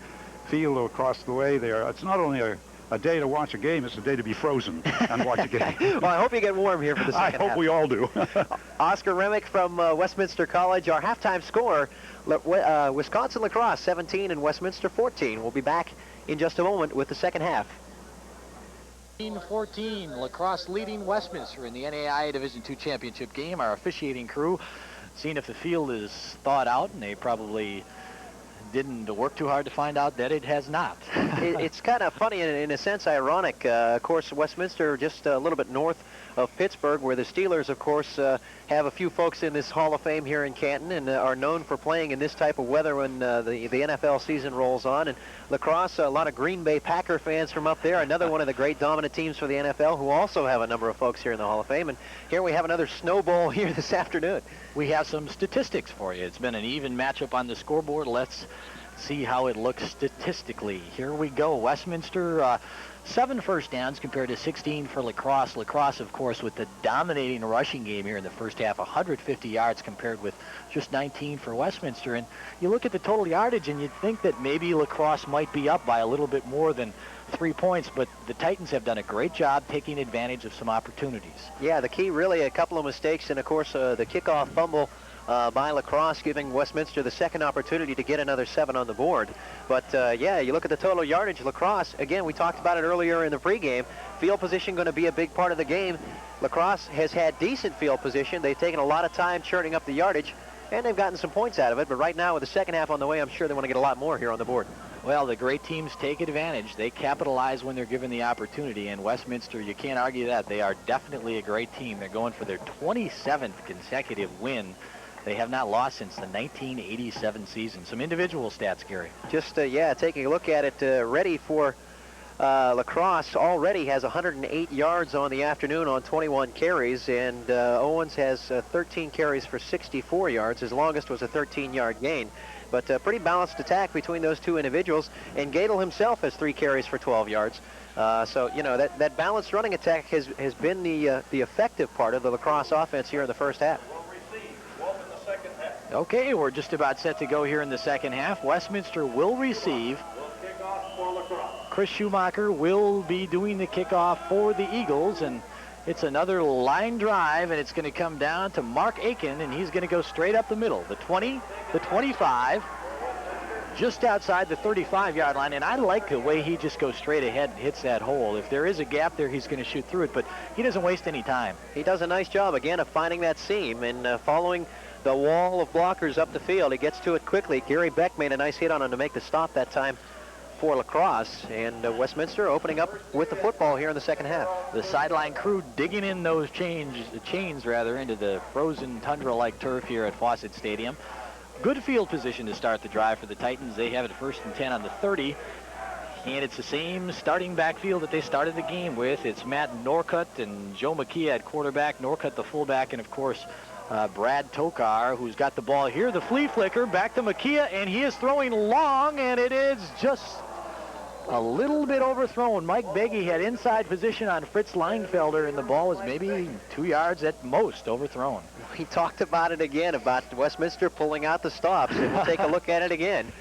field across the way there, it's not only a day to watch a game, it's a day to be frozen and watch a game. Well, I hope you get warm here for the second half. I hope we all do. Oscar Remick from Westminster College, our halftime score, Wisconsin La Crosse 17 and Westminster 14. We'll be back in just a moment with the second half. 14, La Crosse leading Westminster in the NAIA Division II championship game. Our officiating crew seeing if the field is thawed out, and they probably didn't work too hard to find out that it has not. It's kind of funny and in a sense ironic. Of course, Westminster just a little bit north of Pittsburgh, where the Steelers, of course, have a few folks in this Hall of Fame here in Canton and are known for playing in this type of weather when the NFL season rolls on. And La Crosse, a lot of Green Bay Packer fans from up there, another one of the great dominant teams for the NFL, who also have a number of folks here in the Hall of Fame. And here we have another snowball here this afternoon. We have some statistics for you. It's been an even matchup on the scoreboard. Let's see how it looks statistically. Here we go. Westminster, 7 first downs compared to 16 for La Crosse. La Crosse, of course, with the dominating rushing game here in the first half, 150 yards compared with just 19 for Westminster. And you look at the total yardage and you'd think that maybe La Crosse might be up by a little bit more than 3 points, but the Titans have done a great job taking advantage of some opportunities. Yeah, the key really a couple of mistakes, and of course the kickoff fumble by La Crosse, giving Westminster the second opportunity to get another 7 on the board. But yeah, you look at the total yardage, La Crosse, again, we talked about it earlier in the pregame, field position going to be a big part of the game. La Crosse has had decent field position. They've taken a lot of time churning up the yardage, and they've gotten some points out of it. But right now, with the second half on the way, I'm sure they want to get a lot more here on the board. Well, the great teams take advantage. They capitalize when they're given the opportunity, and Westminster, you can't argue that. They are definitely a great team. They're going for their 27th consecutive win. They have not lost since the 1987 season. Some individual stats, Gary. Just, yeah, taking a look at it, ready for La Crosse already has 108 yards on the afternoon on 21 carries, and Owens has 13 carries for 64 yards. His longest was a 13-yard gain. But a pretty balanced attack between those two individuals, and Gadel himself has 3 carries for 12 yards. So, you know, that balanced running attack has been the effective part of the La Crosse offense here in the first half. Okay, we're just about set to go here in the second half. Westminster will receive. Chris Schumacher will be doing the kickoff for the Eagles, and it's another line drive, and it's going to come down to Mark Aiken, and he's going to go straight up the middle. The 20, the 25, just outside the 35-yard line, and I like the way he just goes straight ahead and hits that hole. If there is a gap there, he's going to shoot through it, but he doesn't waste any time. He does a nice job, again, of finding that seam and following the wall of blockers up the field. He gets to it quickly. Gary Beck made a nice hit on him to make the stop that time for La Crosse, and Westminster opening up with the football here in the second half. The sideline crew digging in those chains into the frozen tundra-like turf here at Fawcett Stadium. Good field position to start the drive for the Titans. They have it 1st and 10 on the 30. And it's the same starting backfield that they started the game with. It's Matt Norcutt and Joe McKee at quarterback, Norcutt the fullback, and of course Brad Tokar, who's got the ball here. The flea flicker back to McKee, and he is throwing long, and it is just a little bit overthrown. Mike Beggy had inside position on Fritz Leinfelder, and the ball was maybe 2 yards at most overthrown. We talked about it again, about Westminster pulling out the stops, and we'll take a look at it again.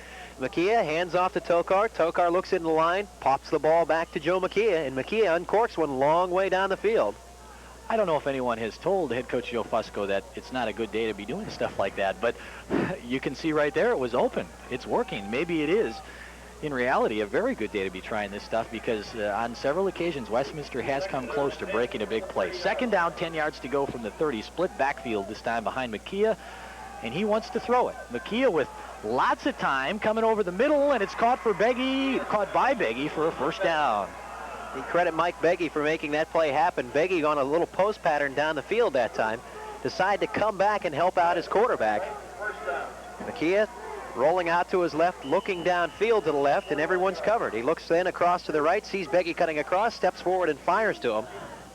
McKee hands off to Tokar. Tokar looks in the line, pops the ball back to Joe McKee, and McKee uncorks one long way down the field. I don't know if anyone has told head coach Joe Fusco that it's not a good day to be doing stuff like that, but you can see right there it was open. It's working. Maybe it is, in reality, a very good day to be trying this stuff, because on several occasions Westminster has come close to breaking a big play. Second down, 10 yards to go from the 30. Split backfield this time behind McKee, and he wants to throw it. McKee with lots of time coming over the middle, and it's caught by Beggy for a first down. You credit Mike Beggy for making that play happen. Beggy on a little post pattern down the field that time. Decided to come back and help out his quarterback. McKee rolling out to his left, looking downfield to the left, and everyone's covered. He looks then across to the right, sees Beggy cutting across, steps forward and fires to him.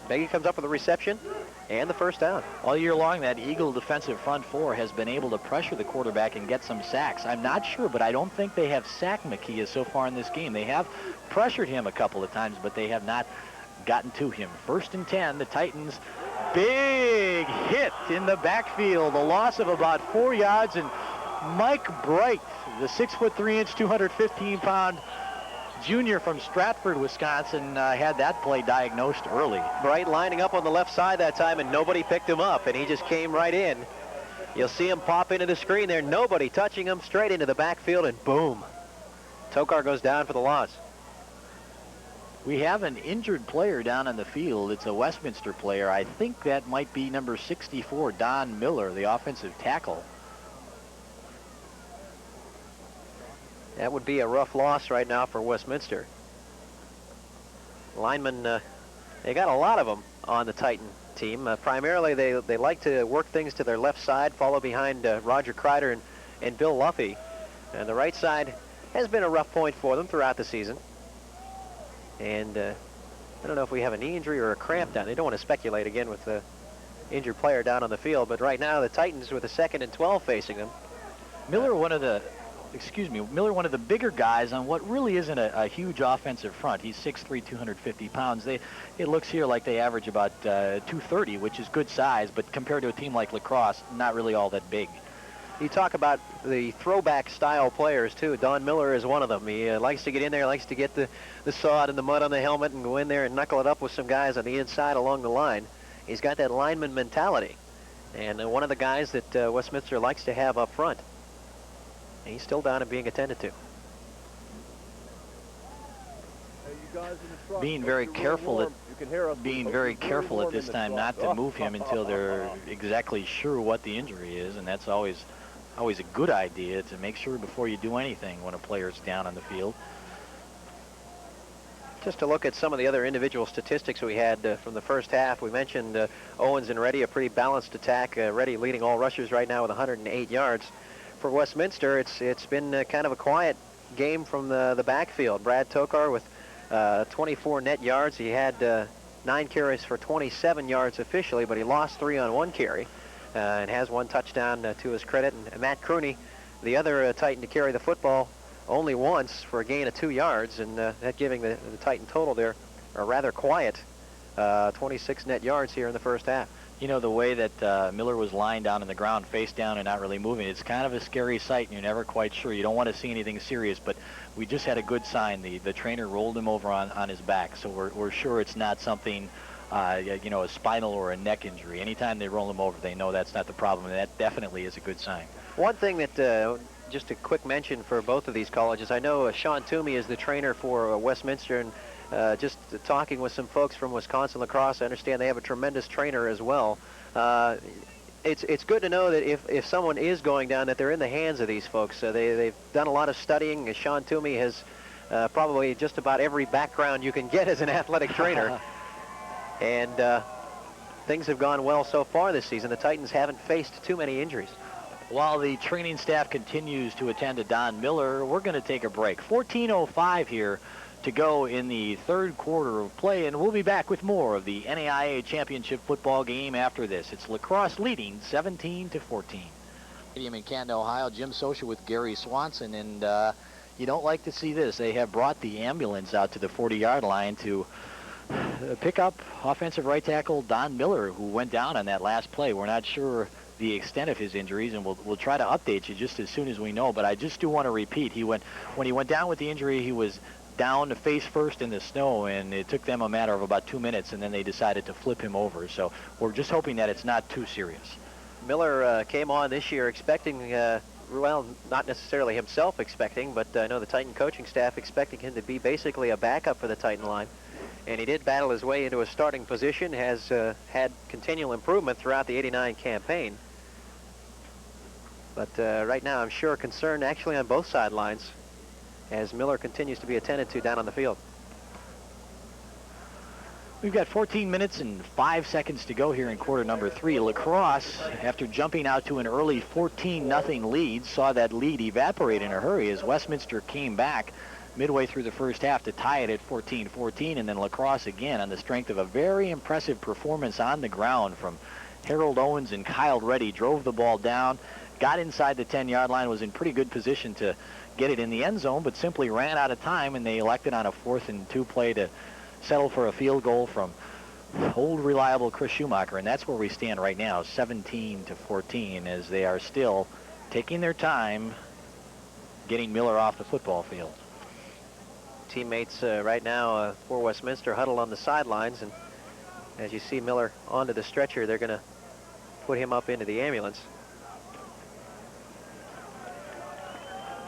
Beggy comes up with a reception and the first down. All year long, that Eagle defensive front four has been able to pressure the quarterback and get some sacks. I'm not sure, but I don't think they have sacked McKee so far in this game. They have pressured him a couple of times, but they have not gotten to him. 1st and 10, the Titans. Big hit in the backfield, a loss of about 4 yards, and Mike Bright, the 6'3", 215-pound junior from Stratford, Wisconsin, had that play diagnosed early. Bright lining up on the left side that time, and nobody picked him up, and he just came right in. You'll see him pop into the screen there, nobody touching him, straight into the backfield, and boom. Tokar goes down for the loss. We have an injured player down on the field. It's a Westminster player. I think that might be number 64, Don Miller, the offensive tackle. That would be a rough loss right now for Westminster. Linemen, they got a lot of them on the Titan team. Primarily, they like to work things to their left side, follow behind Roger Kreider and Bill Luffy. And the right side has been a rough point for them throughout the season. And I don't know if we have a knee injury or a cramp down. They don't want to speculate again with the injured player down on the field. But right now, the Titans with a 2nd and 12 facing them. Miller, one of the bigger guys on what really isn't a huge offensive front. He's 6'3", 250 pounds. It looks here like they average about 230, which is good size, but compared to a team like La Crosse, not really all that big. You talk about the throwback style players too. Don Miller is one of them. He likes to get in there, likes to get the sod and the mud on the helmet and go in there and knuckle it up with some guys on the inside along the line. He's got that lineman mentality, and one of the guys that Westminster likes to have up front. And he's still down and being attended to. Being very careful at this time not to move him until they're exactly sure what the injury is, and that's always a good idea to make sure before you do anything when a player's down on the field. Just to look at some of the other individual statistics we had from the first half, we mentioned Owens and Reddy, a pretty balanced attack. Reddy leading all rushers right now with 108 yards. For Westminster, it's been kind of a quiet game from the backfield. Brad Tokar with 24 net yards. He had 9 carries for 27 yards officially, but he lost 3 on 1 carry and has 1 touchdown to his credit. And Matt Crooney, the other Titan to carry the football, only once for a gain of 2 yards, and that giving the Titan total there a rather quiet 26 net yards here in the first half. You know, the way that Miller was lying down on the ground, face down and not really moving, it's kind of a scary sight, and you're never quite sure. You don't want to see anything serious, but we just had a good sign. The trainer rolled him over on his back, so we're sure it's not something, you know, a spinal or a neck injury. Anytime they roll him over, they know that's not the problem, and that definitely is a good sign. One thing that, just a quick mention for both of these colleges, I know Sean Toomey is the trainer for Westminster, and just talking with some folks from Wisconsin La Crosse, I understand they have a tremendous trainer as well. It's good to know that if someone is going down, that they're in the hands of these folks. They've done a lot of studying. Sean Toomey has probably just about every background you can get as an athletic trainer. And things have gone well so far this season. The Titans haven't faced too many injuries. While the training staff continues to attend to Don Miller, we're going to take a break. 14:05 here to go in the third quarter of play, and we'll be back with more of the NAIA championship football game after this. It's La Crosse leading 17-14. Stadium in Canton, Ohio. Jim Socia with Gary Swanson, and you don't like to see this. They have brought the ambulance out to the 40-yard line to pick up offensive right tackle Don Miller, who went down on that last play. We're not sure the extent of his injuries, and we'll try to update you just as soon as we know. But I just do want to repeat, when he went down with the injury, he was down face first in the snow, and it took them a matter of about 2 minutes, and then they decided to flip him over. So we're just hoping that it's not too serious. Miller came on this year expecting, well, not necessarily himself expecting, but I know the Titan coaching staff expecting him to be basically a backup for the Titan line. And he did battle his way into a starting position, has had continual improvement throughout the '89 campaign. But right now, I'm sure concern actually on both sidelines as Miller continues to be attended to down on the field. We've got 14 minutes and 5 seconds to go here in quarter number 3. La Crosse, after jumping out to an early 14-0 lead, saw that lead evaporate in a hurry as Westminster came back midway through the first half to tie it at 14-14, and then La Crosse again on the strength of a very impressive performance on the ground from Harold Owens and Kyle Reddy, drove the ball down, got inside the 10-yard line, was in pretty good position to get it in the end zone, but simply ran out of time, and they elected on a 4th and 2 play to settle for a field goal from old reliable Chris Schumacher, and that's where we stand right now, 17-14, as they are still taking their time getting Miller off the football field. Teammates right now for Westminster huddled on the sidelines, and as you see Miller onto the stretcher, they're going to put him up into the ambulance.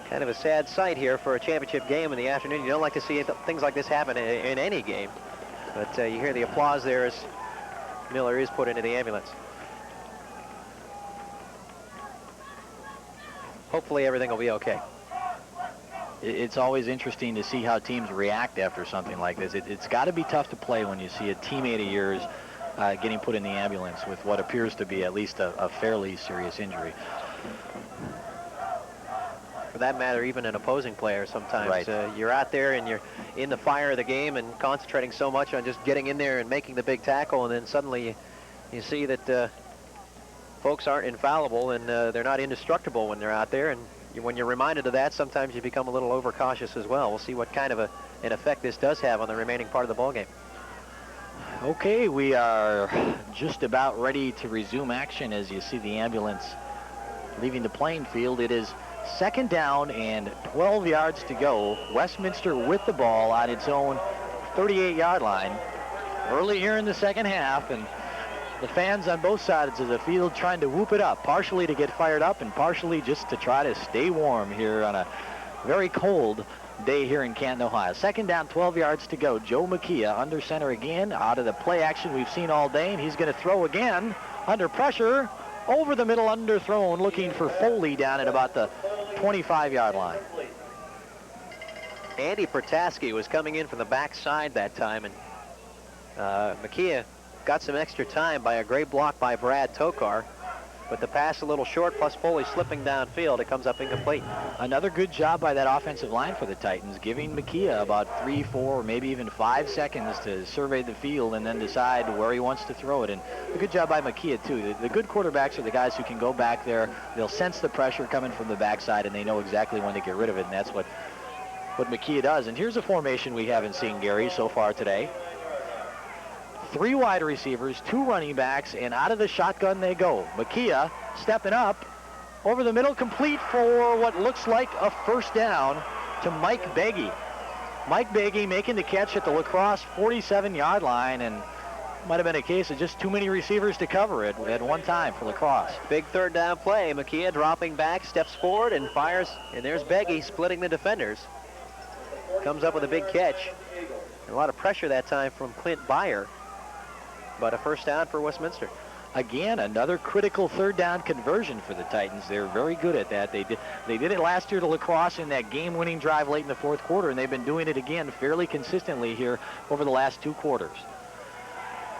Kind of a sad sight here for a championship game in the afternoon. You don't like to see things like this happen in any game, but you hear the applause there as Miller is put into the ambulance. Hopefully everything will be okay. It's always interesting to see how teams react after something like this. It's got to be tough to play when you see a teammate of yours getting put in the ambulance with what appears to be at least a fairly serious injury. For that matter, even an opposing player sometimes. Right. You're out there and you're in the fire of the game and concentrating so much on just getting in there and making the big tackle, and then suddenly you see that folks aren't infallible and they're not indestructible when they're out there, and when you're reminded of that, sometimes you become a little overcautious as well. We'll see what kind of an effect this does have on the remaining part of the ball game. Okay, we are just about ready to resume action as you see the ambulance leaving the playing field. It is 2nd down and 12 yards to go. Westminster with the ball on its own 38-yard line early here in the second half, and the fans on both sides of the field trying to whoop it up, partially to get fired up and partially just to try to stay warm here on a very cold day here in Canton, Ohio. 2nd down, 12 yards to go. Joe McKeah under center again, out of the play action we've seen all day, and he's going to throw again under pressure, over the middle, underthrown, looking for Foley down at about the 25-yard line. Andy Protaski was coming in from the backside that time, and McKeah got some extra time by a great block by Brad Tokar, but the pass a little short, plus Foley slipping downfield, it comes up incomplete. Another good job by that offensive line for the Titans, giving McKeah about 3, 4, maybe even 5 seconds to survey the field and then decide where he wants to throw it. And a good job by McKeah, too. The good quarterbacks are the guys who can go back there. They'll sense the pressure coming from the backside, and they know exactly when to get rid of it, and that's what McKeah does. And here's a formation we haven't seen, Gary, so far today. 3 wide receivers, 2 running backs, and out of the shotgun they go. McKeah stepping up over the middle, complete for what looks like a 1st down to Mike Beggy. Mike Beggy making the catch at the La Crosse 47-yard line, and might have been a case of just too many receivers to cover it at one time for La Crosse. Big 3rd down play. McKeah dropping back, steps forward and fires, and there's Beggy splitting the defenders. Comes up with a big catch. And a lot of pressure that time from Clint Byer. But a 1st down for Westminster. Again, another critical 3rd down conversion for the Titans. They're very good at that. They did it last year to La Crosse in that game-winning drive late in the 4th quarter, and they've been doing it again fairly consistently here over the last 2 quarters.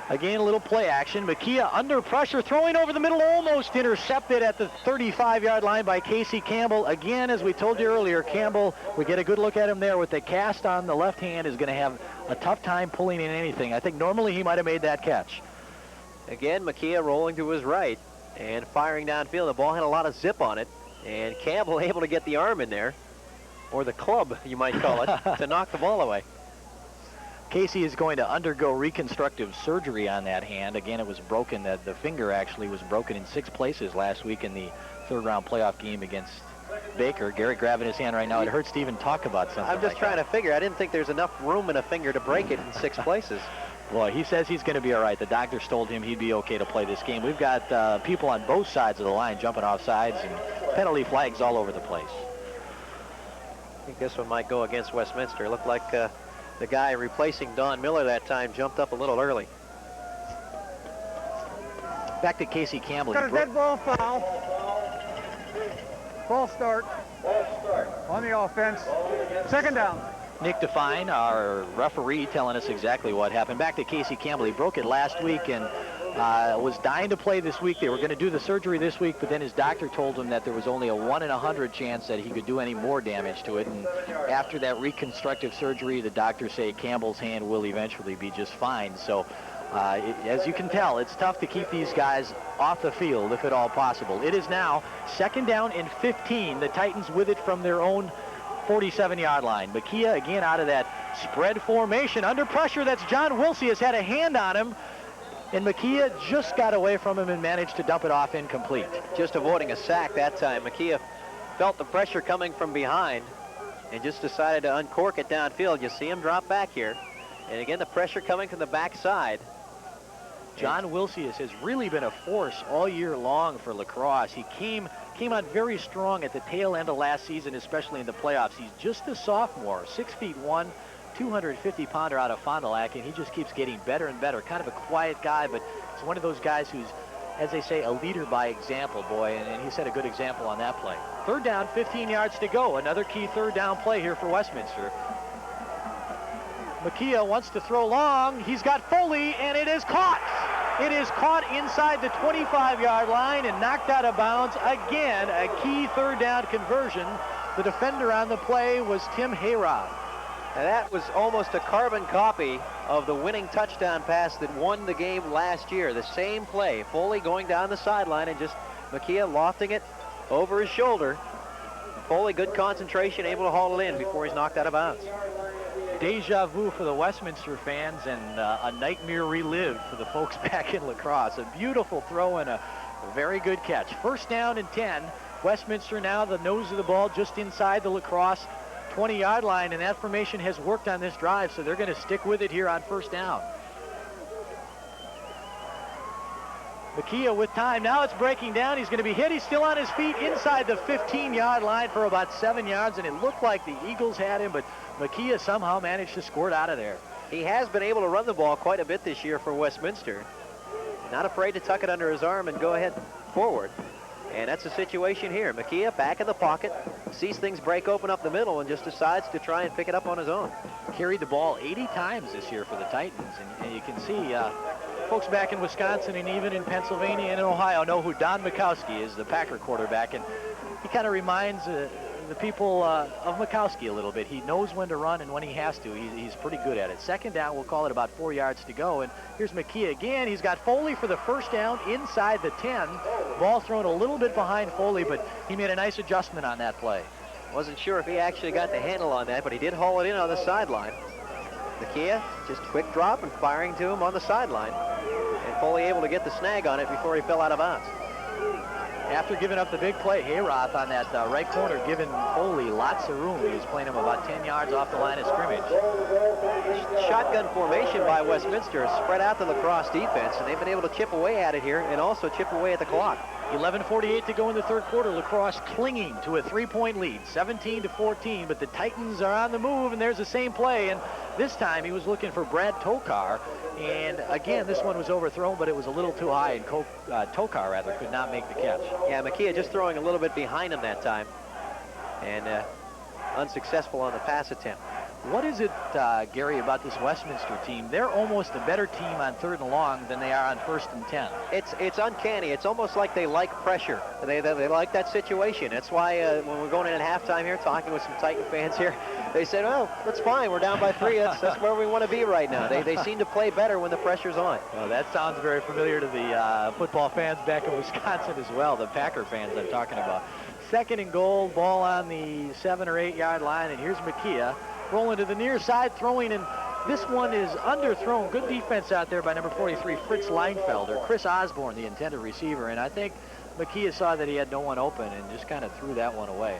Again, a little play action. Makia under pressure, throwing over the middle, almost intercepted at the 35-yard line by Casey Campbell. Again, as we told you earlier, Campbell, we get a good look at him there with the cast on the left hand, is going to have a tough time pulling in anything. I think normally he might have made that catch. Again, Makia rolling to his right and firing downfield. The ball had a lot of zip on it, and Campbell able to get the arm in there, or the club, you might call it, to knock the ball away. Casey is going to undergo reconstructive surgery on that hand. Again, it was broken. The finger actually was broken in 6 places last week in the third-round playoff game against Baker. Gary grabbing his hand right now. It hurts to even talk about something. I'm just trying to figure. I didn't think there's enough room in a finger to break it in 6 places. Well, he says he's going to be all right. The doctors told him he'd be okay to play this game. We've got people on both sides of the line jumping off sides and penalty flags all over the place. I think this one might go against Westminster. It looked like the guy replacing Don Miller that time jumped up a little early. Back to Casey Campbell. Got a dead ball foul. Ball start on the offense. Second down. Nick Define, our referee, telling us exactly what happened. Back to Casey Campbell. He broke it last week and was dying to play this week. They were going to do the surgery this week, but then his doctor told him that there was only a 1 in 100 chance that he could do any more damage to it. And after that reconstructive surgery, the doctors say Campbell's hand will eventually be just fine. So as you can tell, it's tough to keep these guys off the field if at all possible. It is now 2nd down and 15. The Titans with it from their own 47-yard line. Makia again out of that spread formation under pressure. That's John Wilsey, has had a hand on him, and Makia just got away from him and managed to dump it off incomplete. Just avoiding a sack that time. Makia felt the pressure coming from behind and just decided to uncork it downfield. You see him drop back here, and again the pressure coming from the backside. John Wilsey has really been a force all year long for La Crosse. He came on very strong at the tail end of last season, especially in the playoffs. He's just a sophomore, 6'1", 250-pounder out of Fond du Lac, and he just keeps getting better and better. Kind of a quiet guy, but he's one of those guys who's, as they say, a leader by example, boy, and he set a good example on that play. 3rd down, 15 yards to go. Another key 3rd down play here for Westminster. Makia wants to throw long. He's got Foley, and it is caught. It is caught inside the 25-yard line and knocked out of bounds. Again, a key 3rd down conversion. The defender on the play was Tim Hayroth. And that was almost a carbon copy of the winning touchdown pass that won the game last year. The same play. Foley going down the sideline and just Makia lofting it over his shoulder. Foley, good concentration, able to haul it in before he's knocked out of bounds. Deja vu for the Westminster fans and a nightmare relived for the folks back in La Crosse. A beautiful throw and a very good catch. 1st down and 10. Westminster now the nose of the ball just inside the La Crosse 20-yard line, and that formation has worked on this drive, so they're going to stick with it here on 1st down. Makia with time. Now it's breaking down. He's going to be hit. He's still on his feet inside the 15-yard line for about 7 yards, and it looked like the Eagles had him, but Makia somehow managed to squirt out of there. He has been able to run the ball quite a bit this year for Westminster. Not afraid to tuck it under his arm and go ahead forward. And that's the situation here. Makia back in the pocket, sees things break open up the middle and just decides to try and pick it up on his own. Carried the ball 80 times this year for the Titans, and you can see folks back in Wisconsin and even in Pennsylvania and in Ohio know who Don Mikowski is, the Packer quarterback, and he kind of reminds the people of Mikowski a little bit. He knows when to run and when he has to. He's pretty good at it. 2nd down, we'll call it about 4 yards to go, and here's Makia again. He's got Foley for the 1st down inside the 10. Ball thrown a little bit behind Foley, but he made a nice adjustment on that play. Wasn't sure if he actually got the handle on that, but he did haul it in on the sideline. Makia just quick drop and firing to him on the sideline, and Foley able to get the snag on it before he fell out of bounds. After giving up the big play, Hayroth on that right corner, giving Foley lots of room. He was playing him about 10 yards off the line of scrimmage. Shotgun formation by Westminster has spread out the La Crosse defense, and they've been able to chip away at it here and also chip away at the clock. 11:48 to go in the 3rd quarter. La Crosse clinging to a 3-point lead, 17-14, but the Titans are on the move, and there's the same play, and this time he was looking for Brad Tokar, and again, this one was overthrown, but it was a little too high, and Tokar, rather, could not make the catch. Yeah, Makia just throwing a little bit behind him that time, and unsuccessful on the pass attempt. What is it, Gary, about this Westminster team? They're almost a better team on 3rd and long than they are on 1st and 10. It's uncanny. It's almost like they like pressure. They like that situation. That's why when we're going in at halftime here, talking with some Titan fans here, they said, "Oh, that's fine. We're down by 3. That's where we want to be right now." They seem to play better when the pressure's on. Well, that sounds very familiar to the football fans back in Wisconsin as well, the Packer fans I'm talking about. 2nd and goal, ball on the 7 or 8 yard line, and here's McKeah rolling to the near side, throwing, and this one is underthrown. Good defense out there by number 43, Fritz Leinfelder. Chris Osborne, the intended receiver, and I think McKeah saw that he had no one open and just kind of threw that one away.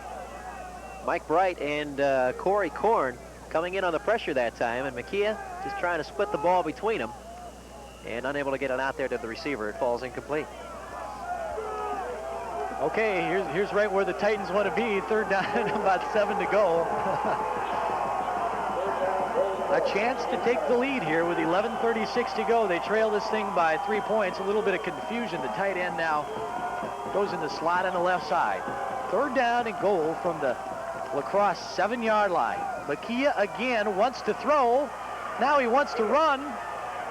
Mike Bright and Corey Korn coming in on the pressure that time, and McKeah just trying to split the ball between them and unable to get it out there to the receiver. It falls incomplete. Okay, here's right where the Titans want to be. 3rd down, about 7 to go. A chance to take the lead here with 11:36 to go. They trail this thing by 3 points. A little bit of confusion. The tight end now goes in the slot on the left side. 3rd down and goal from the La Crosse 7-yard line. McKeah again wants to throw. Now he wants to run.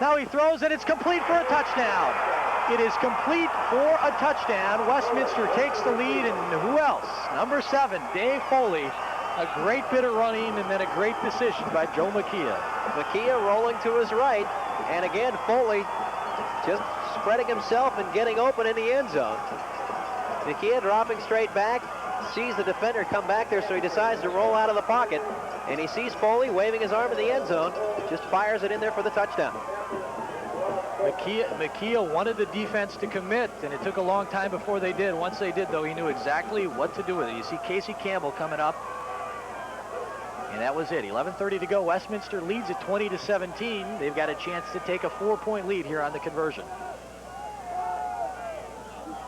Now he throws, and it's complete for a touchdown. It is complete for a touchdown. Westminster takes the lead, and who else? Number 7, Dave Foley. A great bit of running and then a great decision by Joe McKeah. McKeah rolling to his right, and again Foley just spreading himself and getting open in the end zone. McKeah dropping straight back, sees the defender come back there, so he decides to roll out of the pocket, and he sees Foley waving his arm in the end zone, just fires it in there for the touchdown. McKeah wanted the defense to commit, and it took a long time before they did. Once they did, though, he knew exactly what to do with it. You see Casey Campbell coming up. And that was it. 11:30 to go. Westminster leads at 20-17. They've got a chance to take a 4-point lead here on the conversion.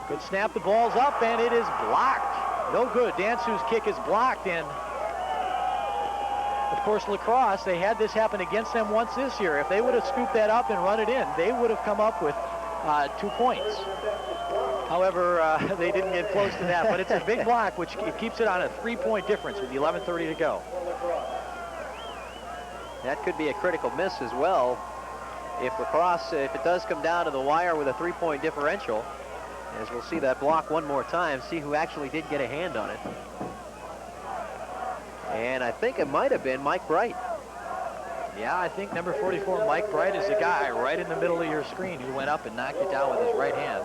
Good snap. The ball's up, and it is blocked. No good. Dansu's kick is blocked, and of course, La Crosse, they had this happen against them once this year. If they would have scooped that up and run it in, they would have come up with 2 points. However, they didn't get close to that, but it's a big block, which keeps it on a 3-point difference with 11:30 to go. That could be a critical miss as well. If La Crosse, if it does come down to the wire with a 3-point differential, as we'll see that block one more time, see who actually did get a hand on it. And I think it might have been Mike Bright. Yeah, I think number 44, Mike Bright, is the guy right in the middle of your screen who went up and knocked it down with his right hand.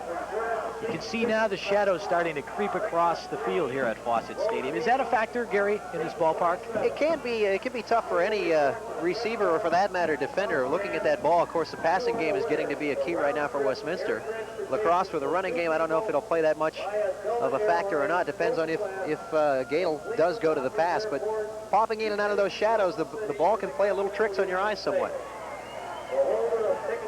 You can see now the shadows starting to creep across the field here at Fawcett Stadium. Is that a factor, Gary, in this ballpark? It can be. It can be tough for any receiver, or for that matter, defender, looking at that ball. Of course, the passing game is getting to be a key right now for Westminster. La Crosse with a running game, I don't know if it'll play that much of a factor or not. Depends on if Gadel does go to the pass. But popping in and out of those shadows, the ball can play a little tricks on your eyes somewhat.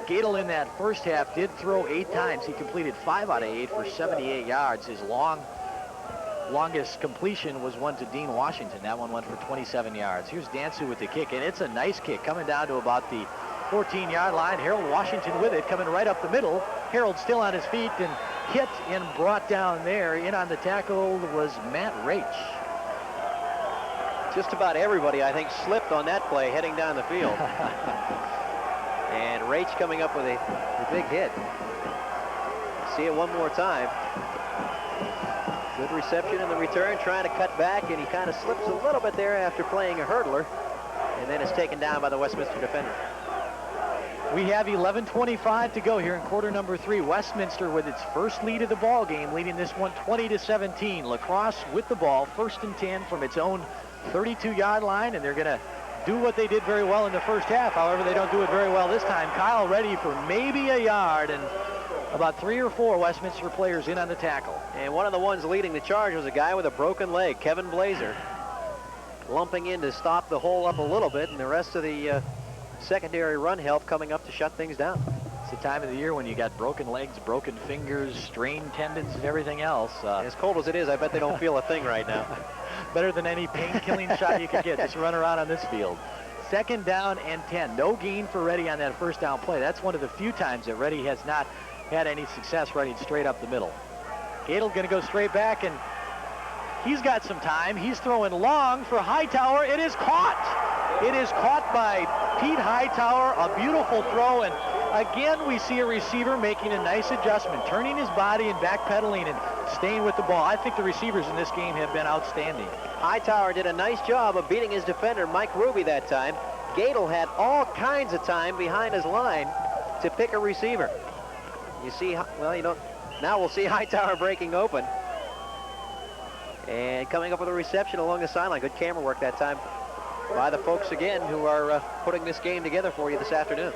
Gadel in that first half did throw 8 times. He completed 5 out of 8 for 78 yards. His longest completion was one to Dean Washington. That one went for 27 yards. Here's Dansu with the kick, and it's a nice kick coming down to about the 14-yard line. Harold Washington with it, coming right up the middle. Harold still on his feet and hit and brought down there. In on the tackle was Matt Raich. Just about everybody, I think, slipped on that play heading down the field. And Raich coming up with a big hit. See it one more time. Good reception in the return, trying to cut back, and he kind of slips a little bit there after playing a hurdler, and then is taken down by the Westminster defender. We have 11:25 to go here in quarter number 3. Westminster with its first lead of the ball game, leading this one 20-17. La Crosse with the ball, 1st and 10 from its own 32-yard line, and they're going to do what they did very well in the first half. However, they don't do it very well this time. Kyle ready for maybe a yard, and about 3 or 4 Westminster players in on the tackle. And one of the ones leading the charge was a guy with a broken leg, Kevin Blazer, lumping in to stop the hole up a little bit, and the rest of the secondary run help coming up to shut things down. It's the time of the year when you got broken legs, broken fingers, strained tendons, and everything else. As cold as it is, I bet they don't feel a thing right now. Better than any pain-killing shot you could get. Just run around on this field. 2nd down and 10. No gain for Reddy on that first down play. That's one of the few times that Reddy has not had any success running straight up the middle. Gadel going to go straight back, and he's got some time. He's throwing long for Hightower. It is caught. It is caught by Pete Hightower, a beautiful throw, and again we see a receiver making a nice adjustment, turning his body and backpedaling and staying with the ball. I think the receivers in this game have been outstanding. Hightower did a nice job of beating his defender, Mike Ruby, that time. Gadel had all kinds of time behind his line to pick a receiver. You see, well, you know, now we'll see Hightower breaking open. And coming up with a reception along the sideline. Good camera work that time by the folks again who are putting this game together for you this afternoon.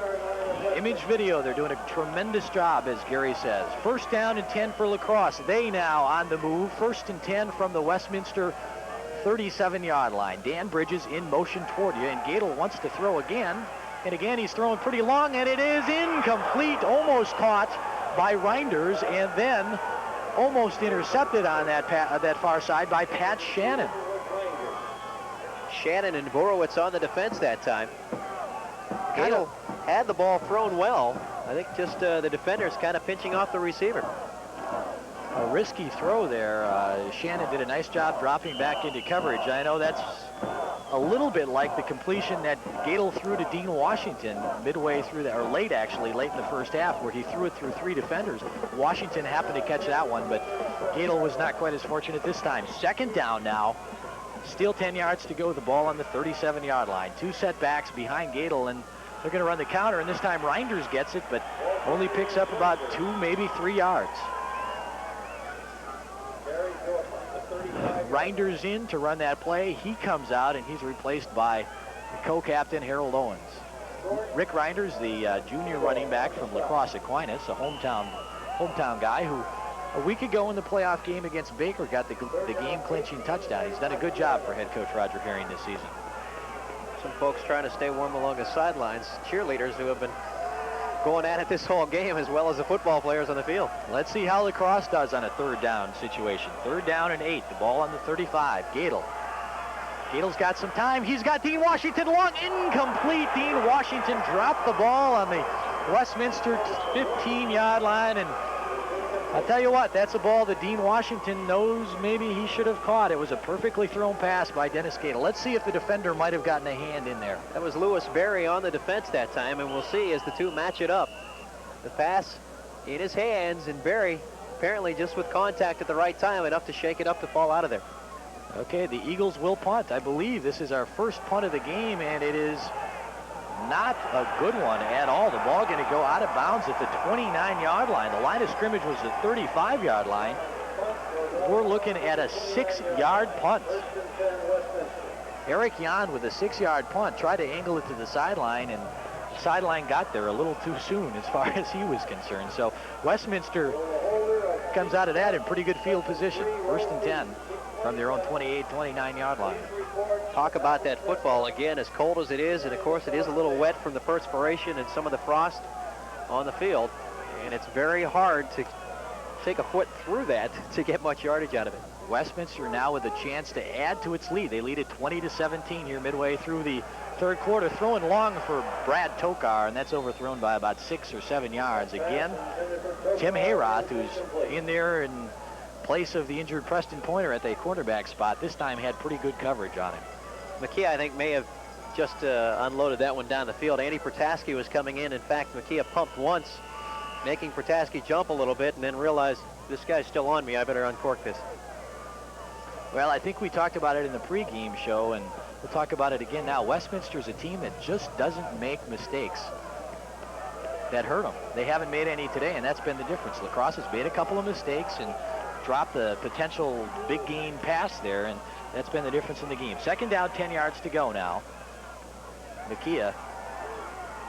Image video, they're doing a tremendous job, as Gary says. First down and 10 for La Crosse. They now on the move. First and 10 from the Westminster 37-yard line. Dan Bridges in motion toward you, and Gadel wants to throw again. And again, he's throwing pretty long, and it is incomplete, almost caught by Reinders, and then almost intercepted on that far side by Pat Shannon. Shannon and Borowitz on the defense that time. Gadel had the ball thrown well. I think just the defenders kind of pinching off the receiver. A risky throw there. Shannon did a nice job dropping back into coverage. I know that's a little bit like the completion that Gadel threw to Dean Washington midway through that, or late in the first half, where he threw it through 3 defenders. Washington happened to catch that one, but Gadel was not quite as fortunate this time. Second down now. Still 10 yards to go. The ball on the 37-yard line. 2 setbacks behind Gadel, and they're going to run the counter, and this time Reinders gets it, but only picks up about 2, maybe 3 yards. Reinders in to run that play. He comes out, and he's replaced by co-captain Harold Owens. Rick Reinders, the junior running back from La Crosse Aquinas, a hometown guy who a week ago in the playoff game against Baker got the game-clinching touchdown. He's done a good job for head coach Roger Herring this season. Some folks trying to stay warm along the sidelines. Cheerleaders who have been going at it this whole game, as well as the football players on the field. Let's see how La Crosse does on a third down situation. Third down and 8. The ball on the 35. Gadel. Gadel's got some time. He's got Dean Washington long. Incomplete. Dean Washington dropped the ball on the Westminster 15-yard line, and I'll tell you what, that's a ball that Dean Washington knows maybe he should have caught. It was a perfectly thrown pass by Dennis Gadel. Let's see if the defender might have gotten a hand in there. That was Lewis Berry on the defense that time, and we'll see as the two match it up. The pass in his hands, and Berry apparently just with contact at the right time, enough to shake it up to fall out of there. Okay, the Eagles will punt. I believe this is our first punt of the game, and it is not a good one at all. The ball going to go out of bounds at the 29-yard line. The line of scrimmage was the 35-yard line. We're looking at a 6-yard punt. Eric Jan with a 6-yard punt tried to angle it to the sideline, and the sideline got there a little too soon as far as he was concerned. So Westminster comes out of that in pretty good field position. First and 10 from their own 28, 29-yard line. Talk about that football again, as cold as it is, and of course it is a little wet from the perspiration and some of the frost on the field, and it's very hard to take a foot through that to get much yardage out of it. Westminster now with a chance to add to its lead. They lead at 20-17 here midway through the third quarter. Throwing long for Brad Tokar, and that's overthrown by about 6 or 7 yards. Again, Tim Hayroth, who's in there in place of the injured Preston Pointer at the quarterback spot, this time had pretty good coverage on him. McKee, I think, may have just unloaded that one down the field. Andy Protaski was coming in. In fact, McKee pumped once, making Protaski jump a little bit, and then realized, this guy's still on me, I better uncork this. Well, I think we talked about it in the pregame show, and we'll talk about it again now. Westminster's a team that just doesn't make mistakes that hurt them. They haven't made any today, and that's been the difference. La Crosse has made a couple of mistakes and dropped the potential big gain pass there, and that's been the difference in the game. Second down, 10 yards to go now. McKee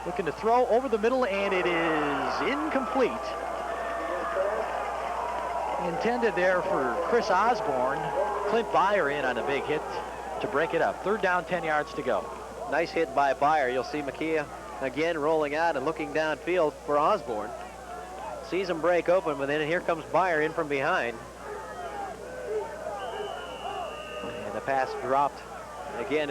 looking to throw over the middle, and it is incomplete. Intended there for Chris Osborne. Clint Byer in on a big hit to break it up. Third down, 10 yards to go. Nice hit by Byer. You'll see McKee again rolling out and looking downfield for Osborne. Sees him break open, but then here comes Byer in from behind. And the pass dropped. Again,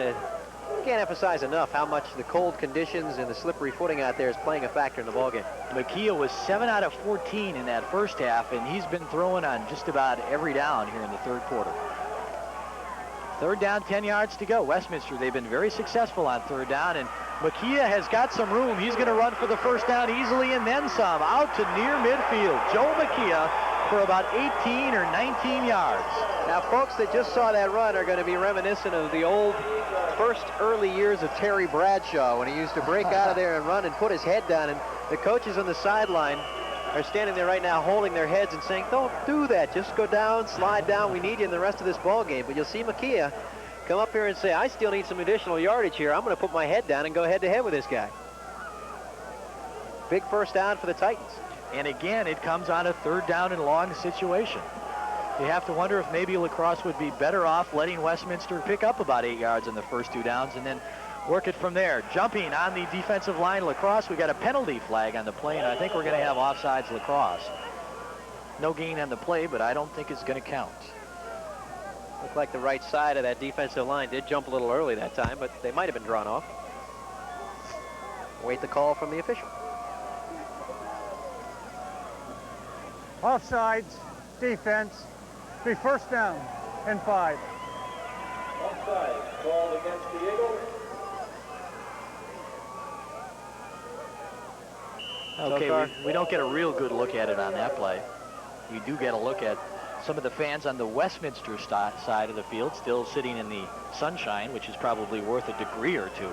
can't emphasize enough how much the cold conditions and the slippery footing out there is playing a factor in the ballgame. McKee was 7 out of 14 in that first half, and he's been throwing on just about every down here in the third quarter. Third down, 10 yards to go. Westminster, they've been very successful on third down, and Makia has got some room. He's going to run for the first down easily and then some. Out to near midfield. Joe Makia for about 18 or 19 yards. Now, folks that just saw that run are going to be reminiscent of the old first early years of Terry Bradshaw when he used to break out of there and run and put his head down. And the coaches on the sideline are standing there right now holding their heads and saying, don't do that. Just go down, slide down. We need you in the rest of this ball game. But you'll see Makia come up here and say, I still need some additional yardage here. I'm going to put my head down and go head-to-head with this guy. Big first down for the Titans. And again, it comes on a third down and long situation. You have to wonder if maybe La Crosse would be better off letting Westminster pick up about 8 yards on the first 2 downs and then work it from there. Jumping on the defensive line, La Crosse, we got a penalty flag on the play, and I think we're going to have offsides La Crosse. No gain on the play, but I don't think it's going to count. Looked like the right side of that defensive line did jump a little early that time, but they might have been drawn off. Wait the call from the official. Offsides, defense, be first down and 5. Offside called against the Eagles. Okay, we don't get a real good look at it on that play. We do get a look at some of the fans on the Westminster side of the field still sitting in the sunshine, which is probably worth a degree or two.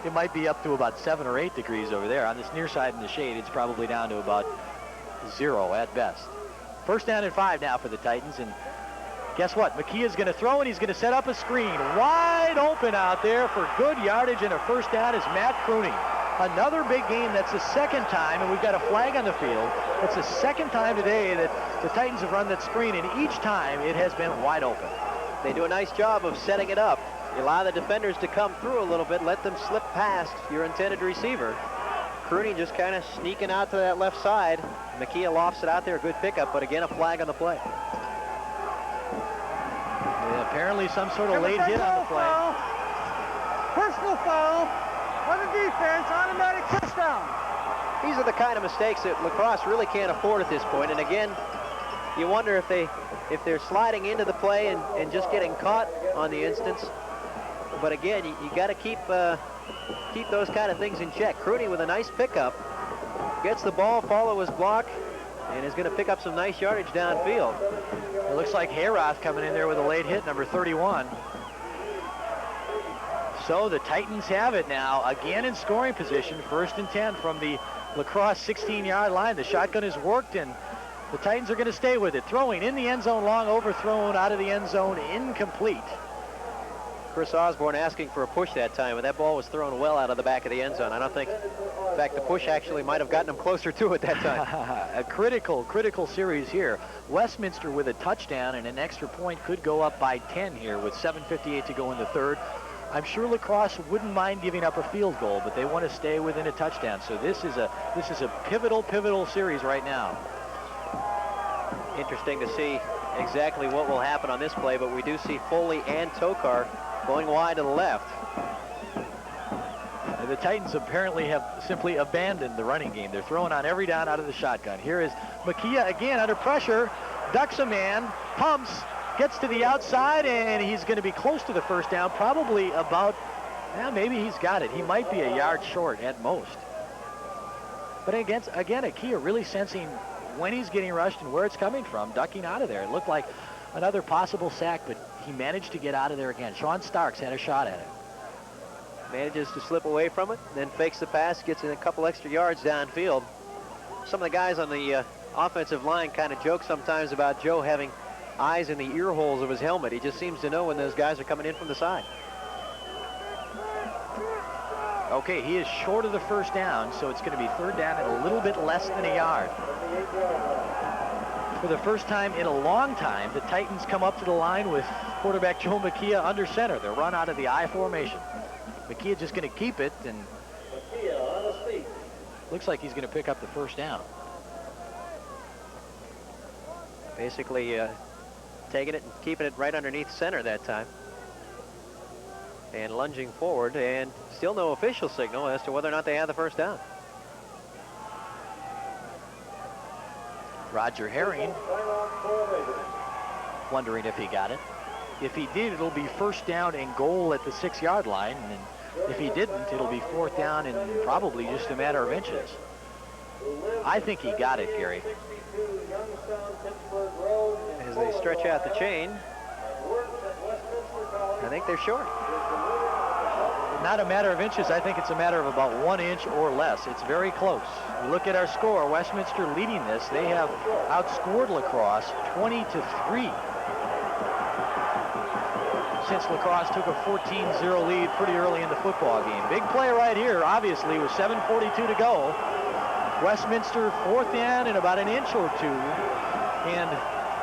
It might be up to about 7 or 8 degrees over there. On this near side in the shade, it's probably down to about 0 at best. First down and 5 now for the Titans, and guess what? Makia's going to throw, and he's going to set up a screen. Wide open out there for good yardage, and a first down is Matt Crooney. Another big game. That's the second time, and we've got a flag on the field. It's the second time today that the Titans have run that screen, and each time it has been wide open. They do a nice job of setting it up. You allow the defenders to come through a little bit, let them slip past your intended receiver. Crooney just kind of sneaking out to that left side. Makia lofts it out there, a good pickup, but again, a flag on the play. Yeah, apparently some sort of late hit on the play. Foul. Personal foul on the defense, automatic touchdown. These are the kind of mistakes that La Crosse really can't afford at this point. And again, you wonder if they're sliding into the play and just getting caught on the instance. But again, you got to keep those kind of things in check. Crooney with a nice pickup, gets the ball, follow his block, and is going to pick up some nice yardage downfield. It looks like Hayroth coming in there with a late hit, number 31. So the Titans have it now, again in scoring position, 1st and 10 from the La Crosse 16-yard line. The shotgun is worked, and the Titans are going to stay with it. Throwing in the end zone, long overthrown, out of the end zone, incomplete. Chris Osborne asking for a push that time, and that ball was thrown well out of the back of the end zone. I don't think, in fact, the push actually might have gotten him closer to it that time. A critical series here. Westminster with a touchdown and an extra point could go up by 10 here with 7:58 to go in the third. I'm sure La Crosse wouldn't mind giving up a field goal, but they want to stay within a touchdown. So this is a pivotal series right now. Interesting to see exactly what will happen on this play, but we do see Foley and Tokar going wide to the left. The Titans apparently have simply abandoned the running game. They're throwing on every down out of the shotgun. Here is Makia again under pressure, ducks a man, pumps, gets to the outside, and he's going to be close to the first down, probably about, well, maybe he's got it. He might be a yard short at most. But again, Makia really sensing when he's getting rushed and where it's coming from, ducking out of there. It looked like another possible sack, but he managed to get out of there again. Sean Starks had a shot at it. Manages to slip away from it, then fakes the pass, gets in a couple extra yards downfield. Some of the guys on the offensive line kind of joke sometimes about Joe having eyes in the ear holes of his helmet. He just seems to know when those guys are coming in from the side. Okay, he is short of the first down, so it's going to be third down at a little bit less than a yard. For the first time in a long time, the Titans come up to the line with quarterback Joe Makia under center. They're run out of the I formation. Makia just going to keep it, and looks like he's going to pick up the first down. Basically taking it and keeping it right underneath center that time. And lunging forward, and still no official signal as to whether or not they have the first down. Roger Herring wondering if he got it. If he did, it'll be first down and goal at the 6-yard line. And if he didn't, it'll be fourth down and probably just a matter of inches. I think he got it, Gary. As they stretch out the chain, I think they're short. Not a matter of inches. I think it's a matter of about 1 inch or less. It's very close. You look at our score. Westminster leading this. They have outscored La Crosse 20-3. Since La Crosse took a 14-0 lead pretty early in the football game. Big play right here, obviously, with 7:42 to go. Westminster fourth down and about an inch or two. And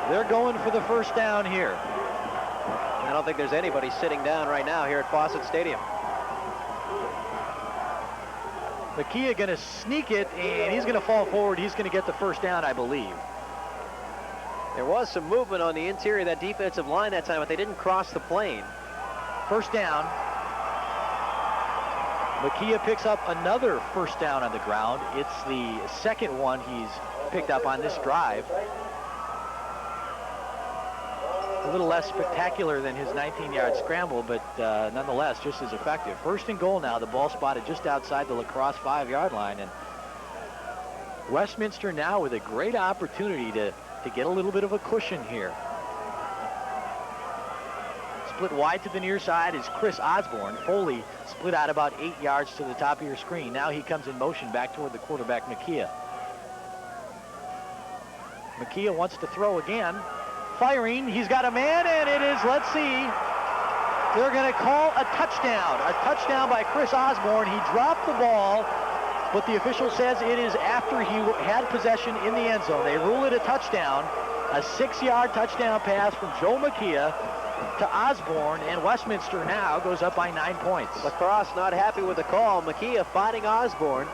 they're going for the first down here. I don't think there's anybody sitting down right now here at Fawcett Stadium. McKee going to sneak it, and he's going to fall forward. He's going to get the first down, I believe. There was some movement on the interior of that defensive line that time, but they didn't cross the plane. First down. McKee picks up another first down on the ground. It's the second one he's picked up on this drive. A little less spectacular than his 19-yard scramble, but nonetheless just as effective. First and goal now. The ball spotted just outside the La Crosse 5-yard line, and Westminster now with a great opportunity to get a little bit of a cushion here. Split wide to the near side is Chris Osborne. Foley split out about 8 yards to the top of your screen. Now he comes in motion back toward the quarterback, McKee. McKee wants to throw again. Firing, he's got a man, and it is, let's see, they're going to call a touchdown. A touchdown by Chris Osborne. He dropped the ball, but the official says it is after he had possession in the end zone. They rule it a touchdown. A 6-yard touchdown pass from Joe McKee to Osborne, and Westminster now goes up by 9 points. La Crosse not happy with the call. McKee fighting Osborne,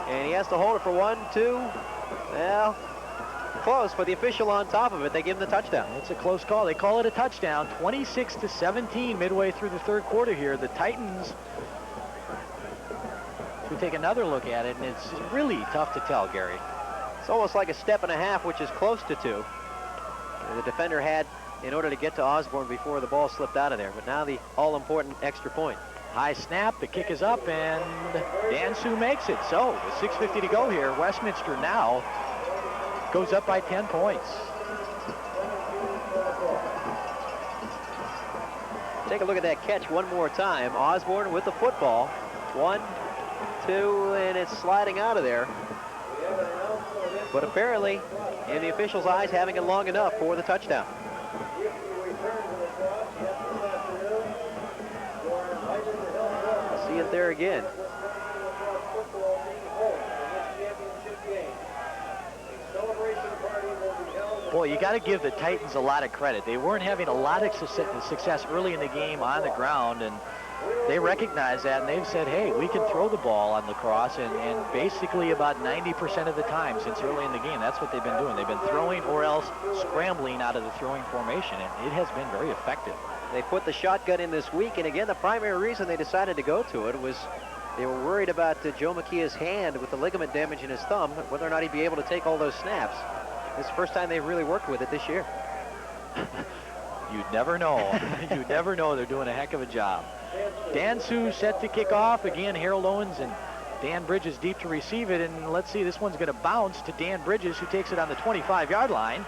and he has to hold it for 1, 2, well, close, but the official on top of it, they give him the touchdown. It's a close call. They call it a touchdown. 26-17 midway through the third quarter here. The Titans, we take another look at it, and it's really tough to tell, Gary. It's almost like a step and a half, which is close to 2. The defender had in order to get to Osborne before the ball slipped out of there, but now the all-important extra point. High snap, the kick is up, and Dansu makes it. So, with 6:50 to go here, Westminster now goes up by 10 points. Take a look at that catch one more time. Osborne with the football. 1, 2, and it's sliding out of there. But apparently, in the official's eyes, having it long enough for the touchdown. See it there again. Boy, you got to give the Titans a lot of credit. They weren't having a lot of success early in the game on the ground, and they recognize that, and they've said, hey, we can throw the ball on La Crosse, and basically about 90% of the time since early in the game, that's what they've been doing. They've been throwing or else scrambling out of the throwing formation, and it has been very effective. They put the shotgun in this week, and again, the primary reason they decided to go to it was they were worried about Joe McKee's hand with the ligament damage in his thumb, whether or not he'd be able to take all those snaps. This is the first time they've really worked with it this year. You'd never know. You'd never know. They're doing a heck of a job. Dansu set to kick off. Again, Harold Owens and Dan Bridges deep to receive it. And let's see, this one's going to bounce to Dan Bridges, who takes it on the 25-yard line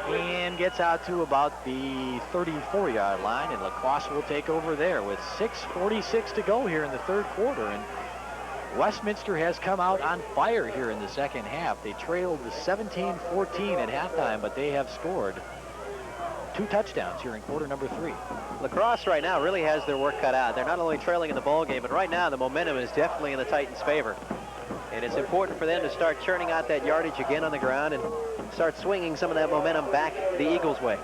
and gets out to about the 34-yard line. And La Crosse will take over there with 6:46 to go here in the third quarter. And Westminster has come out on fire here in the second half. They trailed 17-14 at halftime, but they have scored 2 touchdowns here in quarter number 3. La Crosse right now really has their work cut out. They're not only trailing in the ball game, but right now the momentum is definitely in the Titans' favor. And it's important for them to start churning out that yardage again on the ground and start swinging some of that momentum back the Eagles' way.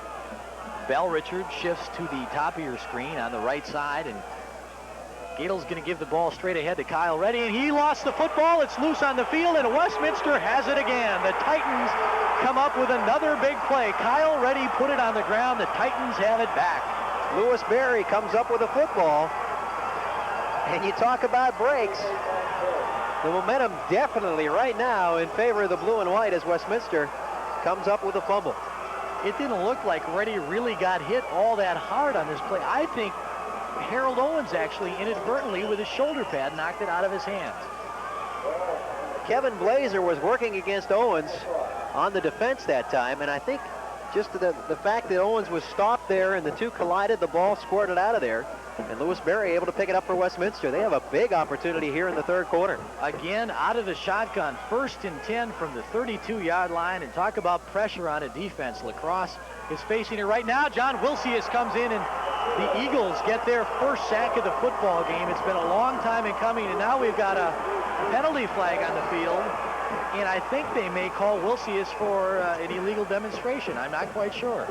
Bell Richards shifts to the top of your screen on the right side, and Gatel's going to give the ball straight ahead to Kyle Reddy, and he lost the football. It's loose on the field, and Westminster has it again. The Titans come up with another big play. Kyle Reddy put it on the ground. The Titans have it back. Lewis Berry comes up with a football, and you talk about breaks. The momentum definitely right now in favor of the blue and white as Westminster comes up with a fumble. it didn't look like Reddy really got hit all that hard on this play. I think Harold Owens actually inadvertently with his shoulder pad knocked it out of his hands. Kevin Blazer was working against Owens on the defense that time, and I think just the fact that Owens was stopped there and the two collided, the ball squirted out of there, and Lewis Berry able to pick it up for Westminster. They have a big opportunity here in the third quarter. Again, out of the shotgun, 1st and 10 from the 32-yard line, and talk about pressure on a defense. La Crosse is facing it right now. John Wilsius comes in, and the Eagles get their first sack of the football game. It's been a long time in coming, and now we've got a penalty flag on the field, and I think they may call Wilsius for an illegal demonstration. I'm not quite sure.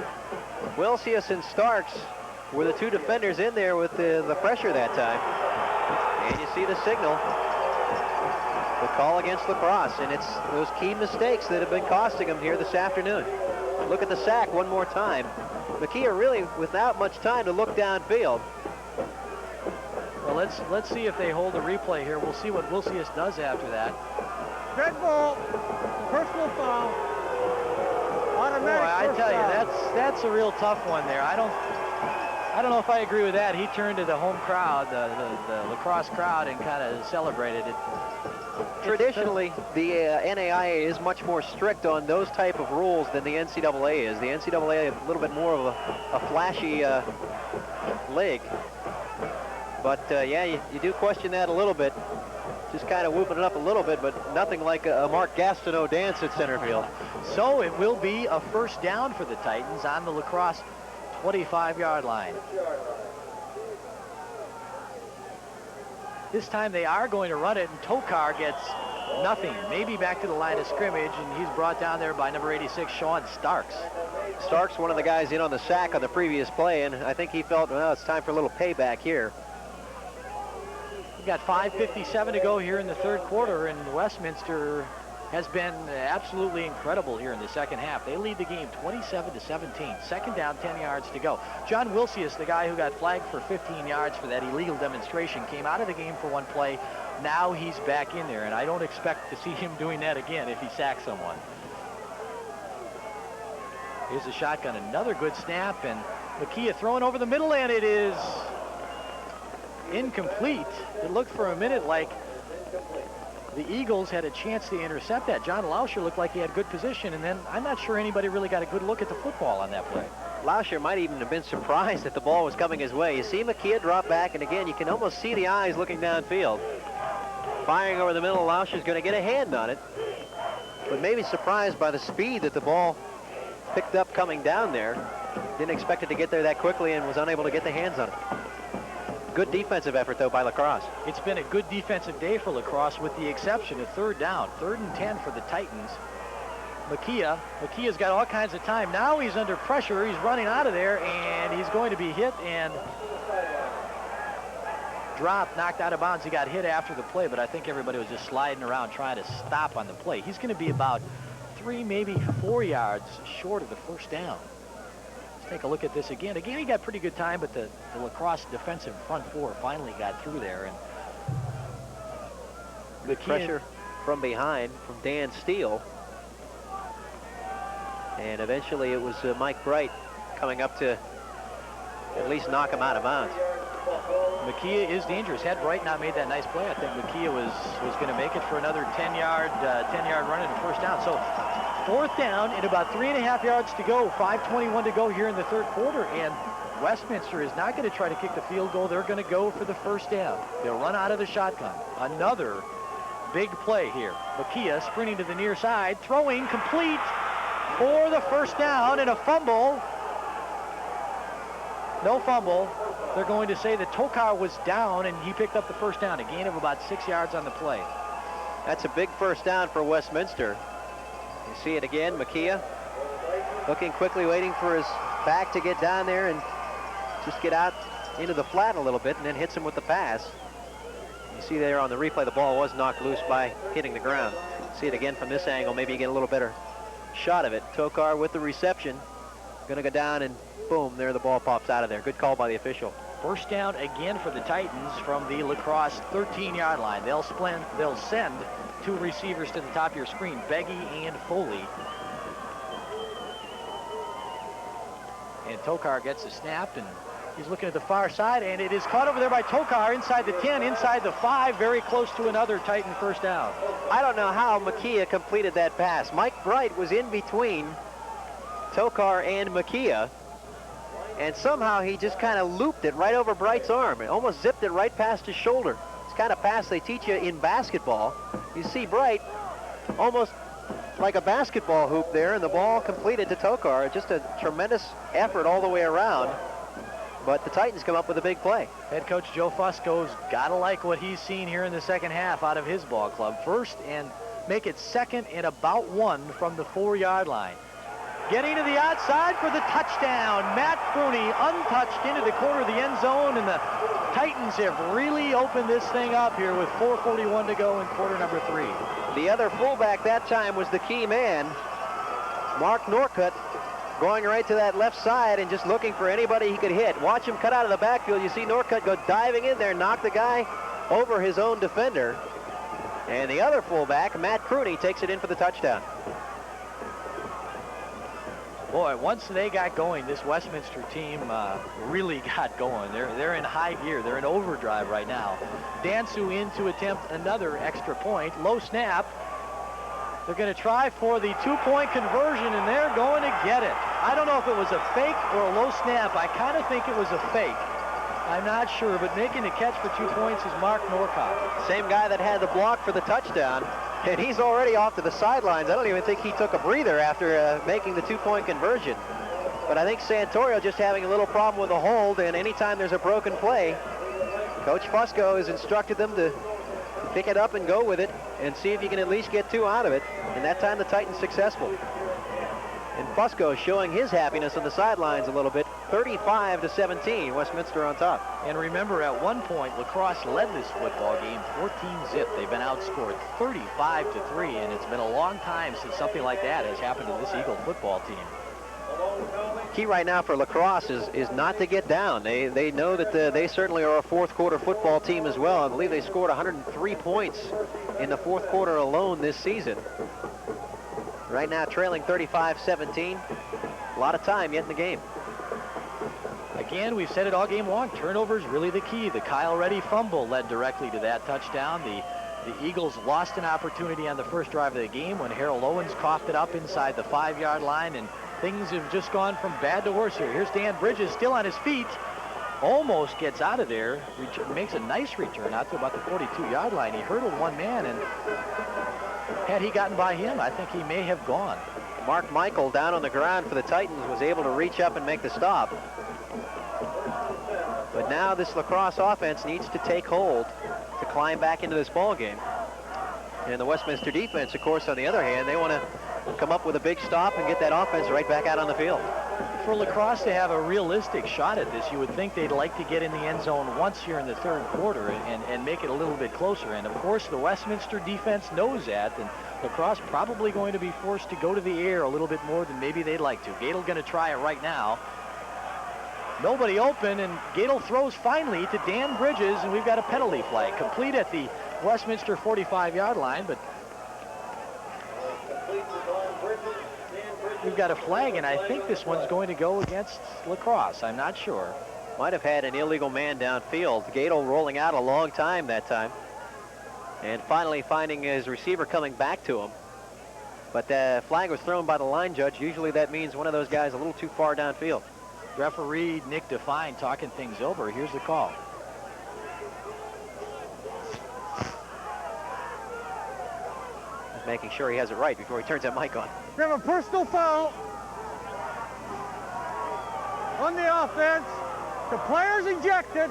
Wilsius and Starks were the two defenders in there with the pressure that time. And you see the signal. The call against La Crosse, and it's those key mistakes that have been costing them here this afternoon. Look at the sack one more time. McKee really without much time to look downfield. Well, let's see if they hold the replay here. We'll see what Wilsius does after that. Red ball, personal foul, automatic. Boy, I tell you, that's a real tough one there. I don't know if I agree with that. He turned to the home crowd, the La Crosse crowd, and kind of celebrated it. Traditionally, the NAIA is much more strict on those type of rules than the NCAA is. The NCAA is a little bit more of a flashy league. But yeah, you do question that a little bit. Just kind of whooping it up a little bit, but nothing like a Mark Gastineau dance at center field. So it will be a first down for the Titans on the La Crosse 25-yard line. This time they are going to run it, and Tokar gets nothing. Maybe back to the line of scrimmage, and he's brought down there by number 86, Sean Starks. Starks, one of the guys in on the sack on the previous play, and I think he felt, well, it's time for a little payback here. We've got 5:57 to go here in the third quarter, and Westminster has been absolutely incredible here in the second half. They lead the game 27-17. Second down, 10 yards to go. John Wilsius, the guy who got flagged for 15 yards for that illegal demonstration, came out of the game for one play. Now he's back in there, and I don't expect to see him doing that again if he sacks someone. Here's the shotgun, another good snap, and McKee throwing over the middle, and it is incomplete. It looked for a minute like the Eagles had a chance to intercept that. John Lauscher looked like he had good position, and then I'm not sure anybody really got a good look at the football on that play. Lauscher might even have been surprised that the ball was coming his way. You see McKee drop back, and again, you can almost see the eyes looking downfield. Firing over the middle, Lauscher's going to get a hand on it, but maybe surprised by the speed that the ball picked up coming down there. Didn't expect it to get there that quickly and was unable to get the hands on it. Good defensive effort, though, by La Crosse. It's been a good defensive day for La Crosse, with the exception of third down. 3rd and 10 for the Titans. McKee's got all kinds of time. Now he's under pressure. He's running out of there, and he's going to be hit and dropped, knocked out of bounds. He got hit after the play, but I think everybody was just sliding around trying to stop on the play. He's going to be about 3, maybe 4 yards short of the first down. Take a look at this again. Again, he got pretty good time, but the La Crosse defensive front four finally got through there. And good pressure from behind from Dan Steele. And eventually it was Mike Bright coming up to at least knock him out of bounds. McKee is dangerous. Had Bright not made that nice play, I think McKee was going to make it for another 10-yard run and a first down. So 4th down and about 3.5 yards to go. 5:21 to go here in the third quarter, and Westminster is not going to try to kick the field goal. They're going to go for the first down. They'll run out of the shotgun. Another big play here. McKee sprinting to the near side, throwing complete for the first down, and a fumble. No fumble. They're going to say that Tokar was down, and he picked up the first down, a gain of about 6 yards on the play. That's a big first down for Westminster. You see it again, McKee looking quickly, waiting for his back to get down there and just get out into the flat a little bit, and then hits him with the pass. You see there on the replay, the ball was knocked loose by hitting the ground. See it again from this angle, maybe you get a little better shot of it. Tokar with the reception, gonna go down, and boom, there the ball pops out of there. Good call by the official. First down again for the Titans from the La Crosse 13-yard line. They'll send 2 receivers to the top of your screen, Beggy and Foley. And Tokar gets the snap, and he's looking at the far side, and it is caught over there by Tokar inside the 10, inside the 5, very close to another Titan first down. I don't know how Makia completed that pass. Mike Bright was in between Tokar and Makia, and somehow he just kind of looped it right over Bright's arm. It almost zipped it right past his shoulder. It's kind of pass they teach you in basketball. You see Bright almost like a basketball hoop there, and the ball completed to Tokar. Just a tremendous effort all the way around. But the Titans come up with a big play. Head coach Joe Fusco's got to like what he's seen here in the second half out of his ball club. First, and make it second and about 1 from the 4-yard line. Getting to the outside for the touchdown. Matt Crosse untouched into the corner of the end zone, and the Titans have really opened this thing up here with 4:41 to go in quarter number 3. The other fullback that time was the key man, Mark Norcutt, going right to that left side and just looking for anybody he could hit. Watch him cut out of the backfield. You see Norcutt go diving in there, knock the guy over his own defender. And the other fullback, Matt Crosse, takes it in for the touchdown. Boy, once they got going, this Westminster team really got going. They're in high gear. They're in overdrive right now. Dansu in to attempt another extra point. Low snap. They're going to try for the 2-point conversion, and they're going to get it. I don't know if it was a fake or a low snap. I kind of think it was a fake. I'm not sure, but making the catch for 2 points is Mark Norcutt. Same guy that had the block for the touchdown, and he's already off to the sidelines. I don't even think he took a breather after making the 2-point conversion. But I think Santorio just having a little problem with a hold, and anytime there's a broken play, Coach Fusco has instructed them to pick it up and go with it and see if you can at least get 2 out of it. And that time the Titans successful. And Fusco showing his happiness on the sidelines a little bit. 35-17, Westminster on top. And remember, at one point, La Crosse led this football game 14-zip. They've been outscored 35-3, and it's been a long time since something like that has happened to this Eagle football team. Key right now for La Crosse is not to get down. They know that they certainly are a fourth quarter football team as well. I believe they scored 103 points in the fourth quarter alone this season. Right now trailing 35-17. A lot of time yet in the game. Again, we've said it all game long. Turnovers really the key. The Kyle Reddy fumble led directly to that touchdown. The Eagles lost an opportunity on the first drive of the game when Harold Owens coughed it up inside the 5-yard line, and things have just gone from bad to worse here. Here's Dan Bridges still on his feet. Almost gets out of there. Makes a nice return out to about the 42-yard line. He hurdled one man, and had he gotten by him, I think he may have gone. Mark Michael down on the ground for the Titans was able to reach up and make the stop. But now this La Crosse offense needs to take hold to climb back into this ball game. And the Westminster defense, of course, on the other hand, they want to come up with a big stop and get that offense right back out on the field. For La Crosse to have a realistic shot at this, you would think they'd like to get in the end zone once here in the third quarter and make it a little bit closer. And of course, the Westminster defense knows that, and La Crosse probably going to be forced to go to the air a little bit more than maybe they'd like to. Gadel going to try it right now. Nobody open, and Gadel throws finally to Dan Bridges, and we've got a penalty flag. Complete at the Westminster 45-yard line, but we've got a flag, and I think this one's going to go against La Crosse. I'm not sure. Might have had an illegal man downfield. Gadel rolling out a long time that time, and finally finding his receiver coming back to him. But the flag was thrown by the line judge. Usually that means one of those guys a little too far downfield. Referee Nick Define talking things over. Here's the call. He's making sure he has it right before he turns that mic on. We have a personal foul on the offense. The player's ejected.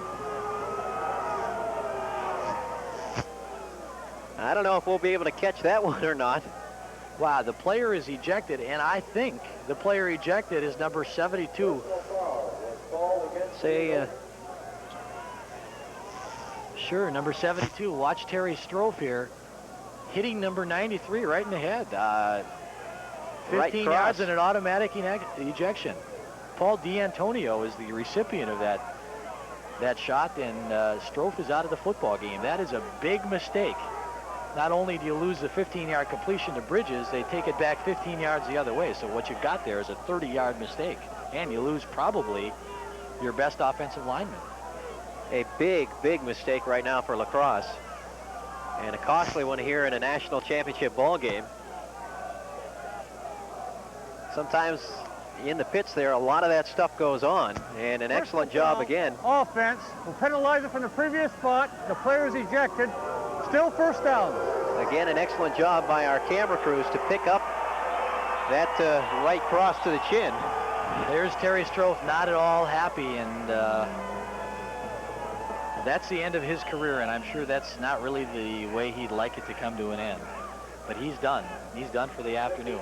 I don't know if we'll be able to catch that one or not. Wow, the player is ejected, and I think the player ejected is number 72. Sure, number 72. Watch Terry Strofe here, hitting number 93 right in the head. 15 yards and an automatic ejection. Paul D'Antonio is the recipient of that shot, and Strofe is out of the football game. That is a big mistake. Not only do you lose the 15-yard completion to Bridges, they take it back 15 yards the other way. So what you've got there is a 30-yard mistake. and you lose probably your best offensive lineman. A big, big mistake right now for La Crosse, and a costly one here in a national championship ball game. Sometimes in the pits there, a lot of that stuff goes on, and an excellent job again. Offense will penalize it from the previous spot. The player is ejected. Still first down. Again, an excellent job by our camera crews to pick up that right cross to the chin. There's Terry Strofe, not at all happy, and that's the end of his career, and I'm sure that's not really the way he'd like it to come to an end. But he's done. He's done for the afternoon.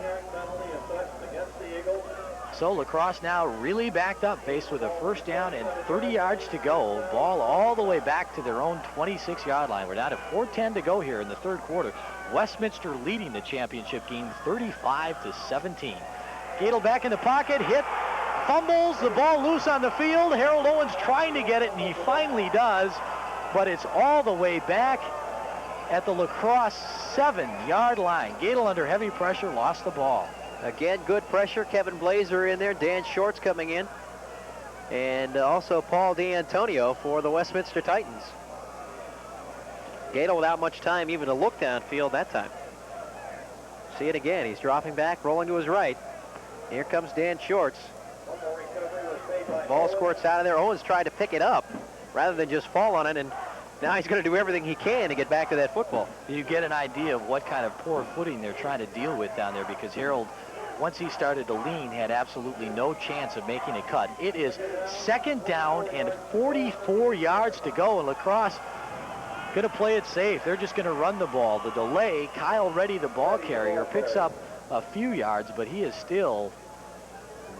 So La Crosse now really backed up, faced with a first down and 30 yards to go. Ball all the way back to their own 26-yard line. We're down to 4:10 to go here in the third quarter. Westminster leading the championship game 35-17. Gadel back in the pocket, hit, fumbles, the ball loose on the field. Harold Owens trying to get it, and he finally does, but it's all the way back at the La Crosse 7-yard line. Gadel under heavy pressure, lost the ball. Again, good pressure. Kevin Blazer in there. Dan Shorts coming in. And also Paul D'Antonio for the Westminster Titans. Gadel without much time even to look downfield that time. See it again. He's dropping back, rolling to his right. Here comes Dan Shorts. Ball squirts out of there. Owens tried to pick it up rather than just fall on it, and now he's going to do everything he can to get back to that football. You get an idea of what kind of poor footing they're trying to deal with down there, because Harold, once he started to lean, had absolutely no chance of making a cut. It is second down and 44 yards to go, and La Crosse going to play it safe. They're just going to run the ball. The delay, Kyle Reddy, the ball carrier, picks up a few yards, but he is still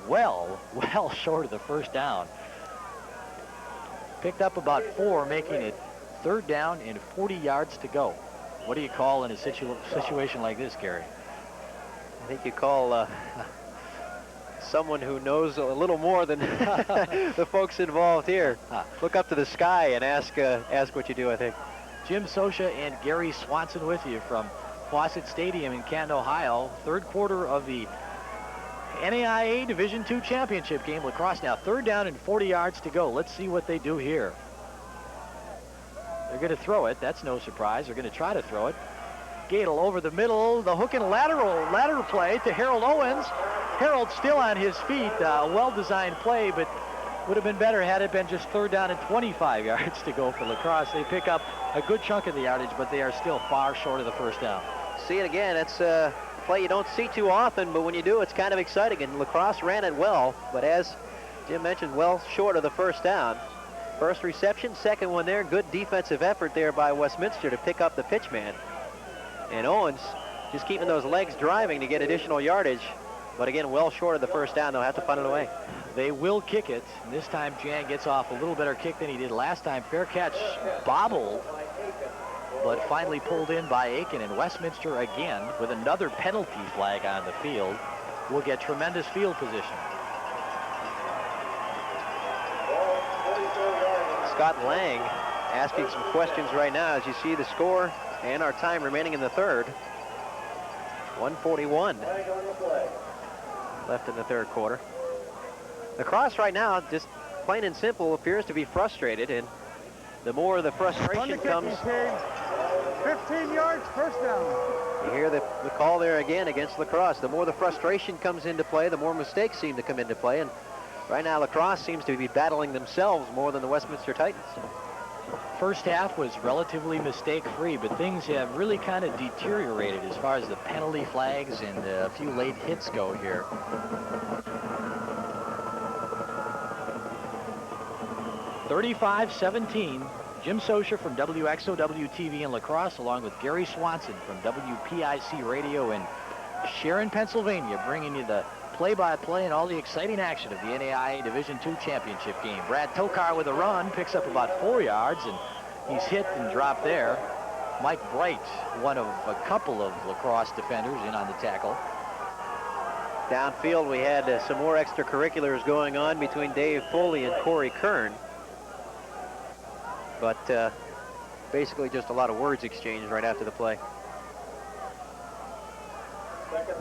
well short of the first down. Picked up about 4, making it third down and 40 yards to go. What do you call in a situation like this, Gary? I think you call someone who knows a little more than the folks involved here. Look up to the sky and ask what you do, I think. Jim Sosha and Gary Swanson with you from Fawcett Stadium in Canton, Ohio. Third quarter of the NAIA Division II championship game. La Crosse now third down and 40 yards to go. Let's see what they do here. They're going to throw it. That's no surprise. They're going to try to throw it. Gadel over the middle. The hook and lateral play to Harold Owens. Harold still on his feet. A well-designed play, but would have been better had it been just third down and 25 yards to go for La Crosse. They pick up a good chunk of the yardage, but they are still far short of the first down. See it again. It's a play you don't see too often, but when you do, it's kind of exciting. And La Crosse ran it well, but as Jim mentioned, well short of the first down. First reception, second one there. Good defensive effort there by Westminster to pick up the pitchman. And Owens just keeping those legs driving to get additional yardage. But again, well short of the first down. They'll have to punt it away. They will kick it. And this time Jan gets off a little better kick than he did last time. Fair catch bobbled, but finally pulled in by Aiken. And Westminster again with another penalty flag on the field will get tremendous field position. Scott Lang asking some questions right now as you see the score and our time remaining in the third. 1:41 left in the third quarter. La Crosse right now, just plain and simple, appears to be frustrated, and the more the frustration comes... 15 yards, first down. You hear the call there again against La Crosse. The more the frustration comes into play, the more mistakes seem to come into play, and right now La Crosse seems to be battling themselves more than the Westminster Titans. First half was relatively mistake-free, but things have really kind of deteriorated as far as the penalty flags and a few late hits go here. (35-17). Jim Sosha from WXOW-TV in La Crosse, along with Gary Swanson from WPIC Radio in Sharon, Pennsylvania, bringing you the play-by-play and all the exciting action of the NAIA Division II championship game. Brad Tokar with a run, picks up about 4 yards, and he's hit and dropped there. Mike Bright, one of a couple of La Crosse defenders, in on the tackle. Downfield, we had some more extracurriculars going on between Dave Foley and Corey Kern. But basically just a lot of words exchanged right after the play.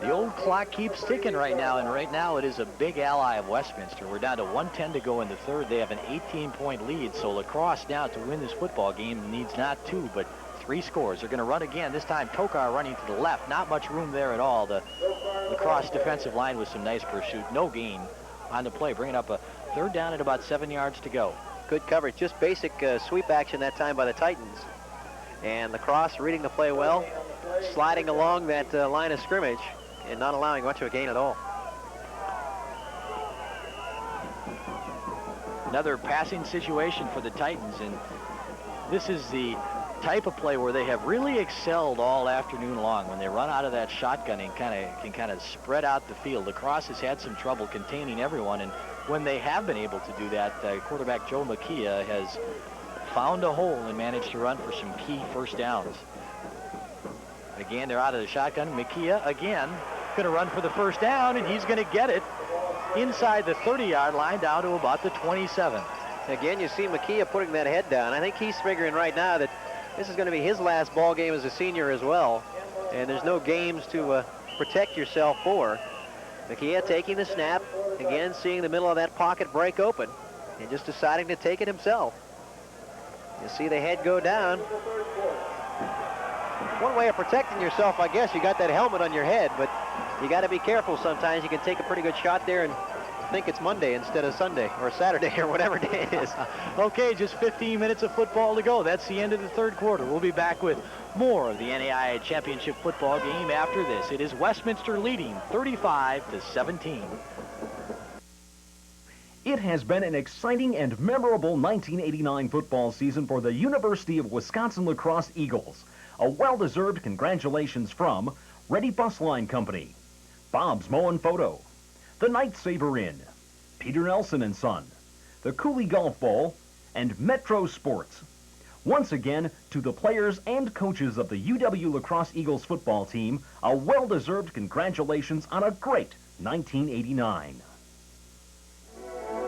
The old clock keeps ticking right now, and right now it is a big ally of Westminster. We're down to 1:10 to go in the third. They have an 18-point lead, so La Crosse now to win this football game needs not 2, but 3 scores. They're going to run again. This time Tokar running to the left. Not much room there at all. The La Crosse defensive line with some nice pursuit. No gain on the play, bringing up a third down at about 7 yards to go. Good coverage, just basic sweep action that time by the Titans. And La Crosse reading the play well, sliding along that line of scrimmage and not allowing much of a gain at all. Another passing situation for the Titans, and this is the type of play where they have really excelled all afternoon long when they run out of that shotgun and can kind of spread out the field. La Crosse has had some trouble containing everyone, and when they have been able to do that, quarterback Joe McKee has found a hole and managed to run for some key first downs. Again, they're out of the shotgun. McKee again going to run for the first down, and he's going to get it inside the 30-yard line down to about the 27. Again, you see McKee putting that head down. I think he's figuring right now that this is going to be his last ball game as a senior as well, and there's no games to protect yourself for. McKee taking the snap, again seeing the middle of that pocket break open, and just deciding to take it himself. You see the head go down. One way of protecting yourself, I guess, you got that helmet on your head, but you got to be careful sometimes. You can take a pretty good shot there and think it's Monday instead of Sunday or Saturday or whatever day it is. Okay, just 15 minutes of football to go. That's the end of the third quarter. We'll be back with more of the NAIA championship football game after this. It is Westminster leading 35-17. It has been an exciting and memorable 1989 football season for the University of Wisconsin-La Crosse Eagles. A well-deserved congratulations from Ready Bus Line Company, Bob's Mow and Photo, the Night Saver Inn, Peter Nelson and Son, the Cooley Golf Bowl, and Metro Sports. Once again, to the players and coaches of the UW-La Crosse Eagles football team, a well-deserved congratulations on a great 1989.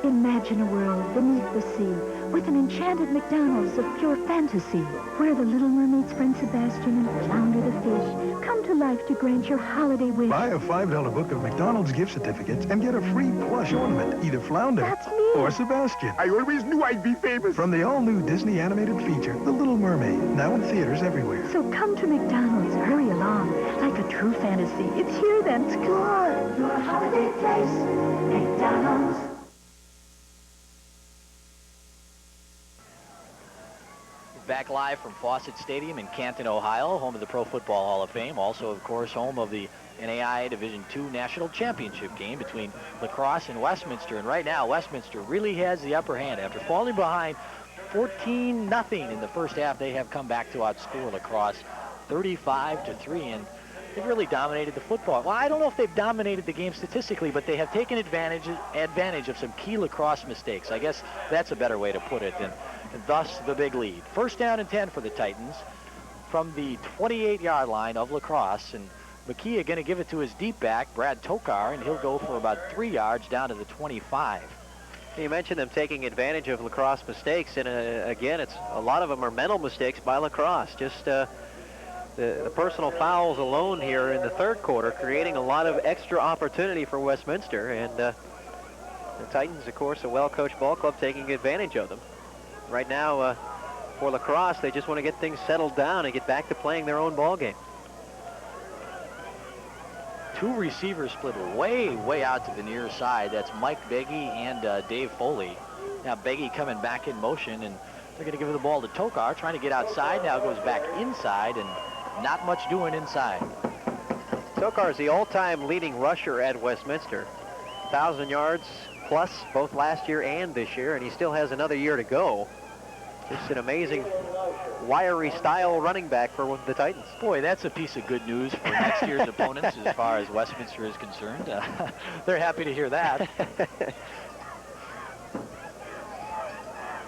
Imagine a world beneath the sea with an enchanted McDonald's of pure fantasy, where the Little Mermaid's friend Sebastian and Flounder the fish come to life to grant your holiday wish. Buy a $5 book of McDonald's gift certificates and get a free plush ornament, either Flounder or Sebastian. I always knew I'd be famous. From the all-new Disney animated feature, The Little Mermaid, now in theaters everywhere. So come to McDonald's, hurry along, like a true fantasy. It's here then, score! Your holiday place, McDonald's. Back live from Fawcett Stadium in Canton, Ohio, home of the Pro Football Hall of Fame. Also, of course, home of the NAIA Division II National Championship game between La Crosse and Westminster. And right now, Westminster really has the upper hand. After falling behind 14-0 in the first half, they have come back to outscore La Crosse 35-3. And they've really dominated the football. Well, I don't know if they've dominated the game statistically, but they have taken advantage of some key La Crosse mistakes. I guess that's a better way to put it, and thus the big lead. First down and 10 for the Titans from the 28-yard line of La Crosse, and McKee going to give it to his deep back, Brad Tokar, and he'll go for about 3 yards down to the 25. You mentioned them taking advantage of La Crosse mistakes, and again, a lot of them are mental mistakes by La Crosse. Just the personal fouls alone here in the third quarter, creating a lot of extra opportunity for Westminster, and the Titans, of course, a well-coached ball club, taking advantage of them. Right now, for La Crosse, they just want to get things settled down and get back to playing their own ball game. Two receivers split way out to the near side. That's Mike Beggy and Dave Foley. Now Beggy coming back in motion, and they're going to give the ball to Tokar, trying to get outside. Now goes back inside, and not much doing inside. Tokar is the all-time leading rusher at Westminster. 1,000 yards plus both last year and this year, and he still has another year to go. Just an amazing wiry style running back for the Titans. Boy, that's a piece of good news for next year's opponents as far as Westminster is concerned. They're happy to hear that.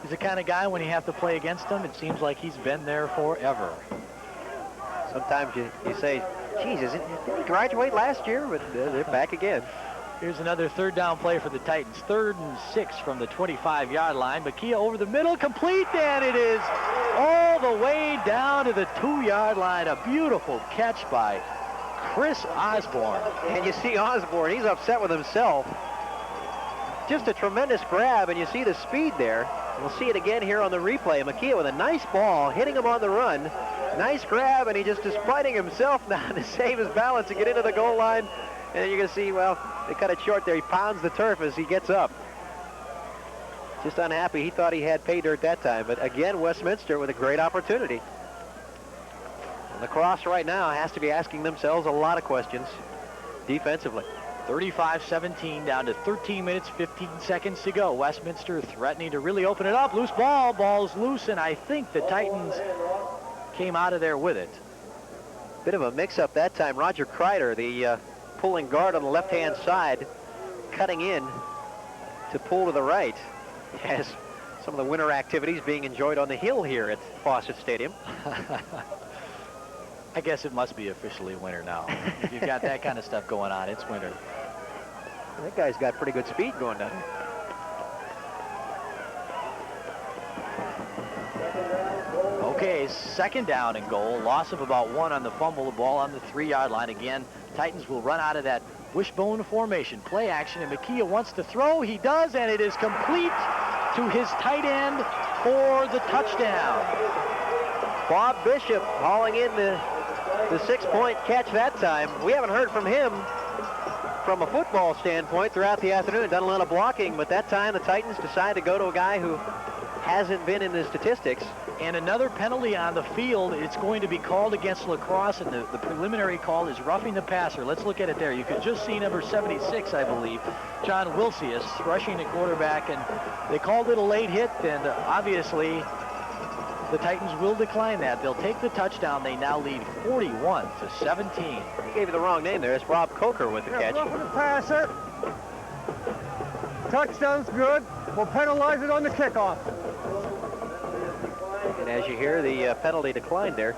He's the kind of guy, when you have to play against him, it seems like he's been there forever. Sometimes you say, geez, didn't he graduate last year? But they're back again. Here's another third down play for the Titans. 3rd and 6 from the 25-yard line. McKee over the middle, complete, and it is all the way down to the 2-yard line. A beautiful catch by Chris Osborne. And you see Osborne, he's upset with himself. Just a tremendous grab, and you see the speed there. We'll see it again here on the replay. Makia with a nice ball, hitting him on the run. Nice grab, and he just is fighting himself now to save his balance to get into the goal line. And you're going to see, well, they cut it short there. He pounds the turf as he gets up. Just unhappy. He thought he had pay dirt that time. But again, Westminster with a great opportunity. And the Crosse right now has to be asking themselves a lot of questions defensively. 35-17, down to 13 minutes, 15 seconds to go. Westminster threatening to really open it up. Loose ball, ball's loose, and I think the Titans came out of there with it. Bit of a mix-up that time. Roger Kreider, the pulling guard on the left-hand side, cutting in to pull to the right, as some of the winter activities being enjoyed on the hill here at Fawcett Stadium. I guess it must be officially winter now. If you've got that kind of stuff going on, it's winter. That guy's got pretty good speed going down. Okay, second down and goal. Loss of about 1 on the fumble. The ball on the 3-yard line. Again, Titans will run out of that wishbone formation. Play action, and Makia wants to throw. He does, and it is complete to his tight end for the touchdown. Bob Bishop hauling in the 6-point catch that time. We haven't heard from him from a football standpoint throughout the afternoon. Done a lot of blocking, but that time the Titans decided to go to a guy who hasn't been in the statistics. And another penalty on the field. It's going to be called against La Crosse, and the preliminary call is roughing the passer. Let's look at it there. You could just see number 76, I believe, John Wilsius, rushing the quarterback, and they called it a late hit, and obviously the Titans will decline that. They'll take the touchdown. They now lead 41-17. He gave you the wrong name there. It's Rob Coker with the catch. Roughing the passer. Touchdown's good. We'll penalize it on the kickoff. And as you hear, the penalty declined there.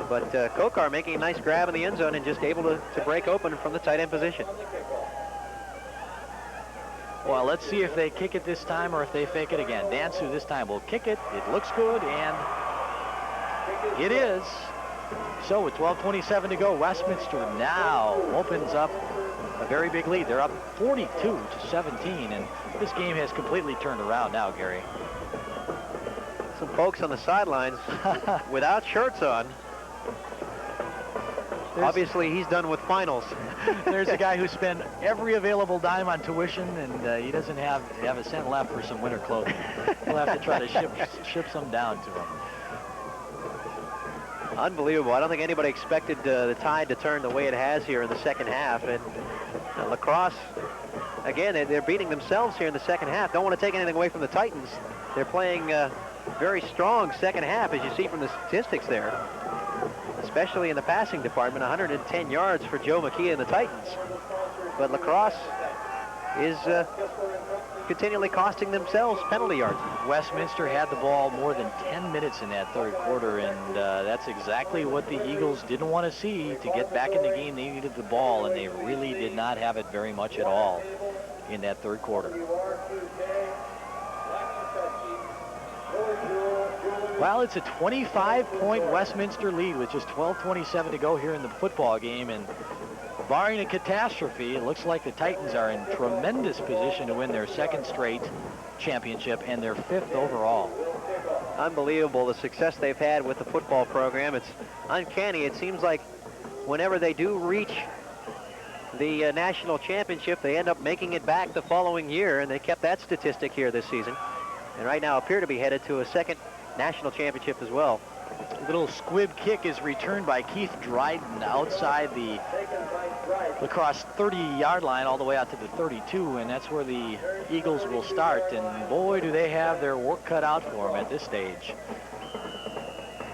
But Kokar making a nice grab in the end zone and just able to break open from the tight end position. Well, let's see if they kick it this time or if they fake it again. Dansu this time will kick it. It looks good, and it is. So with 12:27 to go, Westminster now opens up a very big lead. They're up 42-17, and this game has completely turned around now, Gary. Some folks on the sidelines without shirts on. Obviously, he's done with finals. There's a guy who spent every available dime on tuition, and he doesn't have a cent left for some winter clothing. We'll have to try to ship some down to him. Unbelievable. I don't think anybody expected the tide to turn the way it has here in the second half. And La Crosse, again, they're beating themselves here in the second half. Don't want to take anything away from the Titans. They're playing very strong second half, as you see from the statistics there, especially in the passing department. 110 yards for Joe Makia and the Titans. But La Crosse is continually costing themselves penalty yards. Westminster had the ball more than 10 minutes in that third quarter, and that's exactly what the Eagles didn't want to see. To get back in the game, they needed the ball, and they really did not have it very much at all in that third quarter. Well, it's a 25-point Westminster lead with just 12:27 to go here in the football game, and barring a catastrophe, it looks like the Titans are in tremendous position to win their second straight championship and their 5th overall. Unbelievable, the success they've had with the football program. It's uncanny. It seems like whenever they do reach the national championship, they end up making it back the following year, and they kept that statistic here this season. And right now appear to be headed to a second national championship as well. Little squib kick is returned by Keith Dryden outside the La Crosse 30-yard line all the way out to the 32, and that's where the Eagles will start. And boy, do they have their work cut out for them at this stage.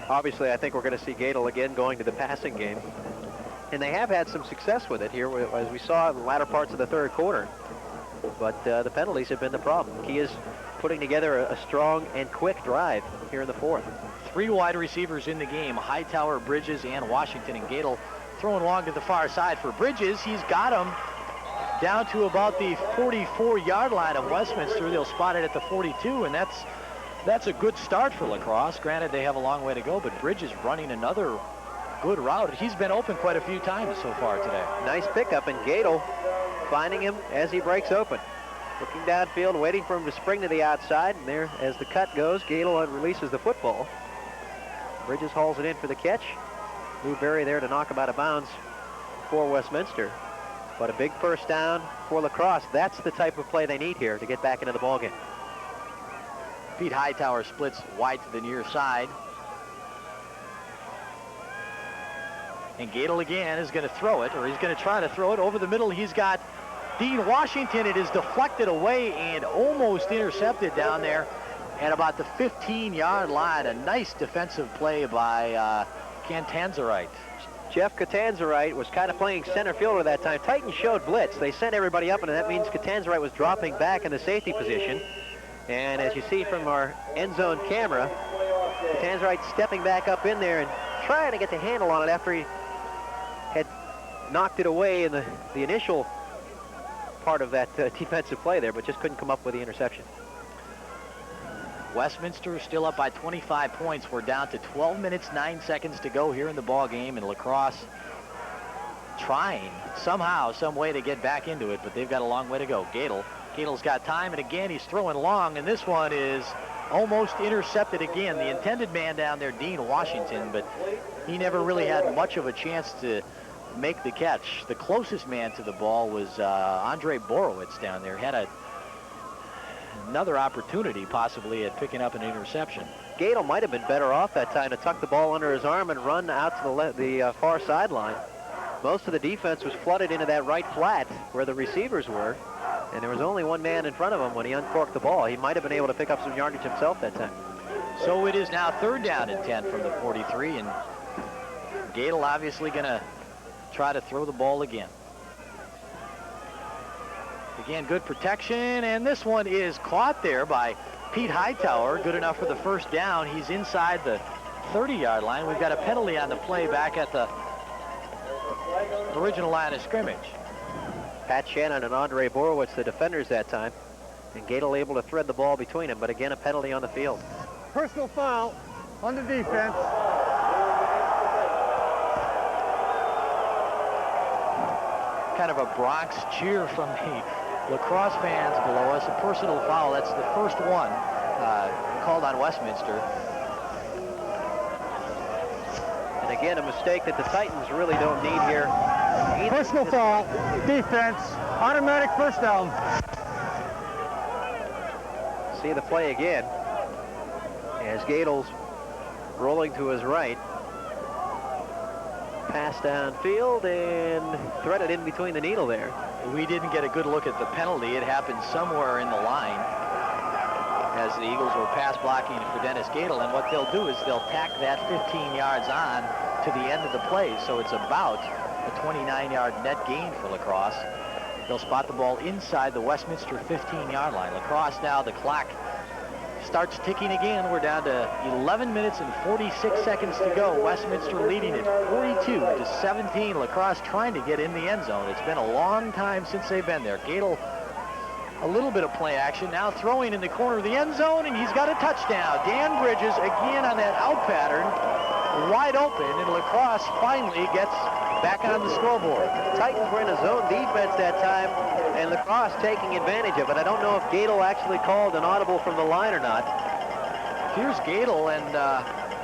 Obviously, I think we're going to see Gadel again going to the passing game. And they have had some success with it here, as we saw in the latter parts of the third quarter. But the penalties have been the problem. He is putting together a strong and quick drive here in the fourth. 3 wide receivers in the game, Hightower, Bridges, and Washington. And Gadel throwing long to the far side for Bridges. He's got him down to about the 44-yard line of Westminster. They'll spot it at the 42, and that's a good start for La Crosse. Granted, they have a long way to go, but Bridges running another Good route. He's been open quite a few times so far today. Nice pickup, and Gadel finding him as he breaks open. Looking downfield, waiting for him to spring to the outside, and there, as the cut goes, Gadel releases the football. Bridges hauls it in for the catch. Newberry there to knock him out of bounds for Westminster. But a big first down for La Crosse. That's the type of play they need here to get back into the ballgame. Pete Hightower splits wide to the near side. And Gadel again is going to throw it, or he's going to try to throw it over the middle. He's got Dean Washington. It is deflected away and almost intercepted down there at about the 15-yard line. A nice defensive play by Catanzarite. Jeff Catanzarite was kind of playing center fielder that time. Titans showed blitz. They sent everybody up, and that means Catanzarite was dropping back in the safety position. And as you see from our end zone camera, Catanzarite stepping back up in there and trying to get the handle on it after he had knocked it away in the initial part of that defensive play there, but just couldn't come up with the interception. Westminster is still up by 25 points. We're down to 12 minutes, 9 seconds to go here in the ball game, and La Crosse trying somehow, some way to get back into it, but they've got a long way to go. Gadel's got time, and again, he's throwing long, and this one is almost intercepted again. The intended man down there, Dean Washington, but he never really had much of a chance to make the catch. The closest man to the ball was Andre Borowitz down there. Had another opportunity possibly at picking up an interception. Gadel might have been better off that time to tuck the ball under his arm and run out to the far sideline. Most of the defense was flooded into that right flat where the receivers were, and there was only one man in front of him when he uncorked the ball. He might have been able to pick up some yardage himself that time. So it is now 3rd down and 10 from the 43, and Gadel obviously going to try to throw the ball again. Again, good protection, and this one is caught there by Pete Hightower. Good enough for the first down. He's inside the 30-yard line. We've got a penalty on the play back at the original line of scrimmage. Pat Shannon and Andre Borowitz, the defenders that time, and Gadel able to thread the ball between them, but again, a penalty on the field. Personal foul on the defense. Kind of a Bronx cheer from the La Crosse fans below us. A personal foul. That's the first one called on Westminster. And again, a mistake that the Titans really don't need here. Personal foul, defense, automatic first down. See the play again as Gadel's rolling to his right. Pass downfield and threaded in between the needle there. We didn't get a good look at the penalty. It happened somewhere in the line as the Eagles were pass blocking for Dennis Gadel, and what they'll do is they'll tack that 15 yards on to the end of the play, so it's about a 29-yard net gain for La Crosse. They'll spot the ball inside the Westminster 15-yard line. La Crosse now, the clock starts ticking again. We're down to 11 minutes and 46 seconds to go. Westminster leading at 42-17. La Crosse trying to get in the end zone. It's been a long time since they've been there. Gadel, a little bit of play action, now throwing in the corner of the end zone, and he's got a touchdown. Dan Bridges again on that out pattern, wide open, and La Crosse finally gets back on the scoreboard. Titans were in a zone defense that time, and La Crosse taking advantage of it. I don't know if Gadel actually called an audible from the line or not. Here's Gadel, and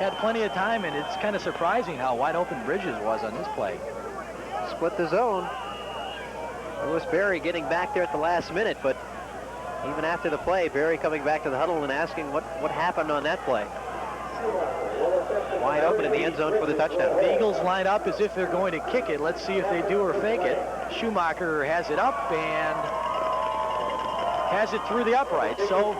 had plenty of time, and it's kind of surprising how wide open Bridges was on this play. Split the zone. Lewis Berry getting back there at the last minute, but even after the play, Berry coming back to the huddle and asking what happened on that play. Wide open in the end zone for the touchdown. The Eagles line up as if they're going to kick it. Let's see if they do or fake it. Schumacher has it up and has it through the upright. So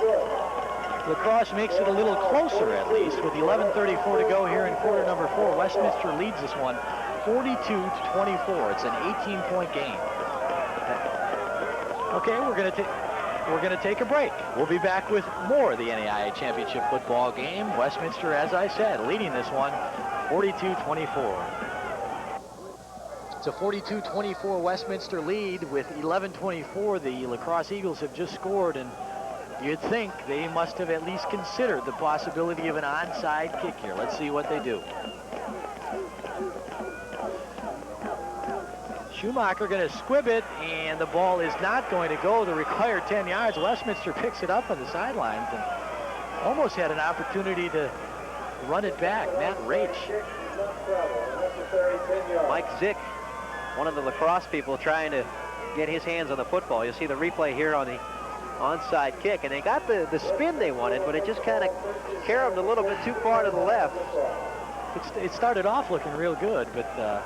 La Crosse makes it a little closer at least with 11:34 to go here in quarter number 4. Westminster leads this one 42-24. It's an 18-point game. Okay, we're going to take a break. We'll be back with more of the NAIA Championship football game. Westminster, as I said, leading this one 42-24. It's a 42-24 Westminster lead with 11:24. The La Crosse Eagles have just scored, and you'd think they must have at least considered the possibility of an onside kick here. Let's see what they do. Schumacher going to squib it, and the ball is not going to go the required 10 yards. Westminster picks it up on the sidelines and almost had an opportunity to run it back. Matt Raich. Mike Zick, one of the lacrosse people, trying to get his hands on the football. You'll see the replay here on the onside kick, and they got the spin they wanted, but it just kind of carried a little bit too far to the left. It started off looking real good, but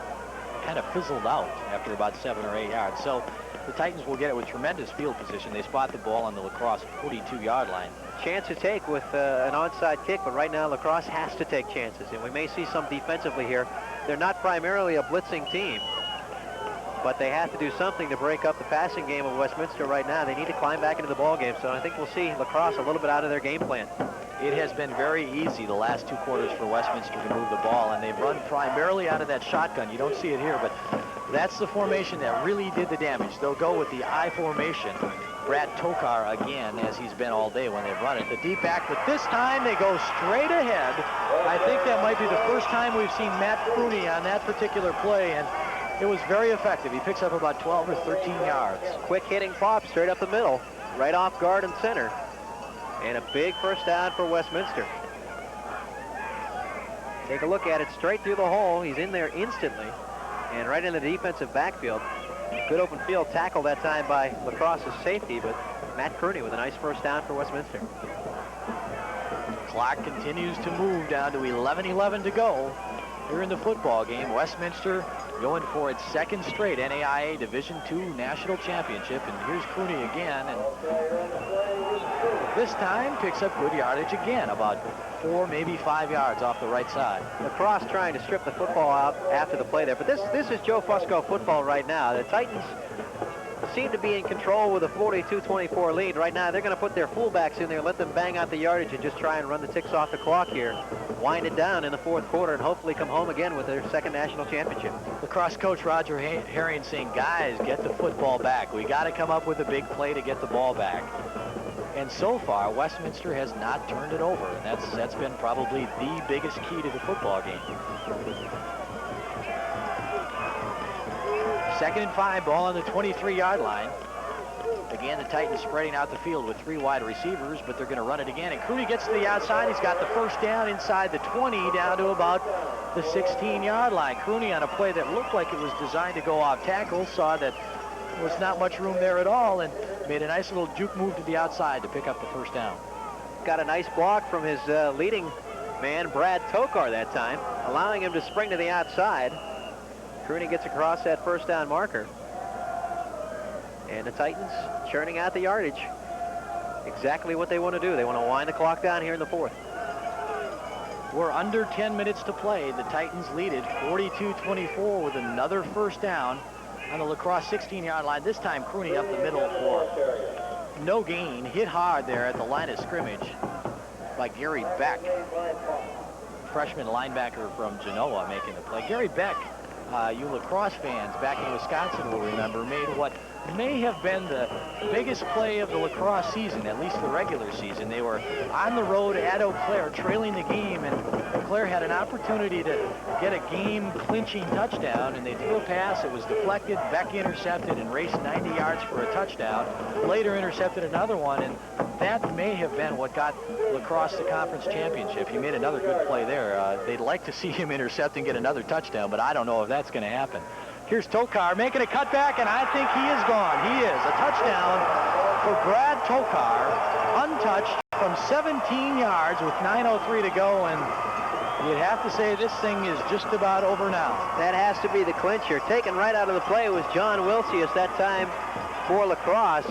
kind of fizzled out after about 7 or 8 yards. So the Titans will get it with tremendous field position. They spot the ball on the lacrosse 42-yard line. Chance to take with an onside kick, but right now lacrosse has to take chances, and we may see some defensively here. They're not primarily a blitzing team, but they have to do something to break up the passing game of Westminster right now. They need to climb back into the ball game, so I think we'll see lacrosse a little bit out of their game plan. It has been very easy the last 2 quarters for Westminster to move the ball, and they've run primarily out of that shotgun. You don't see it here, but that's the formation that really did the damage. They'll go with the I formation. Brad Tokar again, as he's been all day when they've run it. The deep back, but this time they go straight ahead. I think that might be the first time we've seen Matt Crosse on that particular play, and it was very effective. He picks up about 12 or 13 yards. Quick hitting pop straight up the middle, right off guard and center. And a big first down for Westminster. Take a look at it, straight through the hole. He's in there instantly and right in the defensive backfield. Good open field tackle that time by lacrosse's safety, but Matt Crosse with a nice first down for Westminster. Clock continues to move down to 11:11 to go here in the football game. Westminster going for its 2nd straight NAIA Division II National Championship, and here's Crosse again, and this time picks up good yardage again, about 4, maybe 5 yards off the right side. Lacrosse trying to strip the football out after the play there, but this is Joe Fusco football right now. The Titans seem to be in control with a 42-24 lead. Right now, they're going to put their fullbacks in there, let them bang out the yardage and just try and run the ticks off the clock here. Wind it down in the 4th quarter and hopefully come home again with their 2nd national championship. Lacrosse coach Roger Herring saying, guys, get the football back. We got to come up with a big play to get the ball back. And so far, Westminster has not turned it over, and that's been probably the biggest key to the football game. 2nd and 5, ball on the 23-yard line. Again, the Titans spreading out the field with 3 wide receivers, but they're going to run it again. And Crosse gets to the outside. He's got the first down inside the 20 down to about the 16-yard line. Crosse on a play that looked like it was designed to go off tackle, saw that there was not much room there at all, and made a nice little juke move to the outside to pick up the first down. Got a nice block from his leading man, Brad Tokar, that time, allowing him to spring to the outside. Crosse gets across that first down marker. And the Titans churning out the yardage. Exactly what they want to do. They want to wind the clock down here in the 4th. We're under 10 minutes to play. The Titans lead it 42-24 with another first down on the lacrosse 16-yard line. This time Crosse up the middle for no gain. Hit hard there at the line of scrimmage by Gary Beck, freshman linebacker from Genoa, making the play. Gary Beck, you lacrosse fans back in Wisconsin will remember, made what may have been the biggest play of the lacrosse season, at least the regular season. They were on the road at Eau Claire, trailing the game, and Eau Claire had an opportunity to get a game-clinching touchdown, and they threw a pass. It was deflected. Beck intercepted and raced 90 yards for a touchdown. Later intercepted another one, and that may have been what got lacrosse the conference championship. He made another good play there. They'd like to see him intercept and get another touchdown, but I don't know if that's going to happen. Here's Tokar making a cutback, and I think he is gone. He is. A touchdown for Brad Tokar, untouched from 17 yards with 9:03 to go, and you'd have to say this thing is just about over now. That has to be the clincher. Taken right out of the play was John Wilsius that time for lacrosse.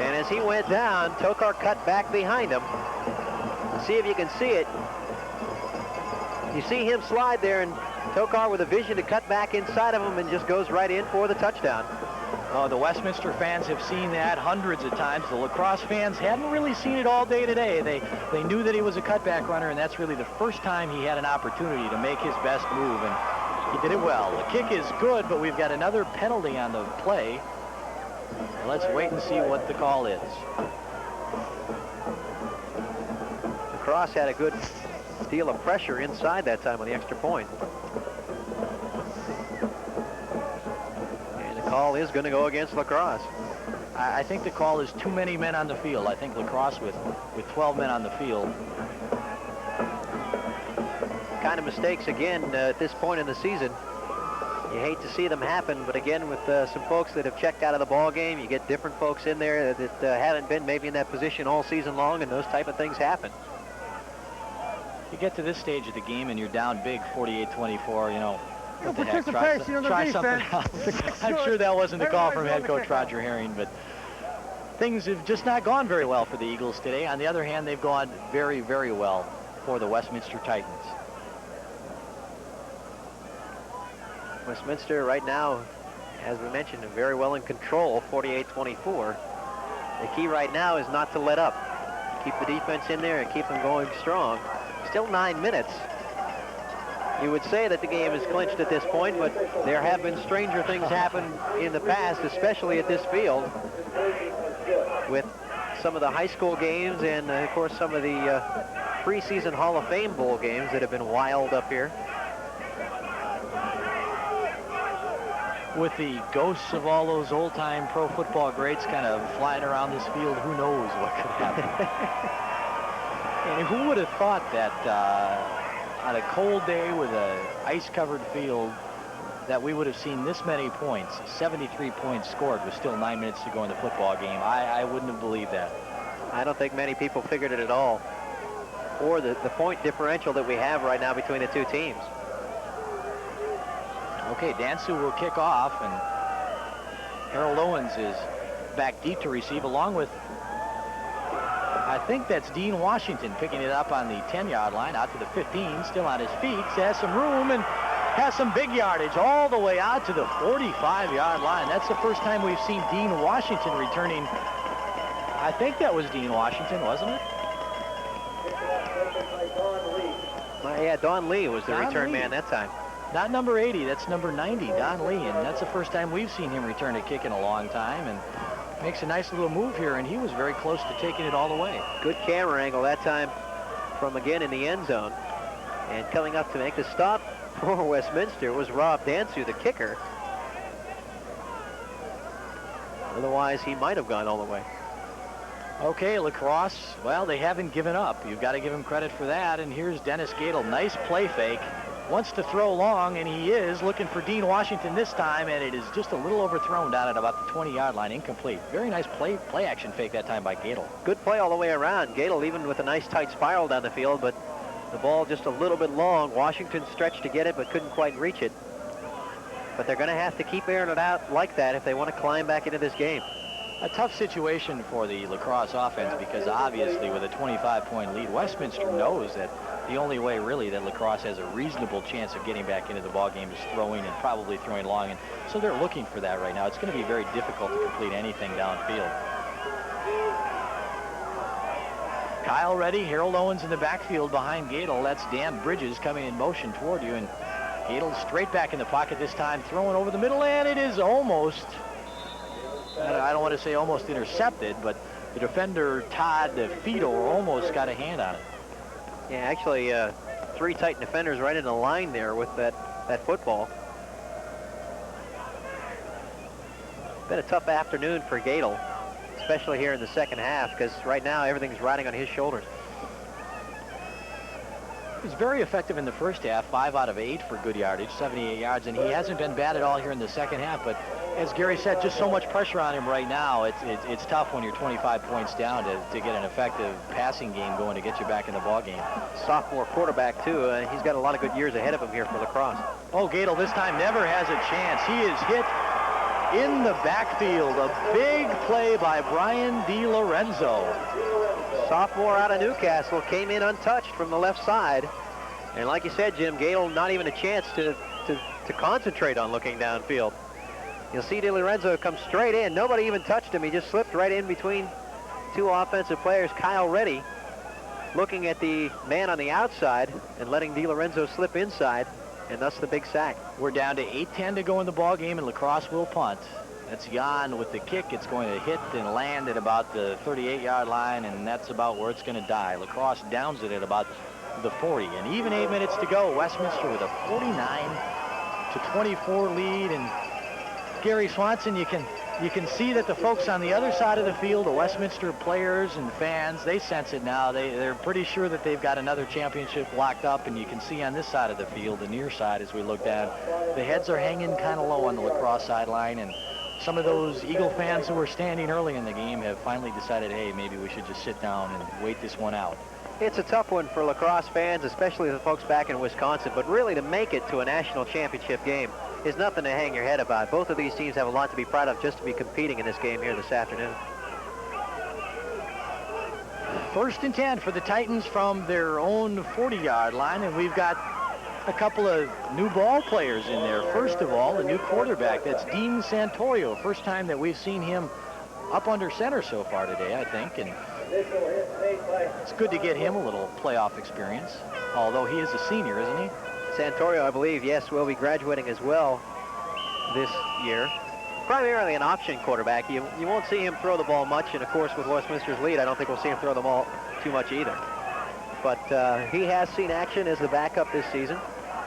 And as he went down, Tokar cut back behind him. See if you can see it. You see him slide there, and Tokar with a vision to cut back inside of him and just goes right in for the touchdown. Oh, the Westminster fans have seen that hundreds of times. The lacrosse fans hadn't really seen it all day today. They knew that he was a cutback runner, and that's really the first time he had an opportunity to make his best move, and he did it well. The kick is good, but we've got another penalty on the play. Let's wait and see what the call is. Crosse had a good deal of pressure inside that time on the extra point. call is going to go against La Crosse. I think the call is too many men on the field. I think La Crosse with 12 men on the field. Kind of mistakes, again, at this point in the season. You hate to see them happen, but again, with some folks that have checked out of the ball game, you get different folks in there that haven't been maybe in that position all season long, and those type of things happen. You get to this stage of the game and you're down big, 48-24, you know, what the heck, Participation on the try something defense. else. I'm sure that wasn't the call from head coach Roger Herring, but things have just not gone very well for the Eagles today. On the other hand, they've gone very, very well for the Westminster Titans. Westminster right now, as we mentioned, very well in control, 48-24. The key right now is not to let up. Keep the defense in there and keep them going strong. Still 9 minutes. You would say that the game is clinched at this point, but there have been stranger things happen in the past, especially at this field, with some of the high school games and, of course, some of the preseason Hall of Fame bowl games that have been wild up here. With the ghosts of all those old-time pro football greats kind of flying around this field, who knows what could happen. And who would have thought that on a cold day with an ice-covered field that we would have seen this many points, 73 points scored with still 9 minutes to go in the football game. I wouldn't have believed that. I don't think many people figured it at all, or the point differential that we have right now between the two teams. Okay, Dansu will kick off, and Harold Owens is back deep to receive, along with, I think that's Dean Washington picking it up on the 10-yard line, out to the 15, still on his feet, has some room and has some big yardage all the way out to the 45-yard line. That's the first time we've seen Dean Washington returning. I think that was Dean Washington, wasn't it? Yeah, Don Lee was the return man that time. Not number 80, that's number 90, Don Lee, and that's the first time we've seen him return a kick in a long time, and makes a nice little move here, and he was very close to taking it all the way. Good camera angle that time from, again, in the end zone. And coming up to make the stop for Westminster was Rob Dansu, the kicker. Otherwise, he might have gone all the way. Okay, La Crosse, well, they haven't given up. You've got to give him credit for that, and here's Dennis Gadel, nice play fake. Wants to throw long, and he is looking for Dean Washington this time, and it is just a little overthrown down at about the 20-yard line, incomplete. Very nice play action fake that time by Gadel. Good play all the way around. Gadel even with a nice tight spiral down the field, but the ball just a little bit long. Washington stretched to get it, but couldn't quite reach it. But they're going to have to keep airing it out like that if they want to climb back into this game. A tough situation for the La Crosse offense, because obviously with a 25-point lead, Westminster knows that the only way really that La Crosse has a reasonable chance of getting back into the ballgame is throwing, and probably throwing long, and so they're looking for that right now. It's going to be very difficult to complete anything downfield. Kyle Reddy, Harold Owens in the backfield behind Gadel. That's Dan Bridges coming in motion toward you, and Gadel straight back in the pocket this time, throwing over the middle, and it is almost, I don't want to say almost intercepted, but the defender, Todd Fedor, almost got a hand on it. Yeah, actually, 3 Titan defenders right in the line there with that football. Been a tough afternoon for Gadel, especially here in the second half, because right now everything's riding on his shoulders. He was very effective in the first half, 5 out of 8 for good yardage, 78 yards, and he hasn't been bad at all here in the second half, but as Gary said, just so much pressure on him right now. It's tough when you're 25 points down to get an effective passing game going to get you back in the ball game. Sophomore quarterback, too. He's got a lot of good years ahead of him here for La Crosse. Oh, Gadel this time never has a chance. He is hit in the backfield. A big play by Brian DiLorenzo. Sophomore out of Newcastle, came in untouched from the left side. And like you said, Jim, Gadel not even a chance to concentrate on looking downfield. You'll see DiLorenzo come straight in. Nobody even touched him. He just slipped right in between 2 offensive players. Kyle Reddy looking at the man on the outside and letting DiLorenzo slip inside, and thus the big sack. We're down to 8:10 to go in the ball game, and La Crosse will punt. That's Jan with the kick. It's going to hit and land at about the 38-yard line, and that's about where it's going to die. La Crosse downs it at about the 40, and even 8 minutes to go. Westminster with a 49-24 lead, and Gary Swanson, you can see that the folks on the other side of the field, the Westminster players and fans, they sense it now. They're pretty sure that they've got another championship locked up, and you can see on this side of the field, the near side as we look down, the heads are hanging kind of low on the La Crosse sideline, and some of those Eagle fans who were standing early in the game have finally decided, hey, maybe we should just sit down and wait this one out. It's a tough one for La Crosse fans, especially the folks back in Wisconsin, but really to make it to a national championship game is nothing to hang your head about. Both of these teams have a lot to be proud of just to be competing in this game here this afternoon. 1st and 10 for the Titans from their own 40-yard line, and we've got a couple of new ball players in there. First of all, a new quarterback. That's Dean Santorio. First time that we've seen him up under center so far today, I think, and it's good to get him a little playoff experience, although he is a senior, isn't he? Santorio, I believe, yes, will be graduating as well this year. Primarily an option quarterback. You won't see him throw the ball much, and of course with Westminster's lead, I don't think we'll see him throw the ball too much either. But he has seen action as the backup this season.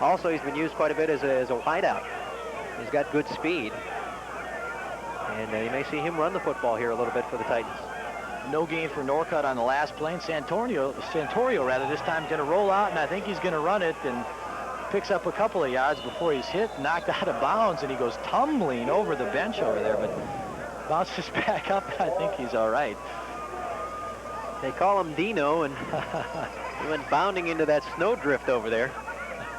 Also, he's been used quite a bit as a wideout. He's got good speed. And you may see him run the football here a little bit for the Titans. No gain for Norcutt on the last play. And Santorio this time is going to roll out, and I think he's going to run it and picks up a couple of yards before he's hit, knocked out of bounds, and he goes tumbling over the bench over there, but bounces back up, and I think he's all right. They call him Dino, and he went bounding into that snowdrift over there.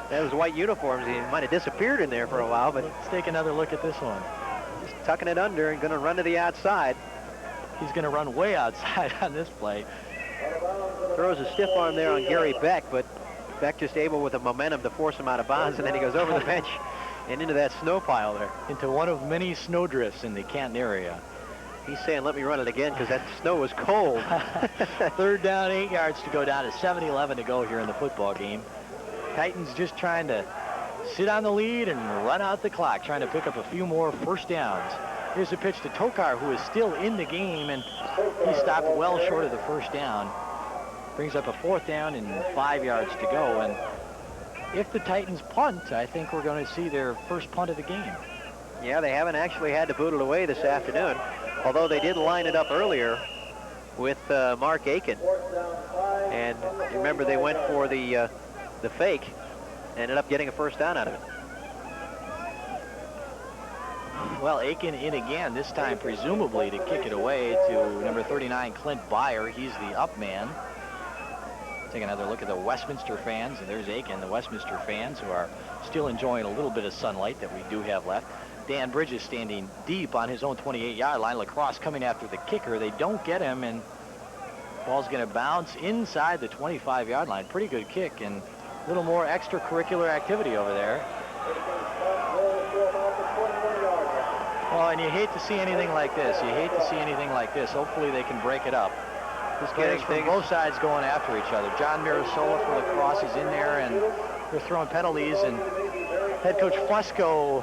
Those white uniforms, he might have disappeared in there for a while, but let's take another look at this one. Just tucking it under and going to run to the outside. He's going to run way outside on this play. Throws a stiff arm there on Gary Beck, but Beck just able with the momentum to force him out of bounds, and then he goes over the bench and into that snow pile there. Into one of many snowdrifts in the Canton area. He's saying, let me run it again, because that snow was cold. 3rd down, 8 yards to go, down to 7:11 to go here in the football game. Titans just trying to sit on the lead and run out the clock, trying to pick up a few more first downs. Here's a pitch to Tokar, who is still in the game, and he stopped well short of the first down. Brings up a 4th down and 5 yards to go. And if the Titans punt, I think we're going to see their first punt of the game. Yeah, they haven't actually had to boot it away this afternoon, although they did line it up earlier with Mark Aiken. And remember, they went for the fake, ended up getting a first down out of it. Well, Aiken in again, this time presumably to kick it away to number 39, Clint Byer. He's the up man. Take another look at the Westminster fans, and there's Aiken, the Westminster fans who are still enjoying a little bit of sunlight that we do have left. Dan Bridges standing deep on his own 28-yard line. La Crosse coming after the kicker. They don't get him, and ball's going to bounce inside the 25-yard line. Pretty good kick, and a little more extracurricular activity over there. Well, and you hate to see anything like this. You hate to see anything like this. Hopefully they can break it up. Players from both sides going after each other. John Mirasola for La Crosse is in there, and they're throwing penalties, and head coach Fusco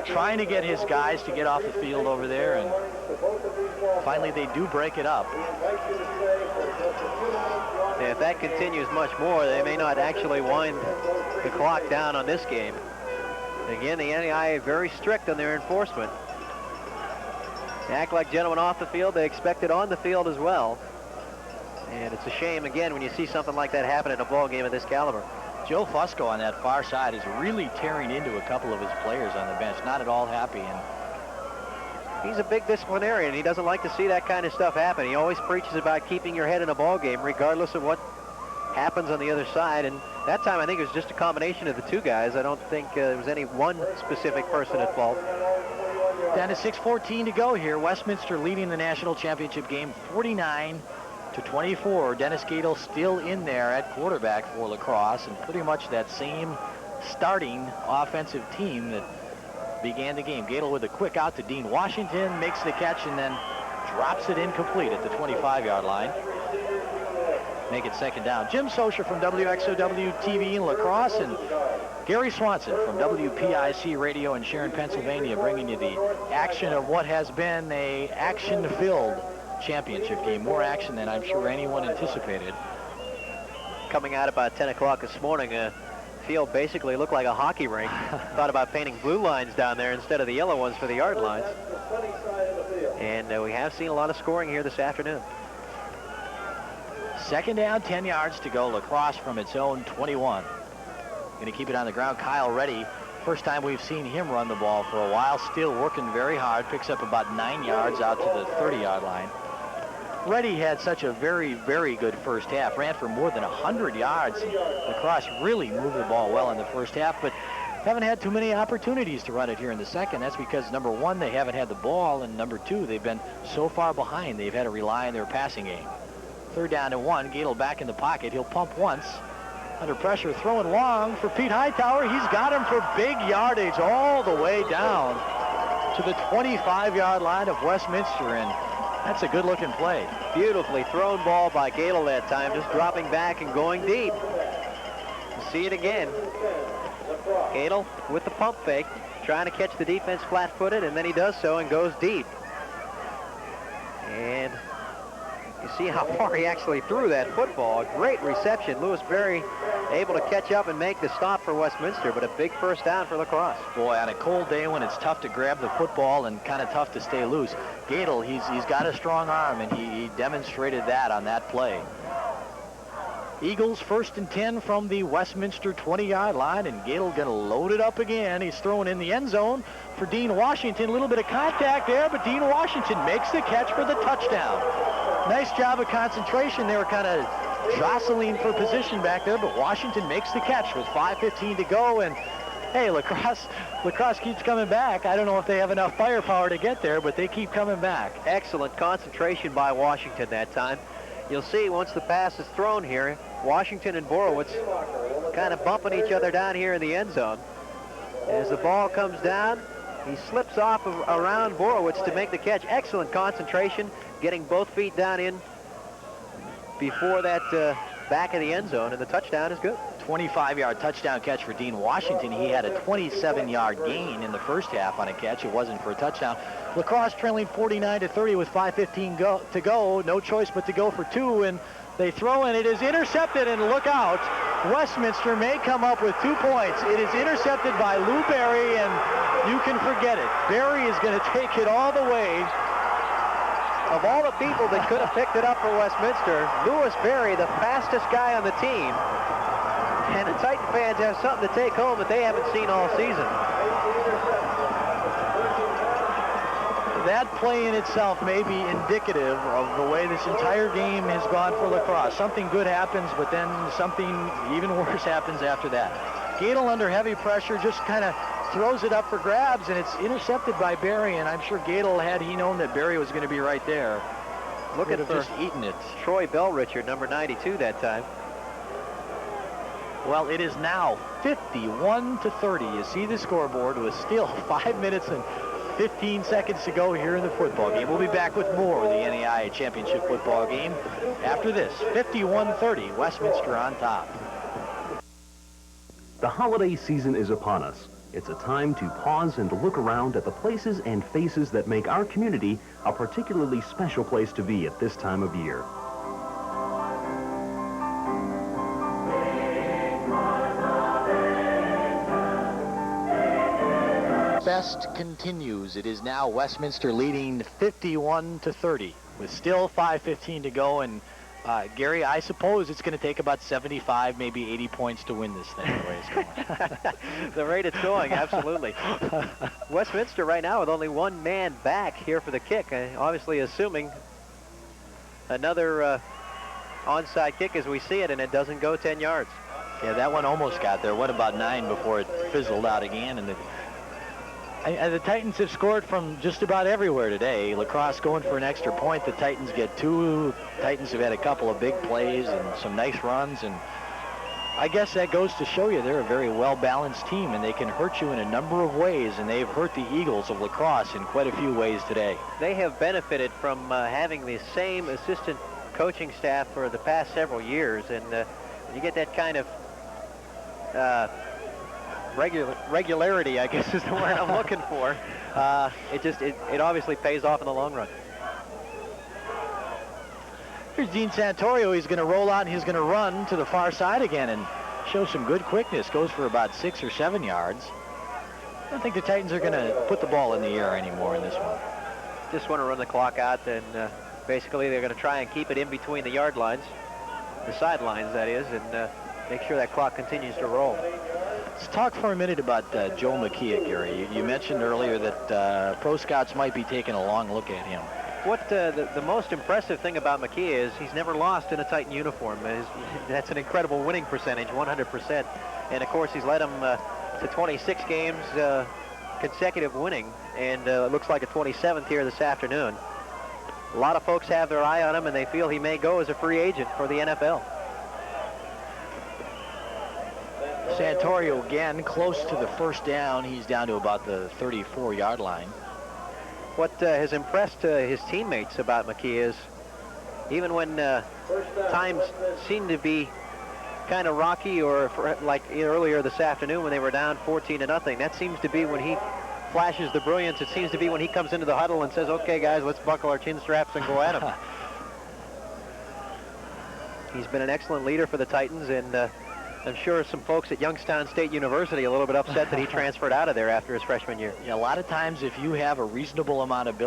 trying to get his guys to get off the field over there, and finally they do break it up. And if that continues much more, they may not actually wind the clock down on this game. Again, the NAIA very strict on their enforcement. They act like gentlemen off the field. They expect it on the field as well. And it's a shame, again, when you see something like that happen in a ball game of this caliber. Joe Fusco on that far side is really tearing into a couple of his players on the bench. Not at all happy. And he's a big disciplinarian. He doesn't like to see that kind of stuff happen. He always preaches about keeping your head in a ball game, regardless of what happens on the other side. And that time, I think it was just a combination of the two guys. I don't think there was any one specific person at fault. Down to 6:14 to go here. Westminster leading the national championship game 49-24. Dennis Gadel still in there at quarterback for La Crosse, and pretty much that same starting offensive team that began the game. Gadel with a quick out to Dean Washington, makes the catch, and then drops it incomplete at the 25-yard line. Make it 2nd down. Jim Socher from WXOW TV in La Crosse, and Gary Swanson from WPIC Radio in Sharon, Pennsylvania, bringing you the action of what has been a action-filled championship game. More action than I'm sure anyone anticipated. Coming out about 10 o'clock this morning, field basically looked like a hockey rink. Thought about painting blue lines down there instead of the yellow ones for the yard lines. And we have seen a lot of scoring here this afternoon. Second down, 10 yards to go. Lacrosse from its own 21. Going to keep it on the ground. Kyle Reddy, first time we've seen him run the ball for a while. Still working very hard. Picks up about 9 yards out to the 30-yard line. Reddy had such a very, very good first half. Ran for more than 100 yards. Lacrosse really moved the ball well in the first half, but haven't had too many opportunities to run it here in the second. That's because, number one, they haven't had the ball, and number two, they've been so far behind, they've had to rely on their passing game. Third down and 1. Gadel back in the pocket. He'll pump once. Under pressure, throwing long for Pete Hightower. He's got him for big yardage all the way down to the 25-yard line of Westminster, and that's a good-looking play. Beautifully thrown ball by Gadel that time, just dropping back and going deep. We'll see it again. Gadel with the pump fake, trying to catch the defense flat-footed, and then he does so and goes deep. And you see how far he actually threw that football. A great reception. Lewis Berry able to catch up and make the stop for Westminster, but a big first down for Lacrosse. Boy, on a cold day when it's tough to grab the football and kind of tough to stay loose, Gadel, he's got a strong arm, and he demonstrated that on that play. Eagles 1st and 10 from the Westminster 20-yard line, and Gadel going to load it up again. He's throwing in the end zone for Dean Washington. A little bit of contact there, but Dean Washington makes the catch for the touchdown. Nice job of concentration. They were kind of jostling for position back there, but Washington makes the catch with 5:15 to go. And hey, Lacrosse keeps coming back. I don't know if they have enough firepower to get there, but they keep coming back. Excellent concentration by Washington that time. You'll see once the pass is thrown here, Washington and Borowitz kind of bumping each other down here in the end zone. As the ball comes down, he slips off around Borowitz to make the catch. Excellent concentration, getting both feet down in before that back of the end zone, and the touchdown is good. 25-yard touchdown catch for Dean Washington. He had a 27-yard gain in the first half on a catch. It wasn't for a touchdown. Lacrosse trailing 49-30 with 5:15 to go. No choice but to go for two, and they throw, and it is intercepted, and look out. Westminster may come up with 2 points. It is intercepted by Lou Berry, and you can forget it. Berry is going to take it all the way. Of all the people that could have picked it up for Westminster, Lewis Berry, the fastest guy on the team. And the Titan fans have something to take home that they haven't seen all season. That play in itself may be indicative of the way this entire game has gone for Lacrosse. Something good happens, but then something even worse happens after that. Gadel under heavy pressure just kind of throws it up for grabs, and it's intercepted by Berry, and I'm sure Gadel, had he known that Berry was going to be right there, would have just eaten it. Troy Bellrichard, number 92 that time. Well, it is now 51-30. You see the scoreboard with still 5 minutes and 15 seconds to go here in the football game. We'll be back with more of the NAIA Championship football game after this. 51-30, Westminster on top. The holiday season is upon us. It's a time to pause and look around at the places and faces that make our community a particularly special place to be at this time of year. Fest continues. It is now Westminster leading 51-30 with still 5:15 to go, and Gary, I suppose it's going to take about 75, maybe 80 points to win this thing the way it's going. The rate it's going, absolutely. Westminster right now with only one man back here for the kick, obviously assuming another onside kick as we see it, and it doesn't go 10 yards. Yeah, that one almost got there. What about 9 before it fizzled out again? And the Titans have scored from just about everywhere today. Lacrosse going for an extra point. The Titans get 2. Titans have had a couple of big plays and some nice runs, and I guess that goes to show you they're a very well-balanced team, and they can hurt you in a number of ways, and they've hurt the Eagles of Lacrosse in quite a few ways today. They have benefited from having the same assistant coaching staff for the past several years, and you get that kind of regularity, I guess is the word I'm looking for. It obviously pays off in the long run. Here's Dean Santorio. He's going to roll out and he's going to run to the far side again, and Shows some good quickness. Goes for about 6 or 7 yards. I don't think the Titans are going to put the ball in the air anymore in this one. Just want to run the clock out, and basically they're going to try and keep it in between the yard lines, the sidelines, that is, and make sure that clock continues to roll. Let's talk for a minute about Joe McKee, Gary. You mentioned earlier that pro scouts might be taking a long look at him. What the most impressive thing about McKee is he's never lost in a Titan uniform. That's an incredible winning percentage, 100%. And of course, he's led them to 26 games consecutive winning, and it looks like a 27th here this afternoon. A lot of folks have their eye on him, and they feel he may go as a free agent for the NFL. Santorio again close to the first down. He's down to about the 34-yard line. What has impressed his teammates about McKee is even when times seem to be kind of rocky, or like earlier this afternoon when they were down 14-0, that seems to be when he flashes the brilliance. It seems to be when he comes into the huddle and says, okay, guys, let's buckle our chin straps and go at him. He's been an excellent leader for the Titans, and I'm sure some folks at Youngstown State University a little bit upset that he transferred out of there after his freshman year. Yeah, a lot of times if you have a reasonable amount of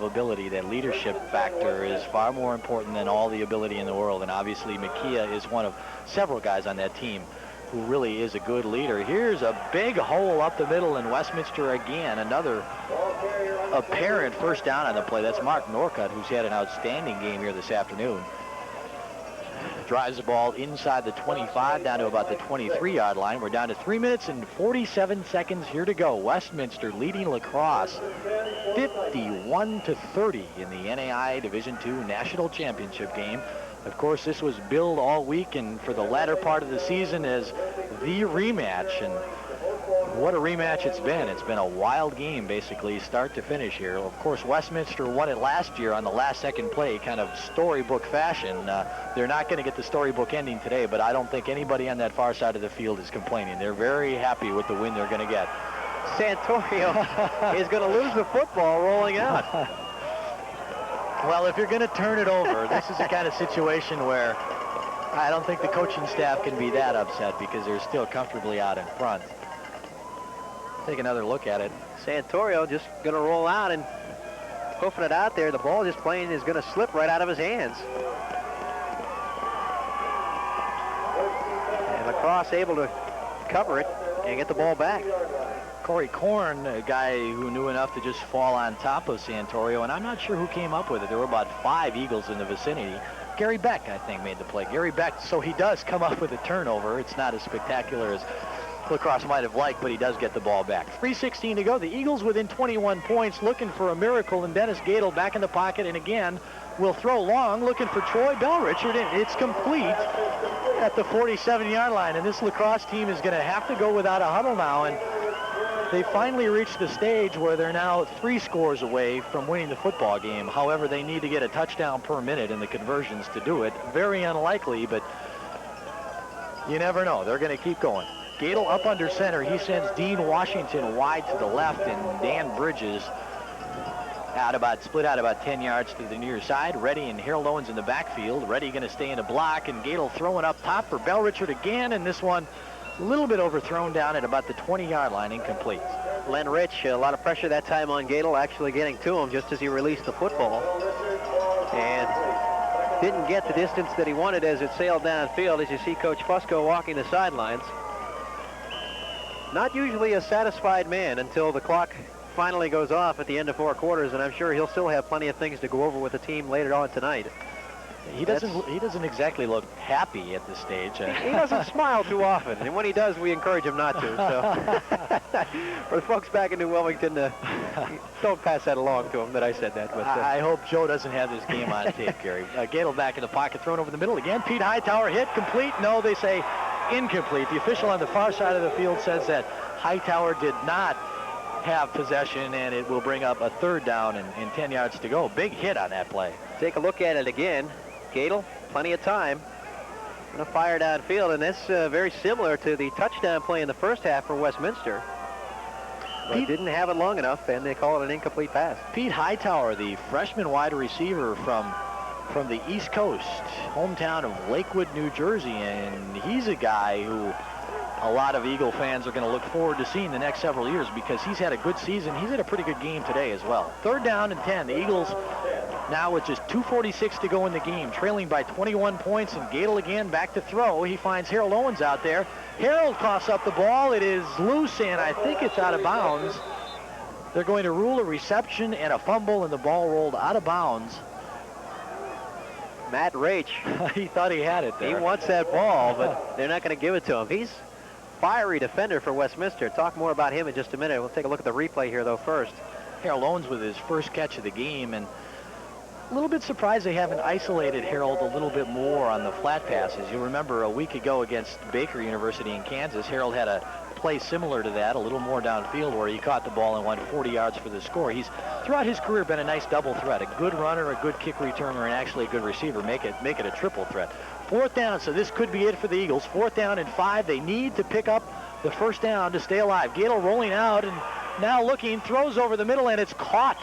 ability, that leadership factor is far more important than all the ability in the world. And obviously McKee is one of several guys on that team who really is a good leader. Here's a big hole up the middle in Westminster again. Another apparent first down on the play. That's Mark Norcutt, who's had an outstanding game here this afternoon. Drives the ball inside the 25 down to about the 23-yard line. We're down to 3 minutes and 47 seconds here to go. Westminster leading La Crosse 51-30 in the NAI Division II National Championship game. Of course, this was billed all week and for the latter part of the season as the rematch. And what a rematch it's been. It's been a wild game, basically, start to finish here. Of course, Westminster won it last year on the last-second play, kind of storybook fashion. They're not going to get the storybook ending today, but I don't think anybody on that far side of the field is complaining. They're very happy with the win they're going to get. Santorio is going to lose the football rolling out. Well, if you're going to turn it over, this is the kind of situation where I don't think the coaching staff can be that upset because they're still comfortably out in front. Take another look at it. Santorio just going to roll out and hoofing it out there. The ball just plain is going to slip right out of his hands. And La Crosse able to cover it and get the ball back. Corey Korn, a guy who knew enough to just fall on top of Santorio, and I'm not sure who came up with it. There were about 5 Eagles in the vicinity. Gary Beck, I think, made the play. Gary Beck, so he does come up with a turnover. It's not as spectacular as La Crosse might have liked, but he does get the ball back. 3:16 to go. The Eagles within 21 points, looking for a miracle, and Dennis Gadel back in the pocket, and again will throw long, looking for Troy Bellrichard, and it's complete at the 47-yard line. And this La Crosse team is going to have to go without a huddle now, and they finally reached the stage where they're now 3 scores away from winning the football game. However, they need to get a touchdown per minute in the conversions to do it. Very unlikely, but you never know. They're going to keep going. Gadel up under center. He sends Dean Washington wide to the left, and Dan Bridges split out about 10 yards to the near side. Reddy and Harold Owens in the backfield. Reddy going to stay in a block, and Gadel throwing up top for Bellrichard again, and this one a little bit overthrown down at about the 20-yard line, incomplete. Len Rich, a lot of pressure that time on Gadel, actually getting to him just as he released the football. And didn't get the distance that he wanted as it sailed downfield, as you see Coach Fusco walking the sidelines. Not usually a satisfied man until the clock finally goes off at the end of 4 quarters, and I'm sure he'll still have plenty of things to go over with the team later on tonight. He doesn't exactly look happy at this stage. He doesn't smile too often, and when he does, we encourage him not to. So, for the folks back in New Wilmington, don't pass that along to him that I said that. But I hope Joe doesn't have this game on tape, Gary. Gadel back in the pocket, thrown over the middle again. Pete Hightower hit, complete. No, they say incomplete. The official on the far side of the field says that Hightower did not have possession, and it will bring up a 3rd down and 10 yards to go. Big hit on that play. Take a look at it again. Gadel, plenty of time. Going to fire downfield, and that's very similar to the touchdown play in the first half for Westminster. But didn't have it long enough, and they call it an incomplete pass. Pete Hightower, the freshman wide receiver from from the East Coast, hometown of Lakewood, New Jersey, and he's a guy who a lot of Eagle fans are going to look forward to seeing the next several years because he's had a good season. He's had a pretty good game today as well. 3rd down and 10. The Eagles now with just 2:46 to go in the game, trailing by 21 points, and Gadel again back to throw. He finds Harold Owens out there. Harold coughs up the ball. It is loose, and I think it's out of bounds. They're going to rule a reception and a fumble, and the ball rolled out of bounds. Matt Raich. He thought he had it there. He wants that ball, but they're not going to give it to him. He's fiery defender for Westminster. Talk more about him in just a minute. We'll take a look at the replay here, though, first. Harold Owens with his first catch of the game, and a little bit surprised they haven't isolated Harold a little bit more on the flat passes. You'll remember a week ago against Baker University in Kansas, Harold had a play similar to that, a little more downfield, where he caught the ball and went 40 yards for the score. He's, throughout his career, been a nice double threat, a good runner, a good kick returner, and actually a good receiver. Make it a triple threat. 4th down, so this could be it for the Eagles. 4th down and 5. They need to pick up the first down to stay alive. Gadel rolling out and now looking, throws over the middle, and it's caught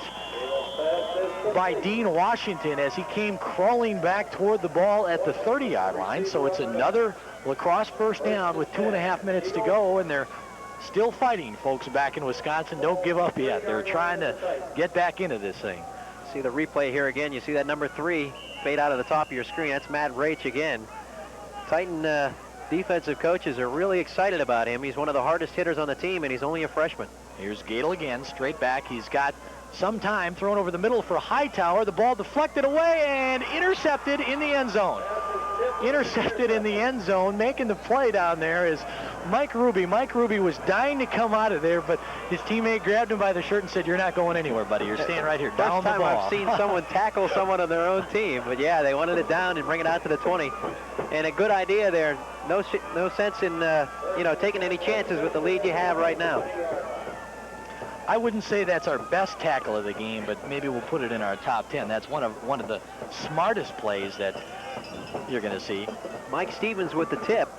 by Dean Washington as he came crawling back toward the ball at the 30-yard line. So it's another La Crosse first down with 2.5 minutes to go, and they're still fighting, folks, back in Wisconsin. Don't give up yet. They're trying to get back into this thing. See the replay here again. You see that number 3 fade out of the top of your screen. That's Matt Raich again. Titan defensive coaches are really excited about him. He's one of the hardest hitters on the team, and he's only a freshman. Here's Gadel again, straight back. He's got some time, thrown over the middle for Hightower. The ball deflected away and intercepted in the end zone. Intercepted in the end zone. Making the play down there is Mike Ruby. Mike Ruby was dying to come out of there, but his teammate grabbed him by the shirt and said, "You're not going anywhere, buddy. You're staying right here." Down the ball. First time I've seen someone tackle someone on their own team. But yeah, they wanted it down and bring it out to the 20. And a good idea there. No sense in taking any chances with the lead you have right now. I wouldn't say that's our best tackle of the game, but maybe we'll put it in our top 10. That's one of the smartest plays that you're going to see. Mike Stevens with the tip.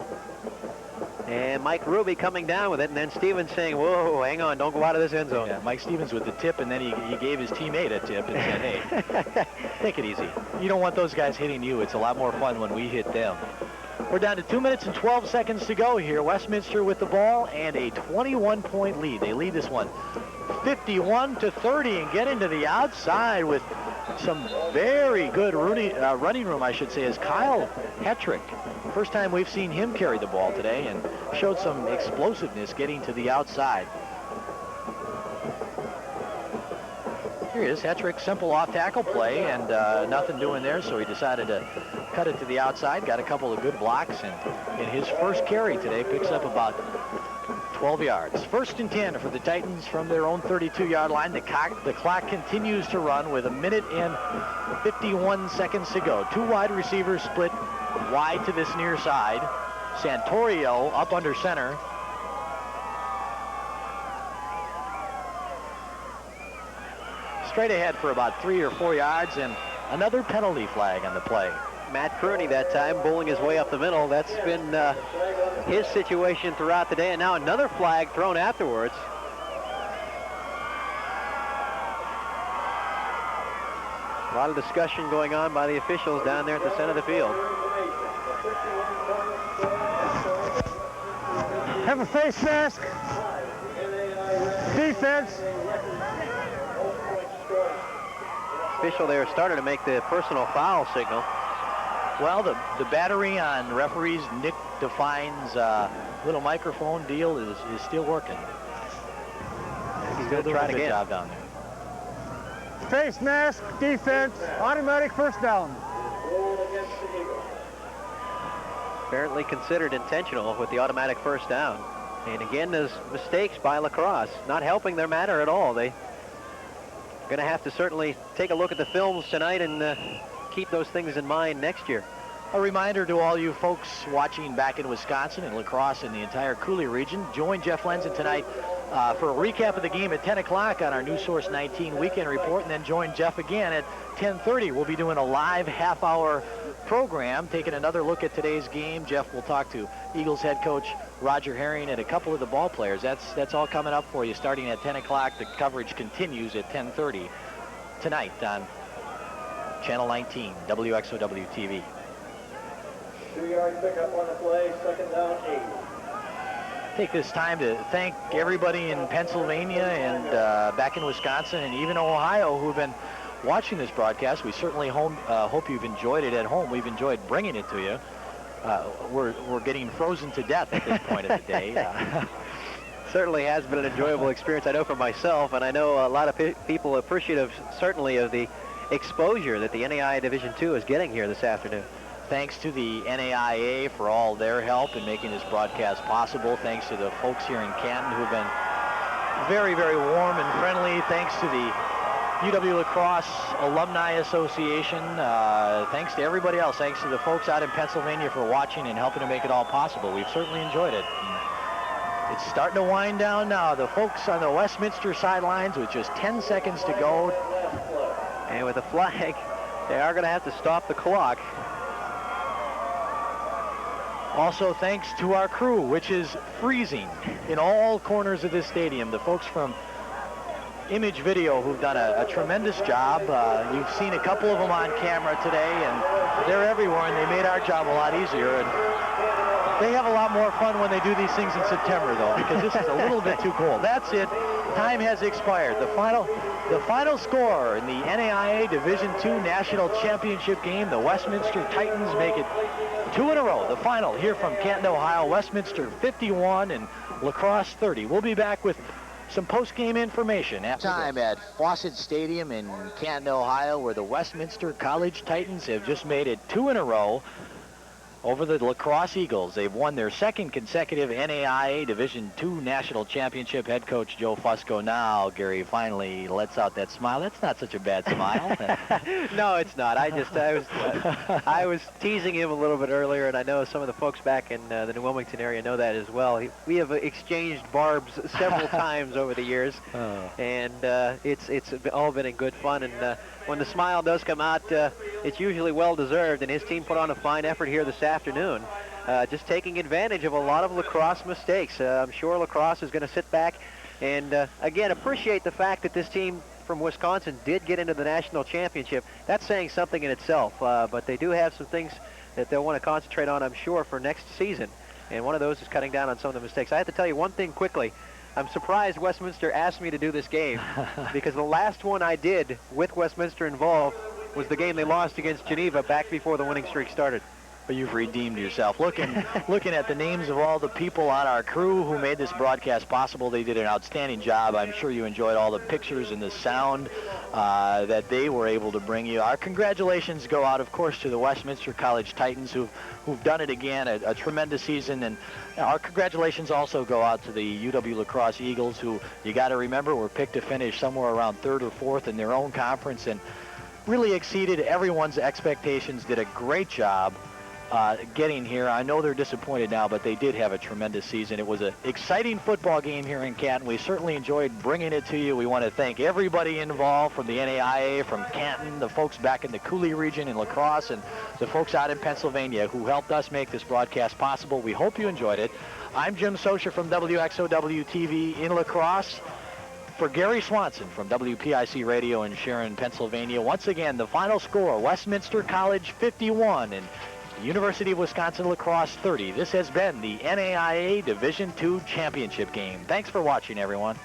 And Mike Ruby coming down with it, and then Stevens saying, "Whoa, hang on, don't go out of this end zone." Yeah, Mike Stevens with the tip, and then he gave his teammate a tip and said, "Hey, take it easy. You don't want those guys hitting you. It's a lot more fun when we hit them." We're down to 2 minutes and 12 seconds to go here. Westminster with the ball and a 21-point lead. They lead this one 51-30 and get into the outside with some very good running room, I should say, is Kyle Hetrick. First time we've seen him carry the ball today, and showed some explosiveness getting to the outside. Here he is, Hetrick, simple off-tackle play, and nothing doing there, so he decided to cut it to the outside, got a couple of good blocks, and in his first carry today picks up about 12 yards. 1st and 10 for the Titans from their own 32-yard line. The clock continues to run with 1 minute and 51 seconds to go. 2 wide receivers split wide to this near side. Santorio up under center. Straight ahead for about 3 or 4 yards, and another penalty flag on the play. Matt Crosse that time bowling his way up the middle. That's been his situation throughout the day, and now another flag thrown afterwards. A lot of discussion going on by the officials down there at the center of the field. Have a face mask. Defense. Official there started to make the personal foul signal. Well, the battery on referees Nick Define's little microphone deal is still working. He's going to try to get a job down there. Face mask, defense, automatic first down. Apparently considered intentional with the automatic first down. And again, those mistakes by La Crosse, not helping their matter at all. They're going to have to certainly take a look at the films tonight and keep those things in mind next year. A reminder to all you folks watching back in Wisconsin and La Crosse and the entire Coulee region, join Jeff Lenzen tonight for a recap of the game at 10 o'clock on our New Source 19 weekend report, and then join Jeff again at 10:30. We'll be doing a live half-hour program, taking another look at today's game. Jeff will talk to Eagles head coach Roger Herring and a couple of the ball players. That's all coming up for you starting at 10 o'clock. The coverage continues at 10:30 tonight on Channel 19, WXOW TV. 2-yard pickup on the play, 2nd down, 8. Take this time to thank everybody in Pennsylvania and back in Wisconsin and even Ohio who have been watching this broadcast. We certainly hope you've enjoyed it at home. We've enjoyed bringing it to you. We're getting frozen to death at this point of the day. Certainly has been an enjoyable experience, I know, for myself, and I know a lot of people appreciative, certainly, of the exposure that the NAIA Division II is getting here this afternoon. Thanks to the NAIA for all their help in making this broadcast possible. Thanks to the folks here in Canton who have been very, very warm and friendly. Thanks to the UW Lacrosse Alumni Association. Thanks to everybody else. Thanks to the folks out in Pennsylvania for watching and helping to make it all possible. We've certainly enjoyed it. It's starting to wind down now. The folks on the Westminster sidelines with just 10 seconds to go. And with a flag, they are going to have to stop the clock. Also, thanks to our crew, which is freezing in all corners of this stadium. The folks from Image Video who've done a tremendous job. You've seen a couple of them on camera today, and they're everywhere, and they made our job a lot easier. And they have a lot more fun when they do these things in September, though, because this is a little bit too cold. That's it. Time has expired. The final score in the NAIA Division II National Championship game, the Westminster Titans make it 2 in a row. The final here from Canton, Ohio, Westminster 51 and Lacrosse 30. We'll be back with some post-game information after time at Fawcett Stadium in Canton, Ohio, where the Westminster College Titans have just made it 2 in a row over the Lacrosse Eagles. They've won their 2nd consecutive NAIA Division II National Championship. Head coach Joe Fusco now, Gary, finally lets out that smile. That's not such a bad smile. No, it's not. I was teasing him a little bit earlier, and I know some of the folks back in the New Wilmington area know that as well. We have exchanged barbs several times over the years, and it's all been in good fun. And when the smile does come out, it's usually well-deserved, and his team put on a fine effort here this afternoon, just taking advantage of a lot of lacrosse mistakes. I'm sure lacrosse is going to sit back and, again, appreciate the fact that this team from Wisconsin did get into the national championship. That's saying something in itself, but they do have some things that they'll want to concentrate on, I'm sure, for next season, and one of those is cutting down on some of the mistakes. I have to tell you one thing quickly. I'm surprised Westminster asked me to do this game because the last one I did with Westminster involved was the game they lost against Geneva back before the winning streak started. But you've redeemed yourself. Looking at the names of all the people on our crew who made this broadcast possible, they did an outstanding job. I'm sure you enjoyed all the pictures and the sound that they were able to bring you. Our congratulations go out, of course, to the Westminster College Titans who've done it again, a tremendous season. And our congratulations also go out to the UW Lacrosse Eagles, who, you got to remember, were picked to finish somewhere around 3rd or 4th in their own conference and really exceeded everyone's expectations, did a great job getting here. I know they're disappointed now, but they did have a tremendous season. It was an exciting football game here in Canton. We certainly enjoyed bringing it to you. We want to thank everybody involved from the NAIA, from Canton, the folks back in the Cooley region in Lacrosse, and the folks out in Pennsylvania who helped us make this broadcast possible. We hope you enjoyed it. I'm Jim Socia from WXOW TV in Lacrosse. For Gary Swanson from WPIC Radio in Sharon, Pennsylvania, once again, the final score, Westminster College 51 and University of Wisconsin Lacrosse 30. This has been the NAIA Division II Championship game. Thanks for watching, everyone.